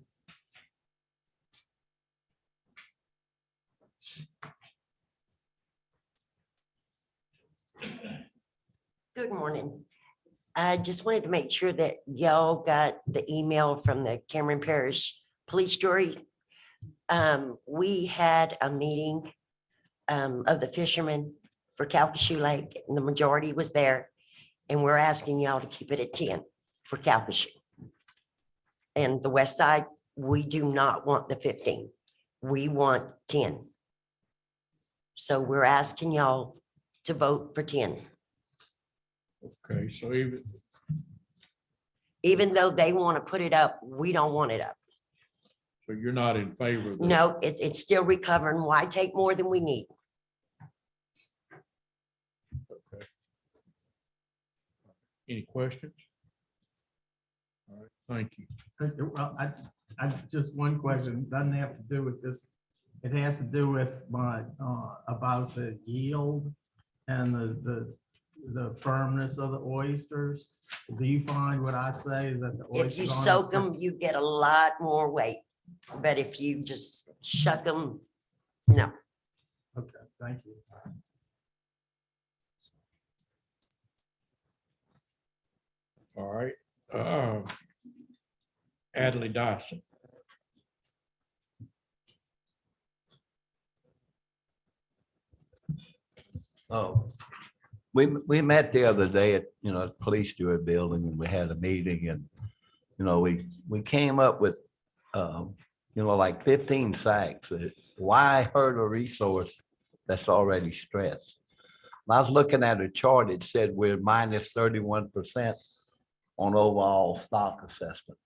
Good morning. I just wanted to make sure that y'all got the email from the Cameron Parish Police Jury. We had a meeting of the fishermen for Calcasieu Lake, and the majority was there. And we're asking y'all to keep it at 10 for Calcasieu. And the west side, we do not want the 15. We want 10. So we're asking y'all to vote for 10.
Okay, so
Even though they want to put it up, we don't want it up.
so you're not in favor of that?
No, it's still recovering. Why take more than we need?
Okay. Any questions? All right, thank you.
Well, I just one question, doesn't have to do with this. It has to do with my, about the yield and the firmness of the oysters. Do you find what I say is that the oysters?
If you soak them, you get a lot more weight. But if you just shuck them, no.
Okay, thank you.
All right. Adley Dyson.
Oh, we met the other day at, the police jury building, and we had a meeting, and, we came up with, like 15 sacks. Why hurt a resource that's already stressed? And I was looking at a chart, it said we're minus 31% on overall stock assessment,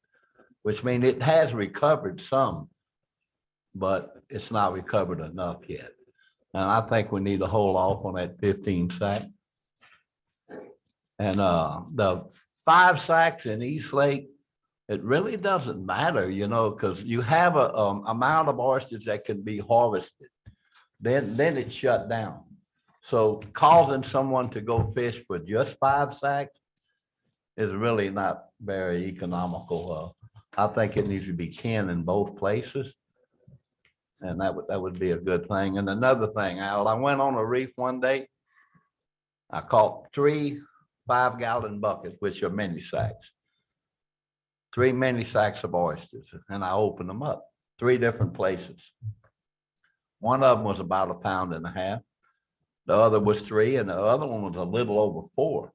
which means it has recovered some, but it's not recovered enough yet. And I think we need to hold off on that 15 sack. And the 5 sacks in East Lake, it really doesn't matter, because you have a amount of oysters that can be harvested. Then it's shut down. So causing someone to go fish for just 5 sacks is really not very economical. I think it needs to be 10 in both places. And that would be a good thing. And another thing, Al, I went on a reef one day. I caught 3 5-gallon buckets, which are mini sacks. 3 mini sacks of oysters, and I opened them up 3 different places. One of them was about 1.5 pounds. The other was 3, and the other one was a little over 4.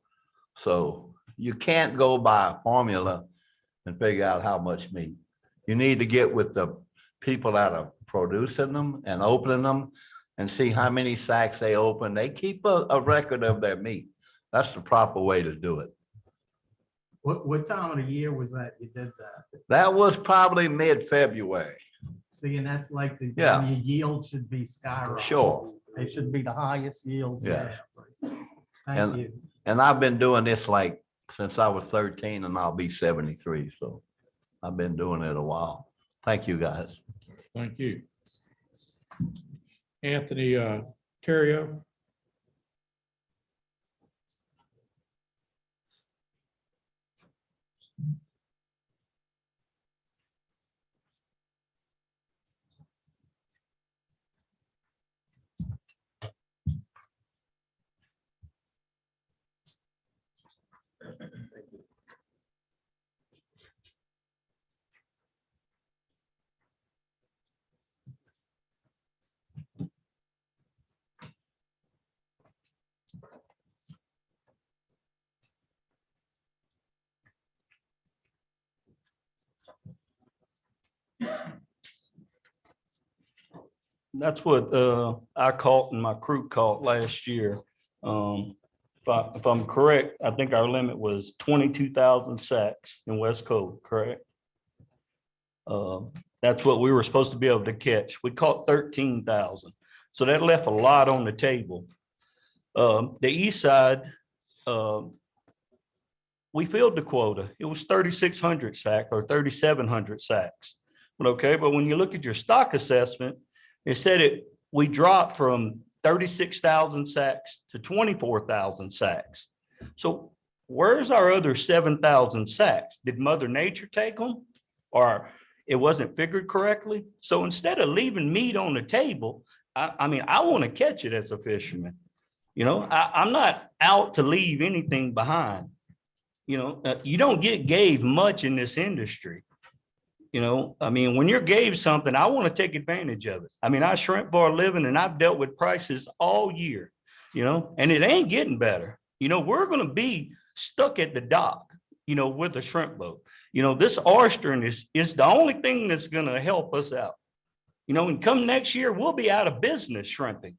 So you can't go by a formula and figure out how much meat. You need to get with the people that are producing them and opening them and see how many sacks they open. They keep a record of their meat. That's the proper way to do it.
What time of the year was that you did that?
That was probably mid-February.
See, and that's like the,
Yeah.
your yield should be skyrocketing.
Sure.
It should be the highest yields. you
Yeah.
have. Thank you.
And I've been doing this like since I was 13, and I'll be 73. So I've been doing it a while. Thank you, guys.
Thank you. Anthony Terrio.
That's what I caught and my crew caught last year. If I'm correct, I think our limit was 22,000 sacks in West Cove, correct? That's what we were supposed to be able to catch. We caught 13,000. So that left a lot on the table. The east side, we filled the quota. It was 3,600 sacks or 3,700 sacks. But okay, but when you look at your stock assessment, it said we dropped from 36,000 sacks to 24,000 sacks. So where's our other 7,000 sacks? Did Mother Nature take them? Or it wasn't figured correctly? So instead of leaving meat on the table, I mean, I want to catch it as a fisherman. You know, I'm not out to leave anything behind. You know, you don't get gave much in this industry. You know, I mean, when you're gave something, I want to take advantage of it. I mean, I shrimp for a living and I've dealt with prices all year, you know, and it ain't getting better. You know, we're going to be stuck at the dock, you know, with a shrimp boat. You know, this oystering is the only thing that's going to help us out. You know, and come next year, we'll be out of business shrimping.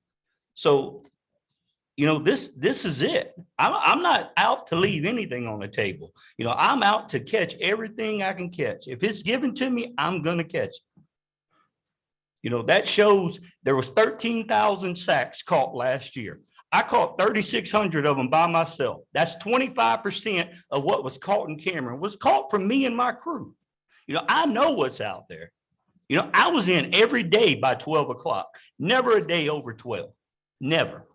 So, you know, this is it. I'm not out to leave anything on the table. You know, I'm out to catch everything I can catch. If it's given to me, I'm going to catch it. You know, that shows there was 13,000 sacks caught last year. I caught 3,600 of them by myself. That's 25% of what was caught in Cameron was caught from me and my crew. You know, I know what's out there. You know, I was in every day by 12 o'clock, never a day over 12, never.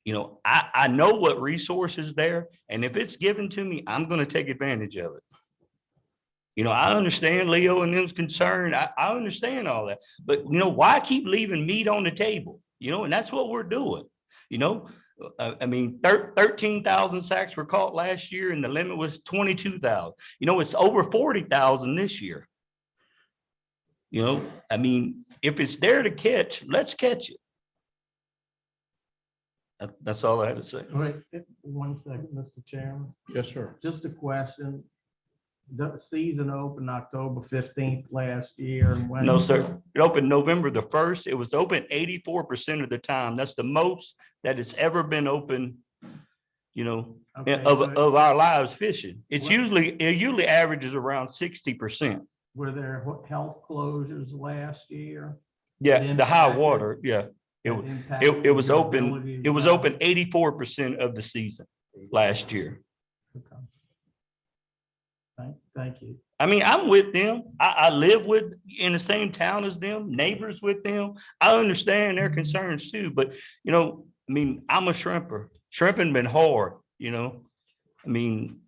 You know, I know what resources there, and if it's given to me, I'm going to take advantage of it. You know, I understand Leo and them's concerned. I understand all that, but you know, why keep leaving meat on the table? You know, and that's what we're doing. You know, I mean, 13,000 sacks were caught last year, and the limit was 22,000. You know, it's over 40,000 this year. You know, I mean, if it's there to catch, let's catch it. That's all I had to say.
Wait, 1 second, Mr. Chairman.
Yes, sir.
Just a question. The season opened October 15th last year. And when?
No, sir. It opened November the 1st. It was open 84% of the time. That's the most that it's ever been open, you know,
Okay,
of our lives fishing. It usually averages around 60%.
Were there health closures last year?
Yeah, the high water. Yeah. It was
your
open.
ability to
It was
catch?
open 84% of the season last year.
Okay. Thank you.
I mean, I'm with them. I live in the same town as them, neighbors with them. I understand their concerns too, but you know, I mean, I'm a shrimper. Shrimping been hard, you know. I mean,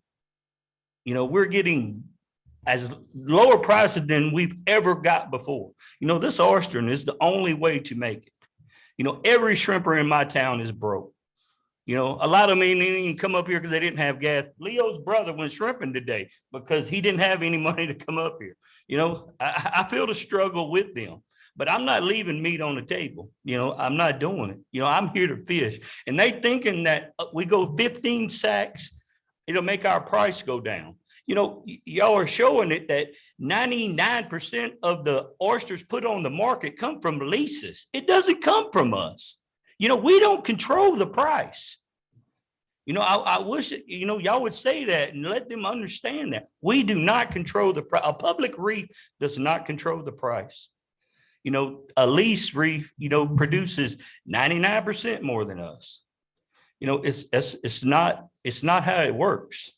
you know, we're getting as lower prices than we've ever got before. You know, this oystering is the only way to make it. You know, every shrimper in my town is broke. You know, a lot of them didn't even come up here because they didn't have gas. Leo's brother went shrimping today because he didn't have any money to come up here. You know, I feel the struggle with them, but I'm not leaving meat on the table. You know, I'm not doing it. You know, I'm here to fish. And they thinking that we go 15 sacks, it'll make our price go down. You know, y'all are showing it that 99% of the oysters put on the market come from leases. It doesn't come from us. You know, we don't control the price. You know, I wish, you know, y'all would say that and let them understand that. We do not control the price. A public reef does not control the price. You know, a lease reef, you know, produces 99% more than us. You know, it's not how it works.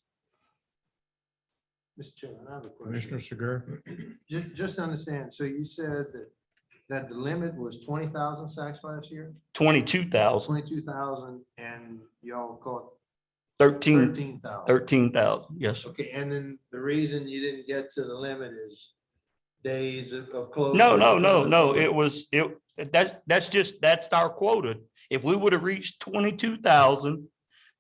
Mr. Chairman, I have a question.
Commissioner Segur.
Just to understand, so you said that the limit was 20,000 sacks last year?
22,000.
22,000, and y'all caught
13,000. 13,000. Yes.
Okay, and then the reason you didn't get to the limit is days of closure?
No. That's our quota. If we would have reached 22,000,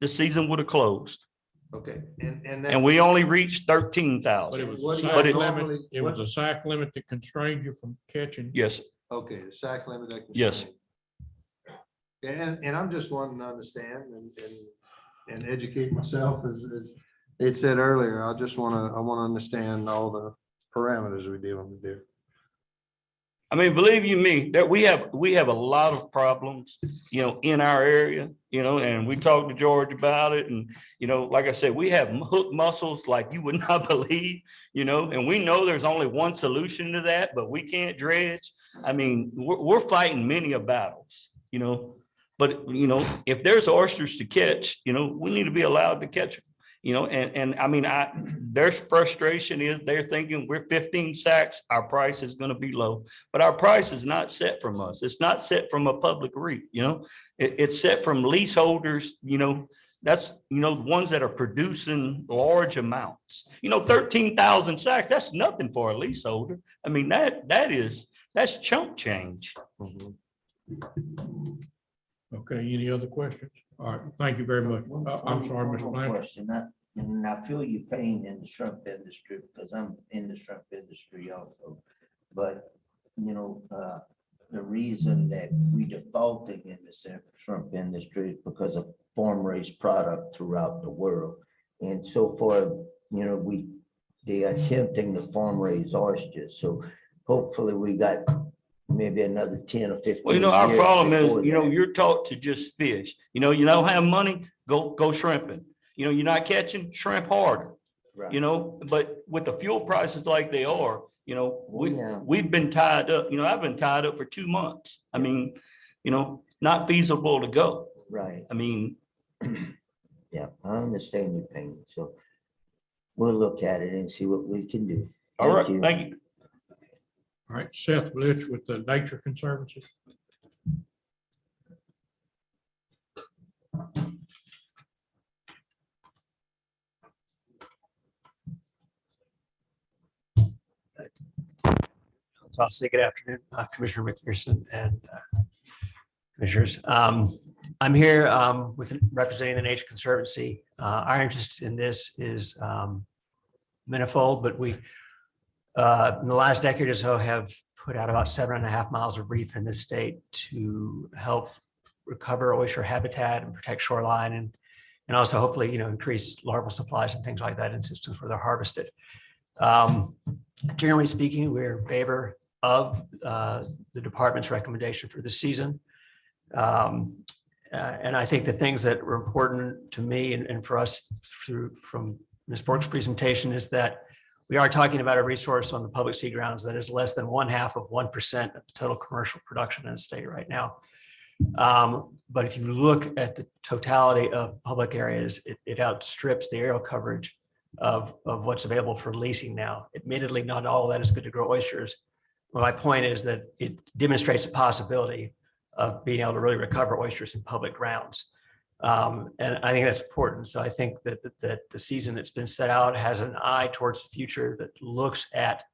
the season would have closed.
Okay,
and we only reached 13,000.
But it was a sack limit that constrained you from catching.
Yes.
Okay, the sack limit. That
yes.
And I'm just wanting to understand and educate myself as it said earlier. I want to understand all the parameters we deal with there.
I mean, believe you me, that we have a lot of problems, in our area, and we talked to George about it. And, like I said, we have hook muscles like you would not believe, and we know there's only one solution to that, but we can't dredge. I mean, we're fighting many of battles, but, if there's oysters to catch, we need to be allowed to catch them. And I mean, their frustration is they're thinking we're 15 sacks, our price is going to be low, but our price is not set from us. It's not set from a public REIT, it's set from leaseholders, that's, the ones that are producing large amounts, 13,000 sacks, that's nothing for a leaseholder. I mean, that's chump change.
Okay, any other questions? All right, thank you very much. I'm sorry, Mr. Blanchard.
Question, and I feel your pain in the shrimp industry because I'm in the shrimp industry also. But, the reason that we defaulting in the shrimp industry is because of farm raised product throughout the world. And so far, they are attempting to farm raise oysters. So hopefully we got maybe another 10 or 15.
Well, our
years
problem is,
before that.
you're taught to just fish. You don't have money, go shrimping. You're not catching, shrimp harder.
Right.
But with the fuel prices like they are,
Yeah.
we've been tied up. I've been tied up for 2 months. I mean, not feasible to go.
Right.
I mean,
Yeah, I understand your pain. So we'll look at it and see what we can do.
all right,
you.
thank you.
All right, Seth Blitch with the Nature Conservancy.
So I'll say good afternoon, Commissioner McPherson and commissioners. I'm here representing the Nature Conservancy. Our interest in this is manifold, but we, in the last decade or so, have put out about 7.5 miles of reef in this state to help recover oyster habitat and protect shoreline and also hopefully, increase larval supplies and things like that in systems where they're harvested. Generally speaking, we're in favor of the department's recommendation for the season. And I think the things that were important to me and for us from Ms. Bork's presentation is that we are talking about a resource on the public sea grounds that is less than 0.5% of the total commercial production in the state right now. But if you look at the totality of public areas, it outstrips the aerial coverage of what's available for leasing now. Admittedly, not all of that is good to grow oysters. Well, my point is that it demonstrates a possibility of being able to really recover oysters in public grounds. And I think that's important. So I think that the season that's been set out has an eye towards the future that looks at,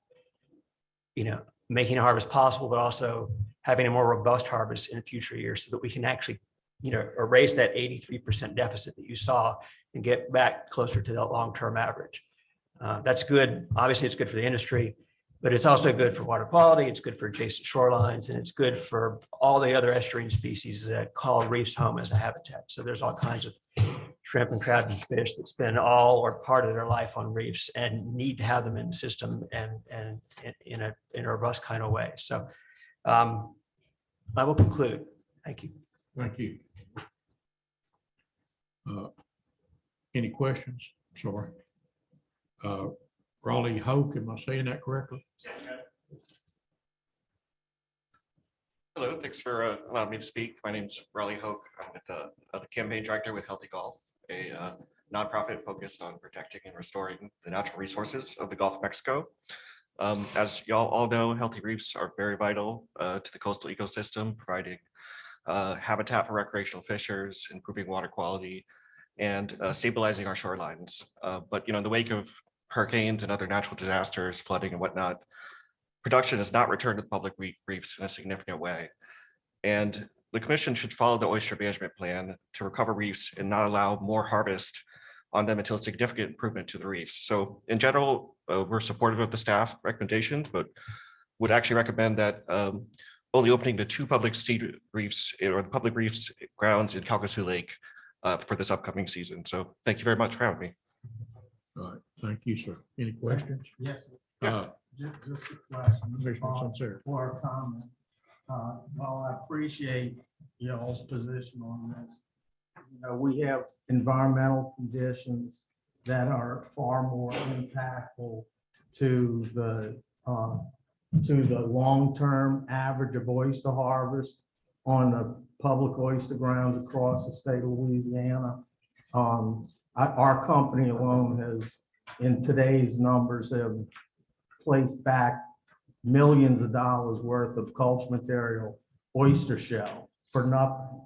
making a harvest possible, but also having a more robust harvest in future years so that we can actually, erase that 83% deficit that you saw and get back closer to that long-term average. That's good. Obviously, it's good for the industry, but it's also good for water quality. It's good for adjacent shorelines, and it's good for all the other estuarine species that call reefs home as a habitat. So there's all kinds of shrimp and crab and fish that spend all or part of their life on reefs and need to have them in the system and in a robust kind of way. So I will conclude. Thank you.
Thank you. Any questions? Sorry. Raleigh Hoke, am I saying that correctly?
Hello, thanks for allowing me to speak. My name's Raleigh Hoke. I'm with the campaign director with Healthy Golf, a nonprofit focused on protecting and restoring the natural resources of the Gulf of Mexico. As y'all all know, healthy reefs are very vital to the coastal ecosystem, providing habitat for recreational fishers, improving water quality, and stabilizing our shorelines. But in the wake of hurricanes and other natural disasters, flooding and whatnot, production has not returned to the public reefs in a significant way. And the commission should follow the oyster management plan to recover reefs and not allow more harvest on them until significant improvement to the reefs. So in general, we're supportive of the staff recommendations, but would actually recommend that only opening the 2 public sea reefs or the public reefs grounds in Calcasieu Lake for this upcoming season. So thank you very much for having me.
All right, thank you, sir. Any questions?
Yes. Just a question.
Commissioner Sincere.
Or a comment. While I appreciate y'all's position on this, we have environmental conditions that are far more impactful to the long-term average of oyster harvest on the public oyster grounds across the state of Louisiana. Our company alone has, in today's numbers, have placed back millions of dollars worth of culture material, oyster shell for nothing.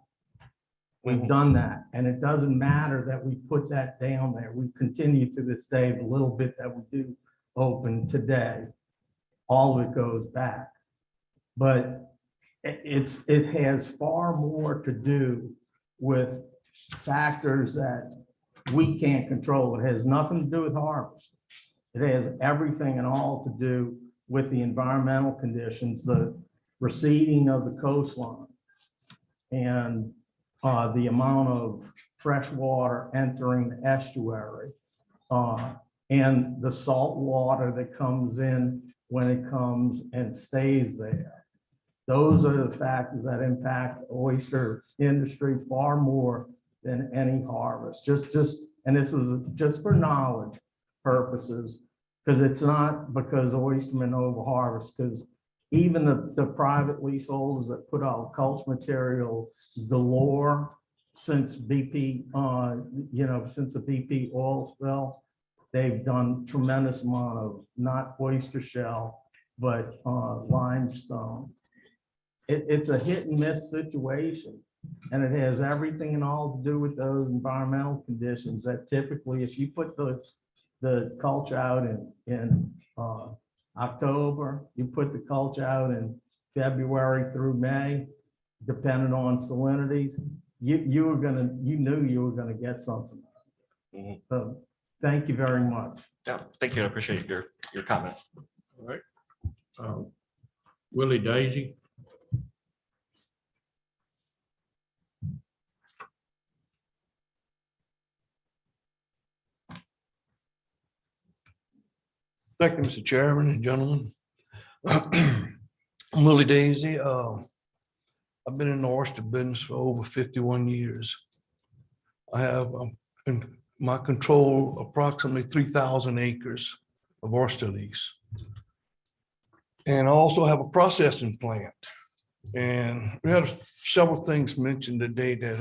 We've done that, and it doesn't matter that we put that down there. We continue to this day, the little bit that we do open today, all of it goes back. But it has far more to do with factors that we can't control. It has nothing to do with harvest. It has everything and all to do with the environmental conditions, the receding of the coastline, and the amount of fresh water entering the estuary, and the salt water that comes in when it comes and stays there. Those are the factors that impact the oyster industry far more than any harvest. And this was just for knowledge purposes, because it's not because oystermen overharvest, because even the private leaseholders that put out culture material galore since BP, since the BP oil spill, they've done tremendous amount of not oyster shell, but limestone. It's a hit and miss situation, and it has everything and all to do with those environmental conditions that typically, if you put the culture out in October, you put the culture out in February through May, depending on salinities, you knew you were gonna get something. So thank you very much.
Yeah, thank you. I appreciate your comment.
All right. Willie Daisy.
Thank you, Mr. Chairman and gentlemen. I'm Willie Daisy. I've been in the oyster business for over 51 years. I have in my control approximately 3,000 acres of oyster lease. And I also have a processing plant. And we had several things mentioned today that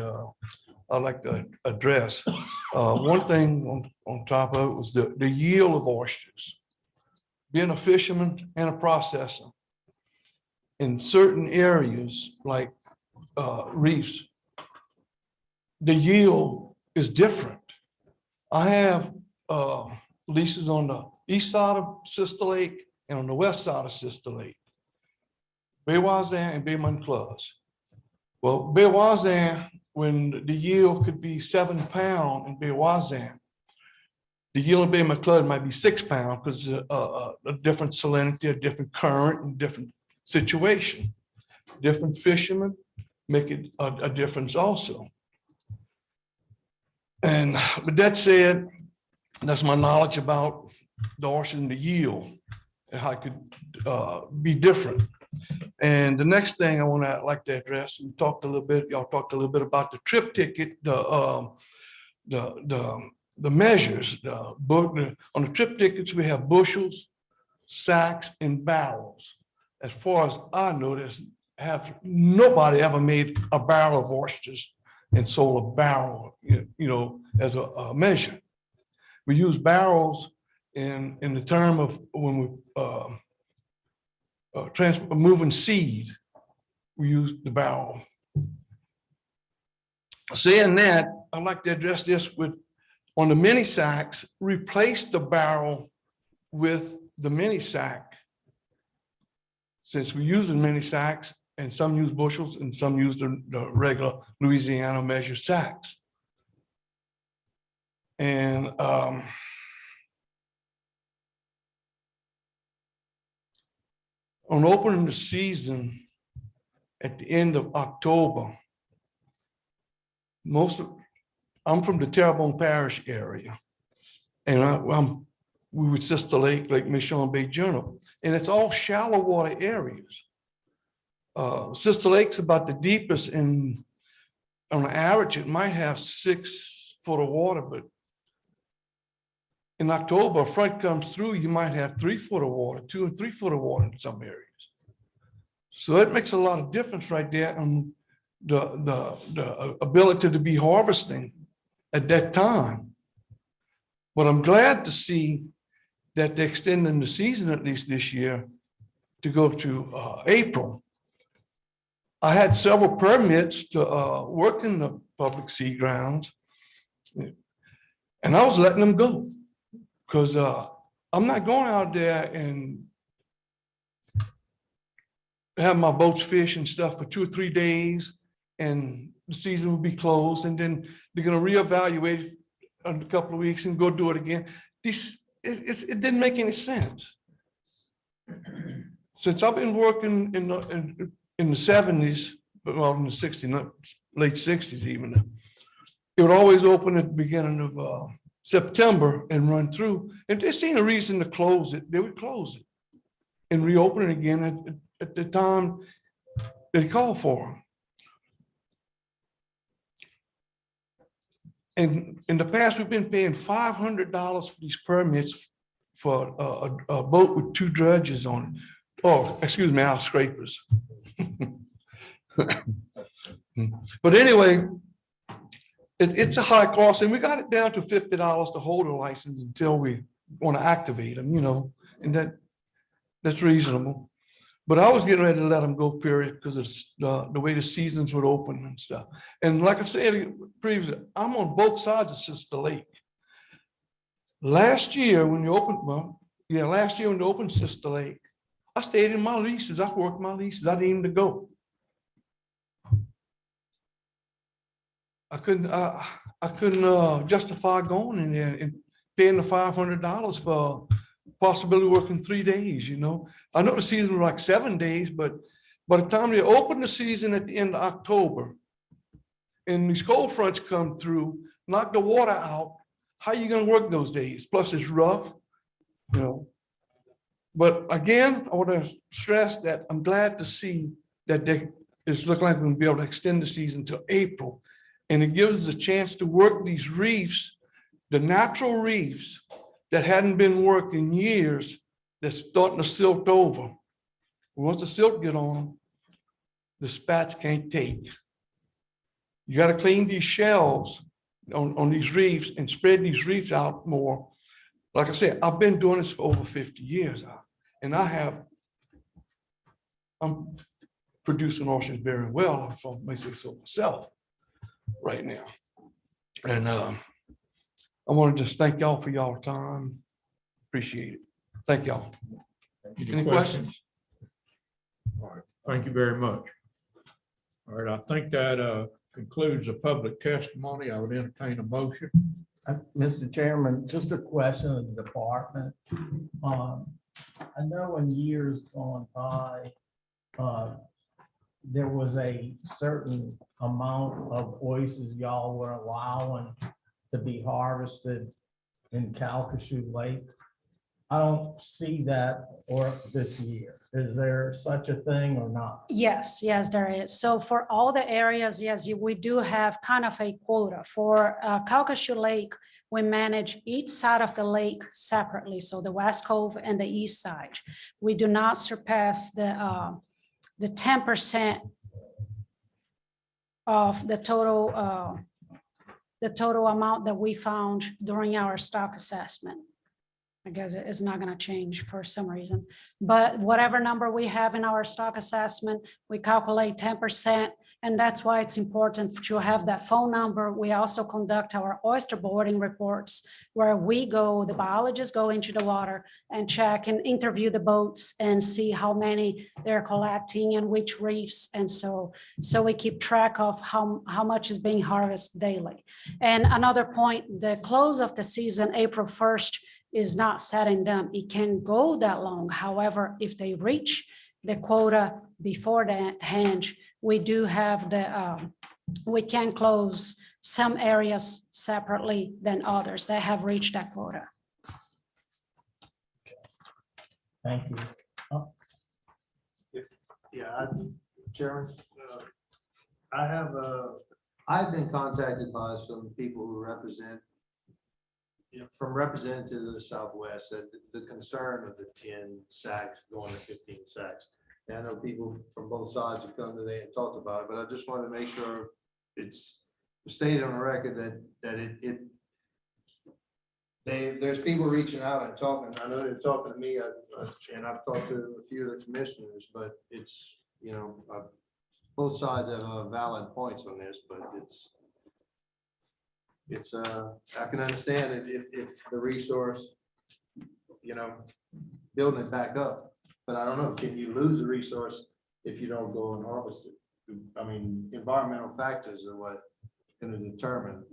I'd like to address. One thing on top of it was the yield of oysters. Being a fisherman and a processor, in certain areas like reefs, the yield is different. I have leases on the east side of Sister Lake and on the west side of Sister Lake, Bay Wazan and Bay Moncluz. Well, Bay Wazan, when the yield could be 7 pounds in Bay Wazan, the yield in Bay Moncluz might be 6 pounds because a different salinity, a different current, and different situation. Different fishermen make it a difference also. And with that said, that's my knowledge about the oyster and the yield and how it could be different. And the next thing I want to like to address, we talked a little bit, y'all talked a little bit about the trip ticket, the measures, on the trip tickets, we have bushels, sacks, and barrels. As far as I know, nobody ever made a barrel of oysters and sold a barrel, as a measure. We use barrels in the term of when we moving seed, we use the barrel. Saying that, I'd like to address this with, on the mini sacks, replace the barrel with the mini sack. Since we're using mini sacks and some use bushels and some use the regular Louisiana measure sacks. And on opening the season at the end of October, I'm from the Terrebonne Parish area, and I'm we would Sister Lake, Lake Michigan Bay Journal, and it's all shallow water areas. Sister Lake's about the deepest in, on average, it might have 6 foot of water, but in October, a front comes through, you might have 3 foot of water, 2 and 3 foot of water in some areas. So it makes a lot of difference right there on the ability to be harvesting at that time. But I'm glad to see that they're extending the season, at least this year, to go to April. I had several permits to work in the public sea grounds, and I was letting them go because I'm not going out there and have my boats fish and stuff for 2 or 3 days, and the season will be closed, and then they're going to reevaluate it in a couple of weeks and go do it again. It didn't make any sense. Since I've been working in the 70s, well, in the 60s, late 60s even, it would always open at the beginning of September and run through. If they seen a reason to close it, they would close it and reopen it again at the time they call for them. And in the past, we've been paying $500 for these permits for a boat with 2 dredges on it. Oh, excuse me, our scrapers. But anyway, it's a high cost, and we got it down to $50 to hold a license until we want to activate them, you know, and that's reasonable. But I was getting ready to let them go, period, because it's the way the seasons would open and stuff. And like I said previously, I'm on both sides of Sister Lake. Last year when you opened, last year when you opened Sister Lake, I stayed in my leases. I worked my leases. I didn't even go. I couldn't justify going in there and paying the $500 for possibility working 3 days, you know. I know the season was like 7 days, but by the time they open the season at the end of October and these cold fronts come through, knock the water out, how are you gonna work those days? Plus it's rough, you know. But again, I want to stress that I'm glad to see that it's looking like we're gonna be able to extend the season to April. And it gives us a chance to work these reefs, the natural reefs that hadn't been worked in years, that's starting to silt over. Once the silt get on them, the spats can't take. You got to clean these shells on these reefs and spread these reefs out more. Like I said, I've been doing this for over 50 years, and I'm producing oysters very well, if I may say so myself, right now. And I want to just thank y'all for y'all time. Appreciate it. Thank y'all. Any questions?
All right, thank you very much. All right, I think that concludes the public testimony. I would entertain a motion.
Mr. Chairman, just a question of the department. I know in years gone by, there was a certain amount of oysters y'all were allowing to be harvested in Calcasieu Lake. I don't see that or this year. Is there such a thing or not?
Yes, there is. So for all the areas, yes, we do have kind of a quota. For Calcasieu Lake, we manage each side of the lake separately. So the West Cove and the east side. We do not surpass the 10% of the total amount that we found during our stock assessment. I guess it's not going to change for some reason, but whatever number we have in our stock assessment, we calculate 10%. And that's why it's important to have that phone number. We also conduct our oyster boarding reports where the biologists go into the water and check and interview the boats and see how many they're collecting and which reefs. And so we keep track of how much is being harvested daily. And another point, the close of the season, April 1st, is not set and done. It can go that long. However, if they reach the quota before the henge, we do have we can close some areas separately than others that have reached that quota.
Thank you.
Yeah, Chairman, I've been contacted by some people who represent, from representatives of the Southwest, that the concern of the 10 sacks going to 15 sacks. And I know people from both sides have come today and talked about it, but I just want to make sure it's stated on the record that there's people reaching out and talking. I know they're talking to me, and I've talked to a few of the commissioners, but it's, both sides have valid points on this, but I can understand if the resource, building it back up, but I don't know, can you lose a resource if you don't go and harvest it? I mean, environmental factors are what going to determine.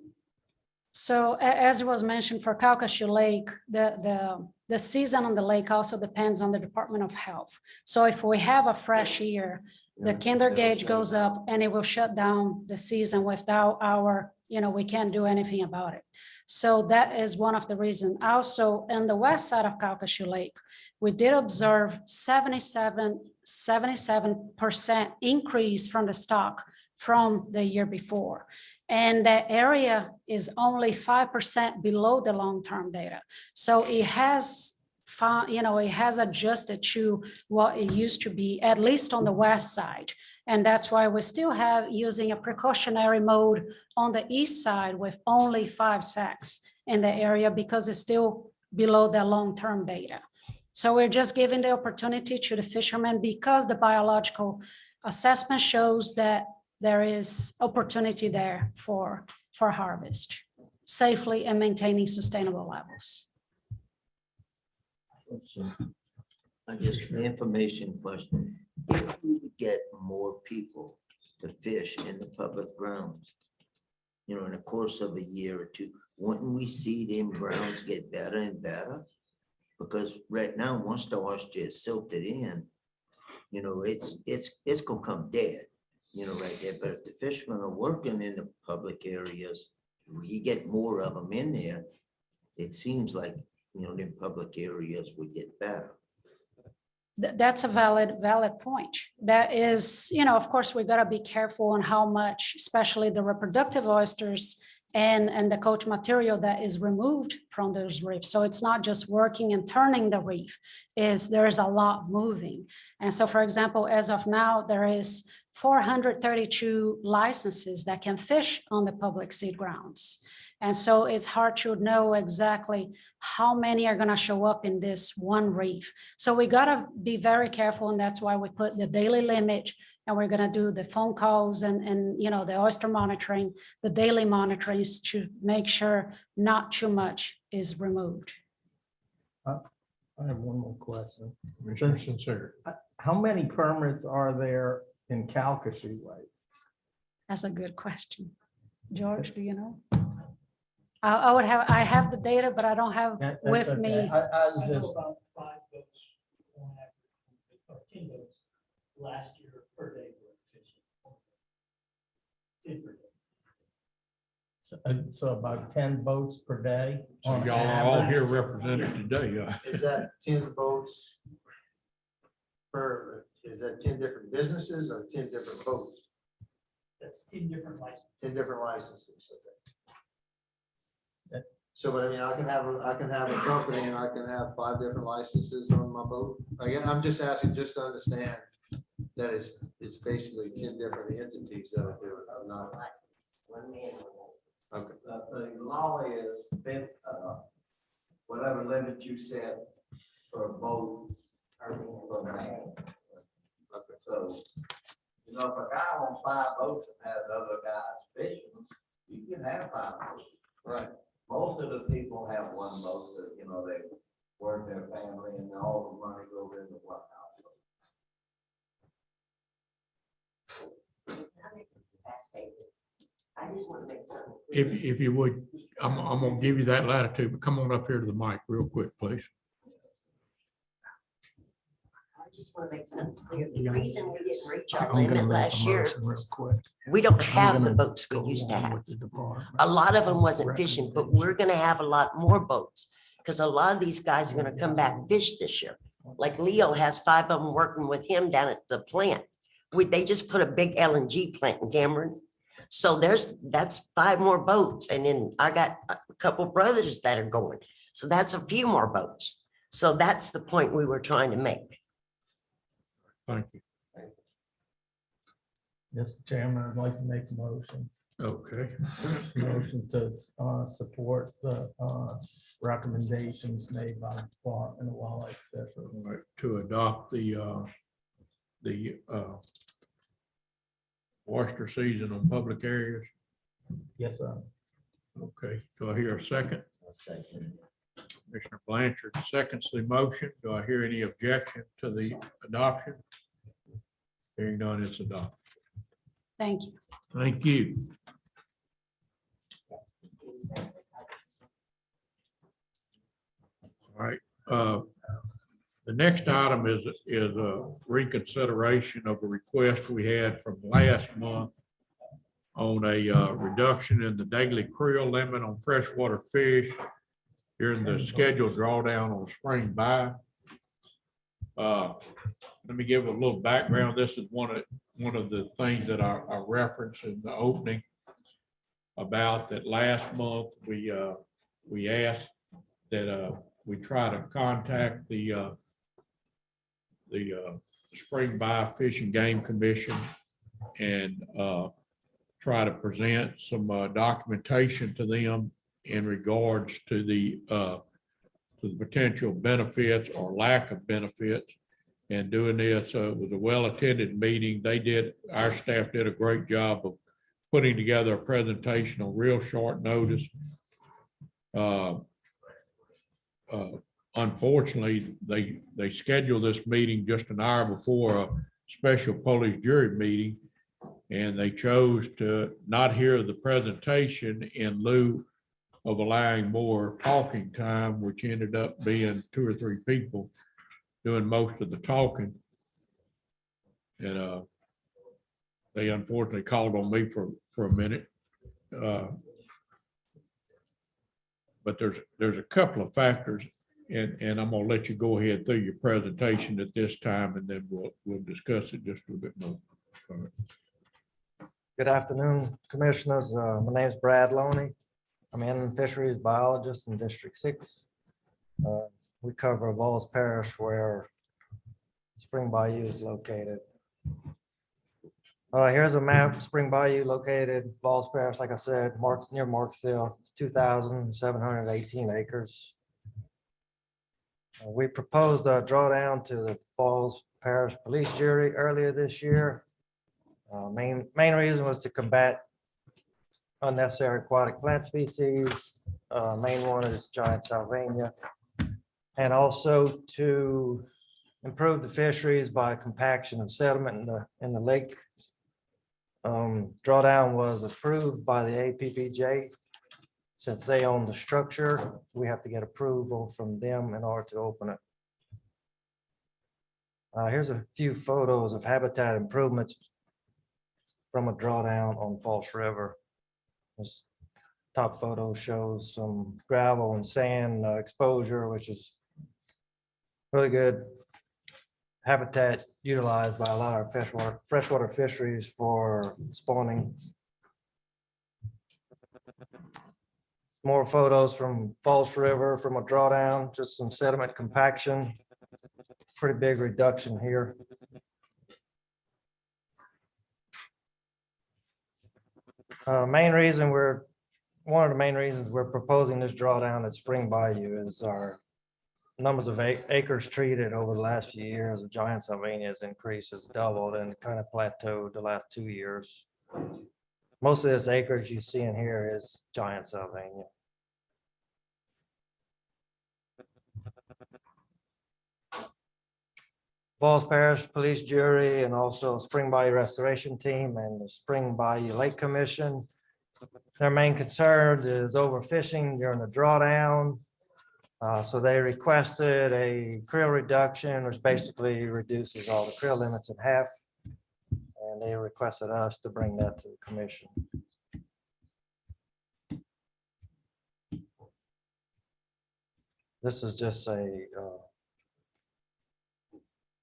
So as it was mentioned for Calcasieu Lake, the season on the lake also depends on the Department of Health. So if we have a fresh year, the kinder gauge goes up and it will shut down the season without our, we can't do anything about it. So that is one of the reasons. Also, in the west side of Calcasieu Lake, we did observe 77% increase from the stock from the year before. And that area is only 5% below the long-term data. So it has found, it has adjusted to what it used to be, at least on the west side. And that's why we still have using a precautionary mode on the east side with only 5 sacks in the area because it's still below the long-term data. So we're just giving the opportunity to the fishermen because the biological assessment shows that there is opportunity there for harvest safely and maintaining sustainable levels.
I guess the information question, if we would get more people to fish in the public grounds, in the course of a year or two, wouldn't we see them grounds get better and better? Because right now, once the oyster is silted in, it's gonna come dead. Right there, but if the fishermen are working in the public areas, you get more of them in there, it seems like, the public areas would get better.
That's a valid point. That is, of course, we gotta be careful on how much, especially the reproductive oysters and the coach material that is removed from those reefs. So it's not just working and turning the reef, there's a lot moving. And so, for example, as of now, there is 432 licenses that can fish on the public seed grounds. And so it's hard to know exactly how many are going to show up in this one reef. So we got to be very careful. And that's why we put the daily limit, and we're going to do the phone calls and the oyster monitoring, the daily monitoring to make sure not too much is removed.
I have one more question.
Commissioner Sincere.
How many permits are there in Calcasieu Lake?
That's a good question. George, do you know? I have the data, but I don't have with me.
I was just.
About 5 boats on average, or 10 boats last year per day were fishing. 10 per day.
So about 10 boats per day.
So
on
y'all are all
average?
here represented today.
Is that 10 boats per, is that 10 different businesses or 10 different boats?
That's 10 different licenses.
10 different licenses, okay. So, but I mean, I can have a company and I can have 5 different licenses on my boat. Again, I'm just asking just to understand that it's basically 10 different entities that are doing it. I'm not. Okay.
The law is whatever limit you set for both per man.
Okay.
So, if a guy on 5 boats and has other guys fishing, you can have 5 boats.
Right.
Most of the people have 1 boat that, they work their family and all the money goes into one house.
I just want to make something.
If you would, I'm gonna give you that latitude, but come on up here to the mic real quick, please.
I just want to make something clear. The reason we didn't reach our
I'm gonna
limit
make a
last year,
motion real quick.
we don't
I'm
have the
gonna
boats we
go
used to
along
have.
with the department.
A lot of them wasn't fishing, but we're going to have a lot more boats because a lot of these guys are going to come back and fish this year. Like Leo has 5 of them working with him down at the plant. They just put a big LNG plant in Cameron. So that's 5 more boats. And then I got a couple brothers that are going. So that's a few more boats. So that's the point we were trying to make.
Thank you.
Mr. Chairman, I'd like to make a motion.
Okay.
Motion to support the recommendations made by the Department of Wildlife.
All right, to adopt the oyster season on public areas.
Yes, sir.
Okay, do I hear a second?
Second.
Commissioner Blanchard seconds the motion. Do I hear any objection to the adoption? Hearing none, it's adopted.
Thank you.
Thank you. All right, the next item is a reconsideration of a request we had from last month on a reduction in the daily creel limit on freshwater fish during the scheduled drawdown on spring buy. Let me give a little background. This is one of the things that I referenced in the opening about that last month. We asked that we try to contact the Spring Buy Fish and Game Commission and try to present some documentation to them in regards to the potential benefits or lack of benefits. And doing this, it was a well-attended meeting. Our staff did a great job of putting together a presentation on real short notice. Unfortunately, they scheduled this meeting just an hour before a special police jury meeting, and they chose to not hear the presentation in lieu of allowing more talking time, which ended up being 2 or 3 people doing most of the talking. And they unfortunately called on me for a minute. But there's a couple of factors, and I'm gonna let you go ahead through your presentation at this time, and then we'll discuss it just a little bit more. All right.
Good afternoon, Commissioners. My name is Brad Loney. I'm an fisheries biologist in District 6. We cover Vols Parish where Spring Bayou is located. Here's a map, Spring Bayou located, Vols Parish, like I said, near Marksville, 2,718 acres. We proposed a drawdown to the Falls Parish Police Jury earlier this year. Main reason was to combat unnecessary aquatic plant species. Main one is giant salvinia. And also to improve the fisheries by compaction of sediment in the lake. Drawdown was approved by the APPJ. Since they own the structure, we have to get approval from them in order to open it. Here's a few photos of habitat improvements from a drawdown on False River. This top photo shows some gravel and sand exposure, which is really good habitat utilized by a lot of freshwater fisheries for spawning. More photos from False River from a drawdown, just some sediment compaction. Pretty big reduction here. One of the main reasons we're proposing this drawdown at Spring Bayou is our numbers of acres treated over the last few years. The giant salvinia has increased, has doubled, and kind of plateaued the last 2 years. Most of this acreage you see in here is giant salvinia. Falls Parish Police Jury and also Spring Bayou Restoration Team and the Spring Bayou Lake Commission. Their main concern is overfishing during the drawdown. So they requested a creel reduction, which basically reduces all the creel limits in half. And they requested us to bring that to the commission. This is just a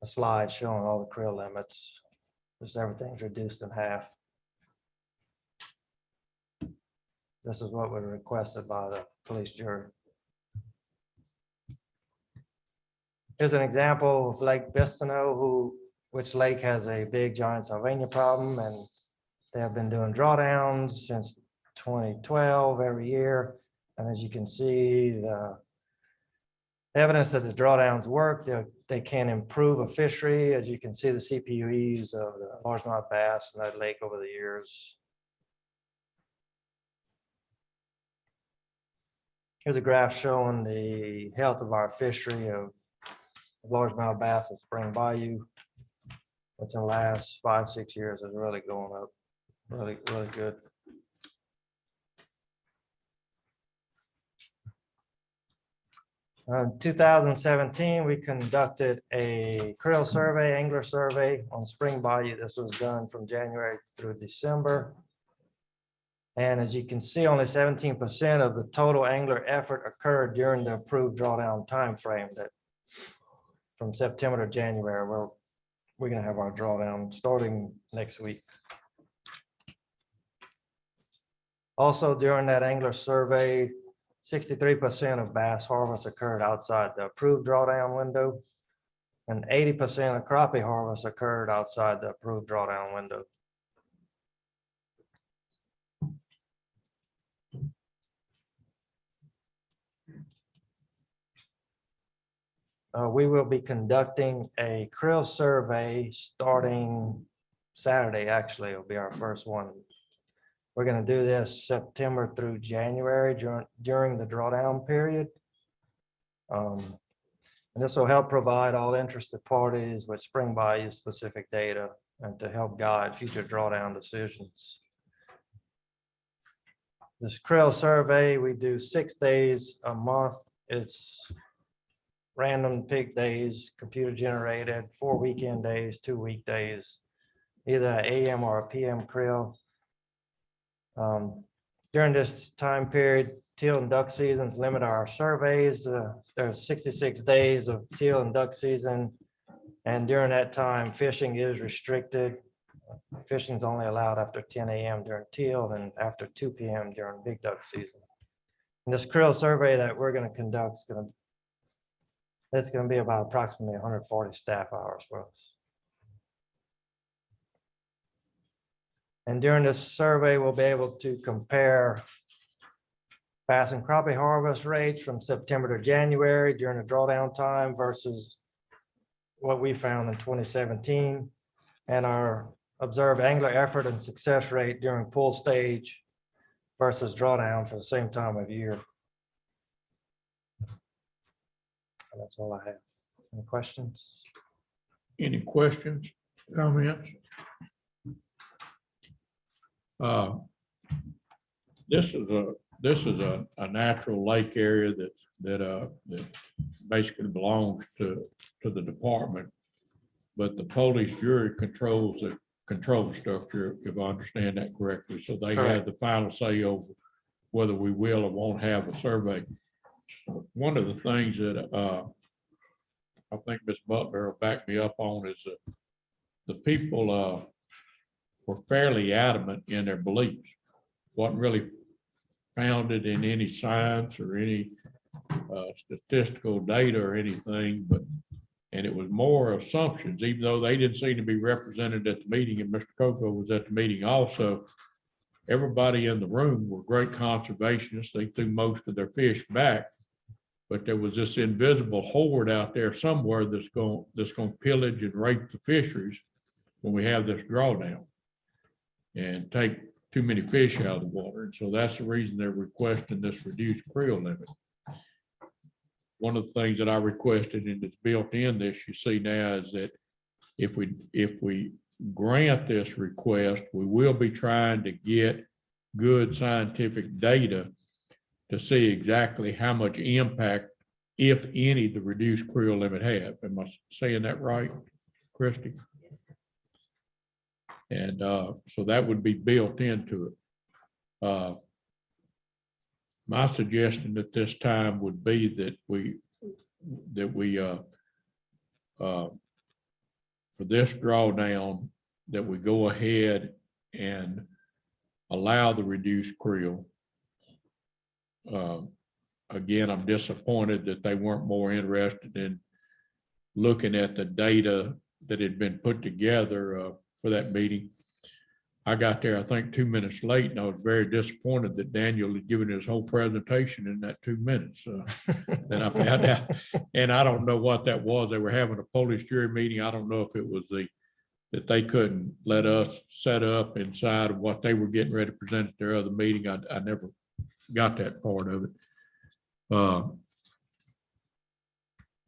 a slide showing all the creel limits. Just everything's reduced in half. This is what was requested by the police jury. Here's an example of Lake Bistineau, which lake has a big giant Sylvania problem, and they have been doing drawdowns since 2012 every year. And as you can see, the evidence that the drawdowns work, they can improve a fishery. As you can see, the CPUEs of the largemouth bass in that lake over the years. Here's a graph showing the health of our fishery of largemouth bass at Spring Bayou. Which in the last 5-6 years is really going up, really good. In 2017, we conducted a creel survey, angler survey on Spring Bayou. This was done from January through December. And as you can see, only 17% of the total angler effort occurred during the approved drawdown timeframe, that from September to January. We're going to have our drawdown starting next week. Also, during that angler survey, 63% of bass harvest occurred outside the approved drawdown window, and 80% of crappie harvest occurred outside the approved drawdown window. We will be conducting a creel survey starting Saturday. Actually, it'll be our first one. We're going to do this September through January during the drawdown period. And this will help provide all interested parties with Spring Bayou specific data and to help guide future drawdown decisions. This creel survey, we do 6 days a month. It's random pick days, computer generated, 4 weekend days, 2 weekdays, either AM or a PM creel. During this time period, teal and duck seasons limit our surveys. There's 66 days of teal and duck season. And during that time, fishing is restricted. Fishing is only allowed after 10 AM during teal and after 2 PM during big duck season. And this creel survey that we're going to conduct it's going to be about approximately 140 staff hours for us. And during this survey, we'll be able to compare bass and crappie harvest rates from September to January during the drawdown time versus what we found in 2017, and our observed angler effort and success rate during pull stage versus drawdown for the same time of year. And that's all I have. Any questions?
Any questions, comments? This is a natural lake area that basically belongs to the department, but the police jury controls the control structure, if I understand that correctly. So they have the final say over whether we will or won't have a survey. One of the things that I think Ms. Butler will back me up on is that the people were fairly adamant in their beliefs. Wasn't really founded in any science or any statistical data or anything, and it was more assumptions, even though they didn't seem to be represented at the meeting, and Mr. Coco was at the meeting also. Everybody in the room were great conservationists. They threw most of their fish back, but there was this invisible horde out there somewhere that's going to pillage and rape the fisheries when we have this drawdown and take too many fish out of the water. And so that's the reason they're requesting this reduced creel limit. One of the things that I requested, and it's built in this, you see now, is that if we grant this request, we will be trying to get good scientific data to see exactly how much impact, if any, the reduced creel limit have. Am I saying that right, Christy? And so that would be built into it. My suggestion at this time would be that we for this drawdown, that we go ahead and allow the reduced creel. Again, I'm disappointed that they weren't more interested in looking at the data that had been put together for that meeting. I got there, I think, 2 minutes late, and I was very disappointed that Daniel had given his whole presentation in that 2 minutes. Then I found out, and I don't know what that was. They were having a Polish jury meeting. I don't know if it was that they couldn't let us set up inside of what they were getting ready to present at their other meeting. I never got that part of it.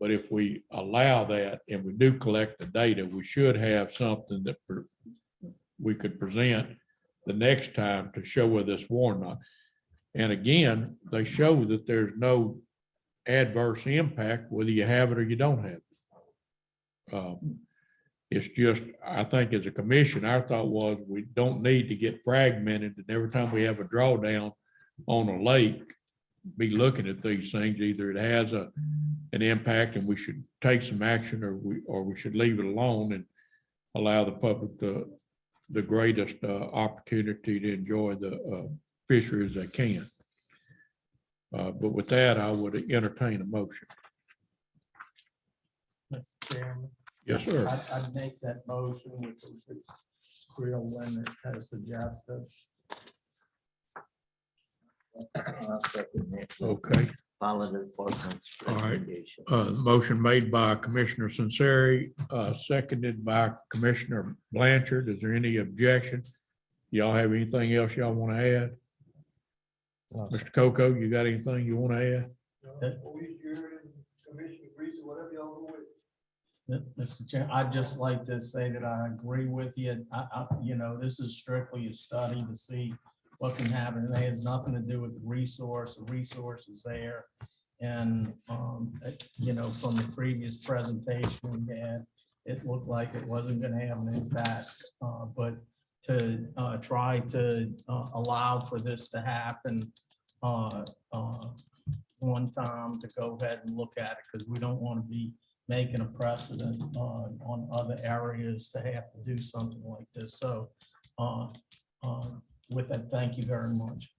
But if we allow that and we do collect the data, we should have something that we could present the next time to show whether it's war or not. And again, they show that there's no adverse impact whether you have it or you don't have it. It's just, I think as a commission, our thought was we don't need to get fragmented, and every time we have a drawdown on a lake, be looking at these things. Either it has an impact and we should take some action, or we should leave it alone and allow the public the greatest opportunity to enjoy the fisheries they can. But with that, I would entertain a motion.
Mr. Chairman.
Yes, sir.
I'd make that motion with the creel limit as suggested.
I'll second that.
Okay.
Follow the department's
All right.
recommendation.
Motion made by Commissioner Sunseri, seconded by Commissioner Blanchard. Is there any objection? Y'all have anything else y'all want to add? Mr. Coco, you got anything you want to add?
Mr. Chair, I'd just like to say that I agree with you. You know, this is strictly a study to see what can happen. It has nothing to do with the resource. The resource is there. And, you know, from the previous presentation we had, it looked like it wasn't going to have an impact. But to try to allow for this to happen one time, to go ahead and look at it, because we don't want to be making a precedent on other areas to have to do something like this. So with that, thank you very much.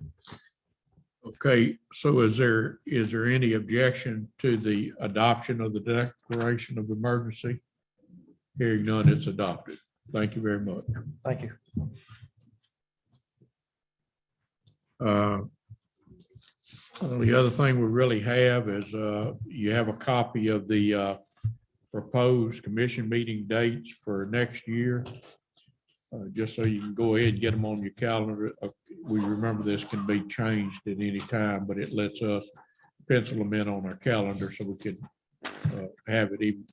Okay, so is there any objection to the adoption of the declaration of emergency? Hearing none, it's adopted. Thank you very much.
Thank you.
The other thing we really have is you have a copy of the proposed commission meeting dates for next year. Just so you can go ahead and get them on your calendar. We remember this can be changed at any time, but it lets us pencil them in on our calendar so we can have it even.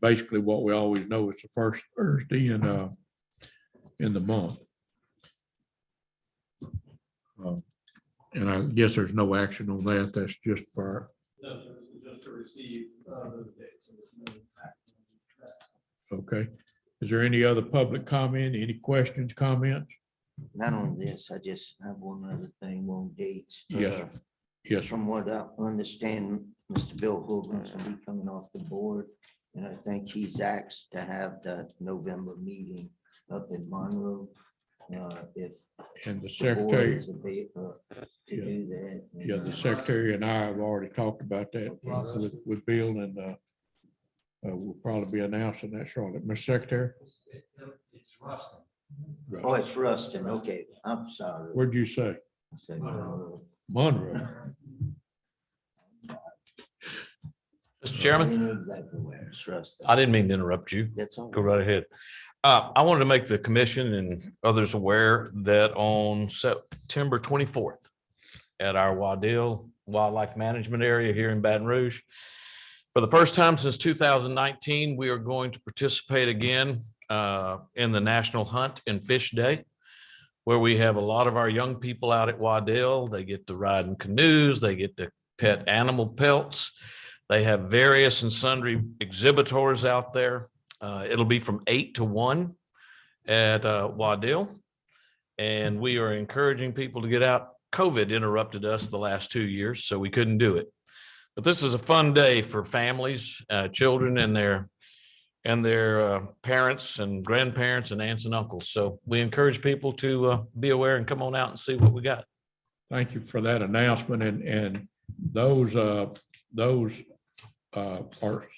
Basically, what we always know is the first Thursday in the month. And I guess there's no action on that. That's just for.
No, sir, this is just to receive those dates.
Okay. Is there any other public comment? Any questions, comments?
Not on this. I just have one other thing on dates.
Yes. Yes.
From what I understand, Mr. Bill Hogan's will be coming off the board. And I think he's asked to have the November meeting up in Monroe. If
And the
the board
secretary.
is available to do that.
Yeah, the secretary and I have already talked about that with Bill, and we'll probably be announcing that shortly. Mr. Secretary?
It's Rustin.
Right.
Oh, it's Rustin. Okay, I'm sorry.
What'd you say?
I said Monroe.
Monroe.
Mr. Chairman,
I know exactly where it's Rustin.
I didn't mean to interrupt you.
That's all.
Go right ahead. I wanted to make the commission and others aware that on September 24th at our Waddell Wildlife Management Area here in Baton Rouge, for the first time since 2019, we are going to participate again in the National Hunt and Fish Day, where we have a lot of our young people out at Waddell. They get to ride in canoes, they get to pet animal pelts. They have various and sundry exhibitors out there. It'll be from 8 to 1 at Waddell. And we are encouraging people to get out. COVID interrupted us the last 2 years, so we couldn't do it. But this is a fun day for families, children and their and their parents and grandparents and aunts and uncles. So we encourage people to be aware and come on out and see what we got.
Thank you for that announcement, and those are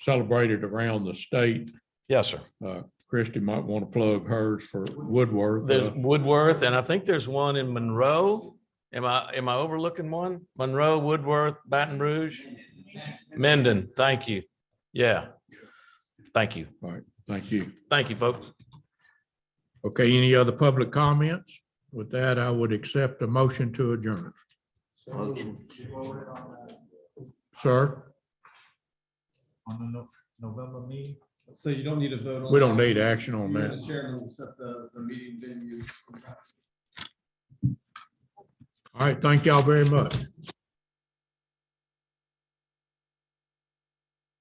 celebrated around the state.
Yes, sir.
Christie might want to plug hers for Woodworth.
There's Woodworth, and I think there's one in Monroe. Am I overlooking one? Monroe, Woodworth, Baton Rouge, Mendon. Thank you. Yeah. Thank you.
All right. Thank you.
Thank you, folks.
Okay, any other public comments? With that, I would accept a motion to adjourn.
Motion.
Sir,
On the November meeting, so you don't need to vote on.
we don't need action on
You and
that.
The chairman will set the meeting venue.
All right, thank y'all very much.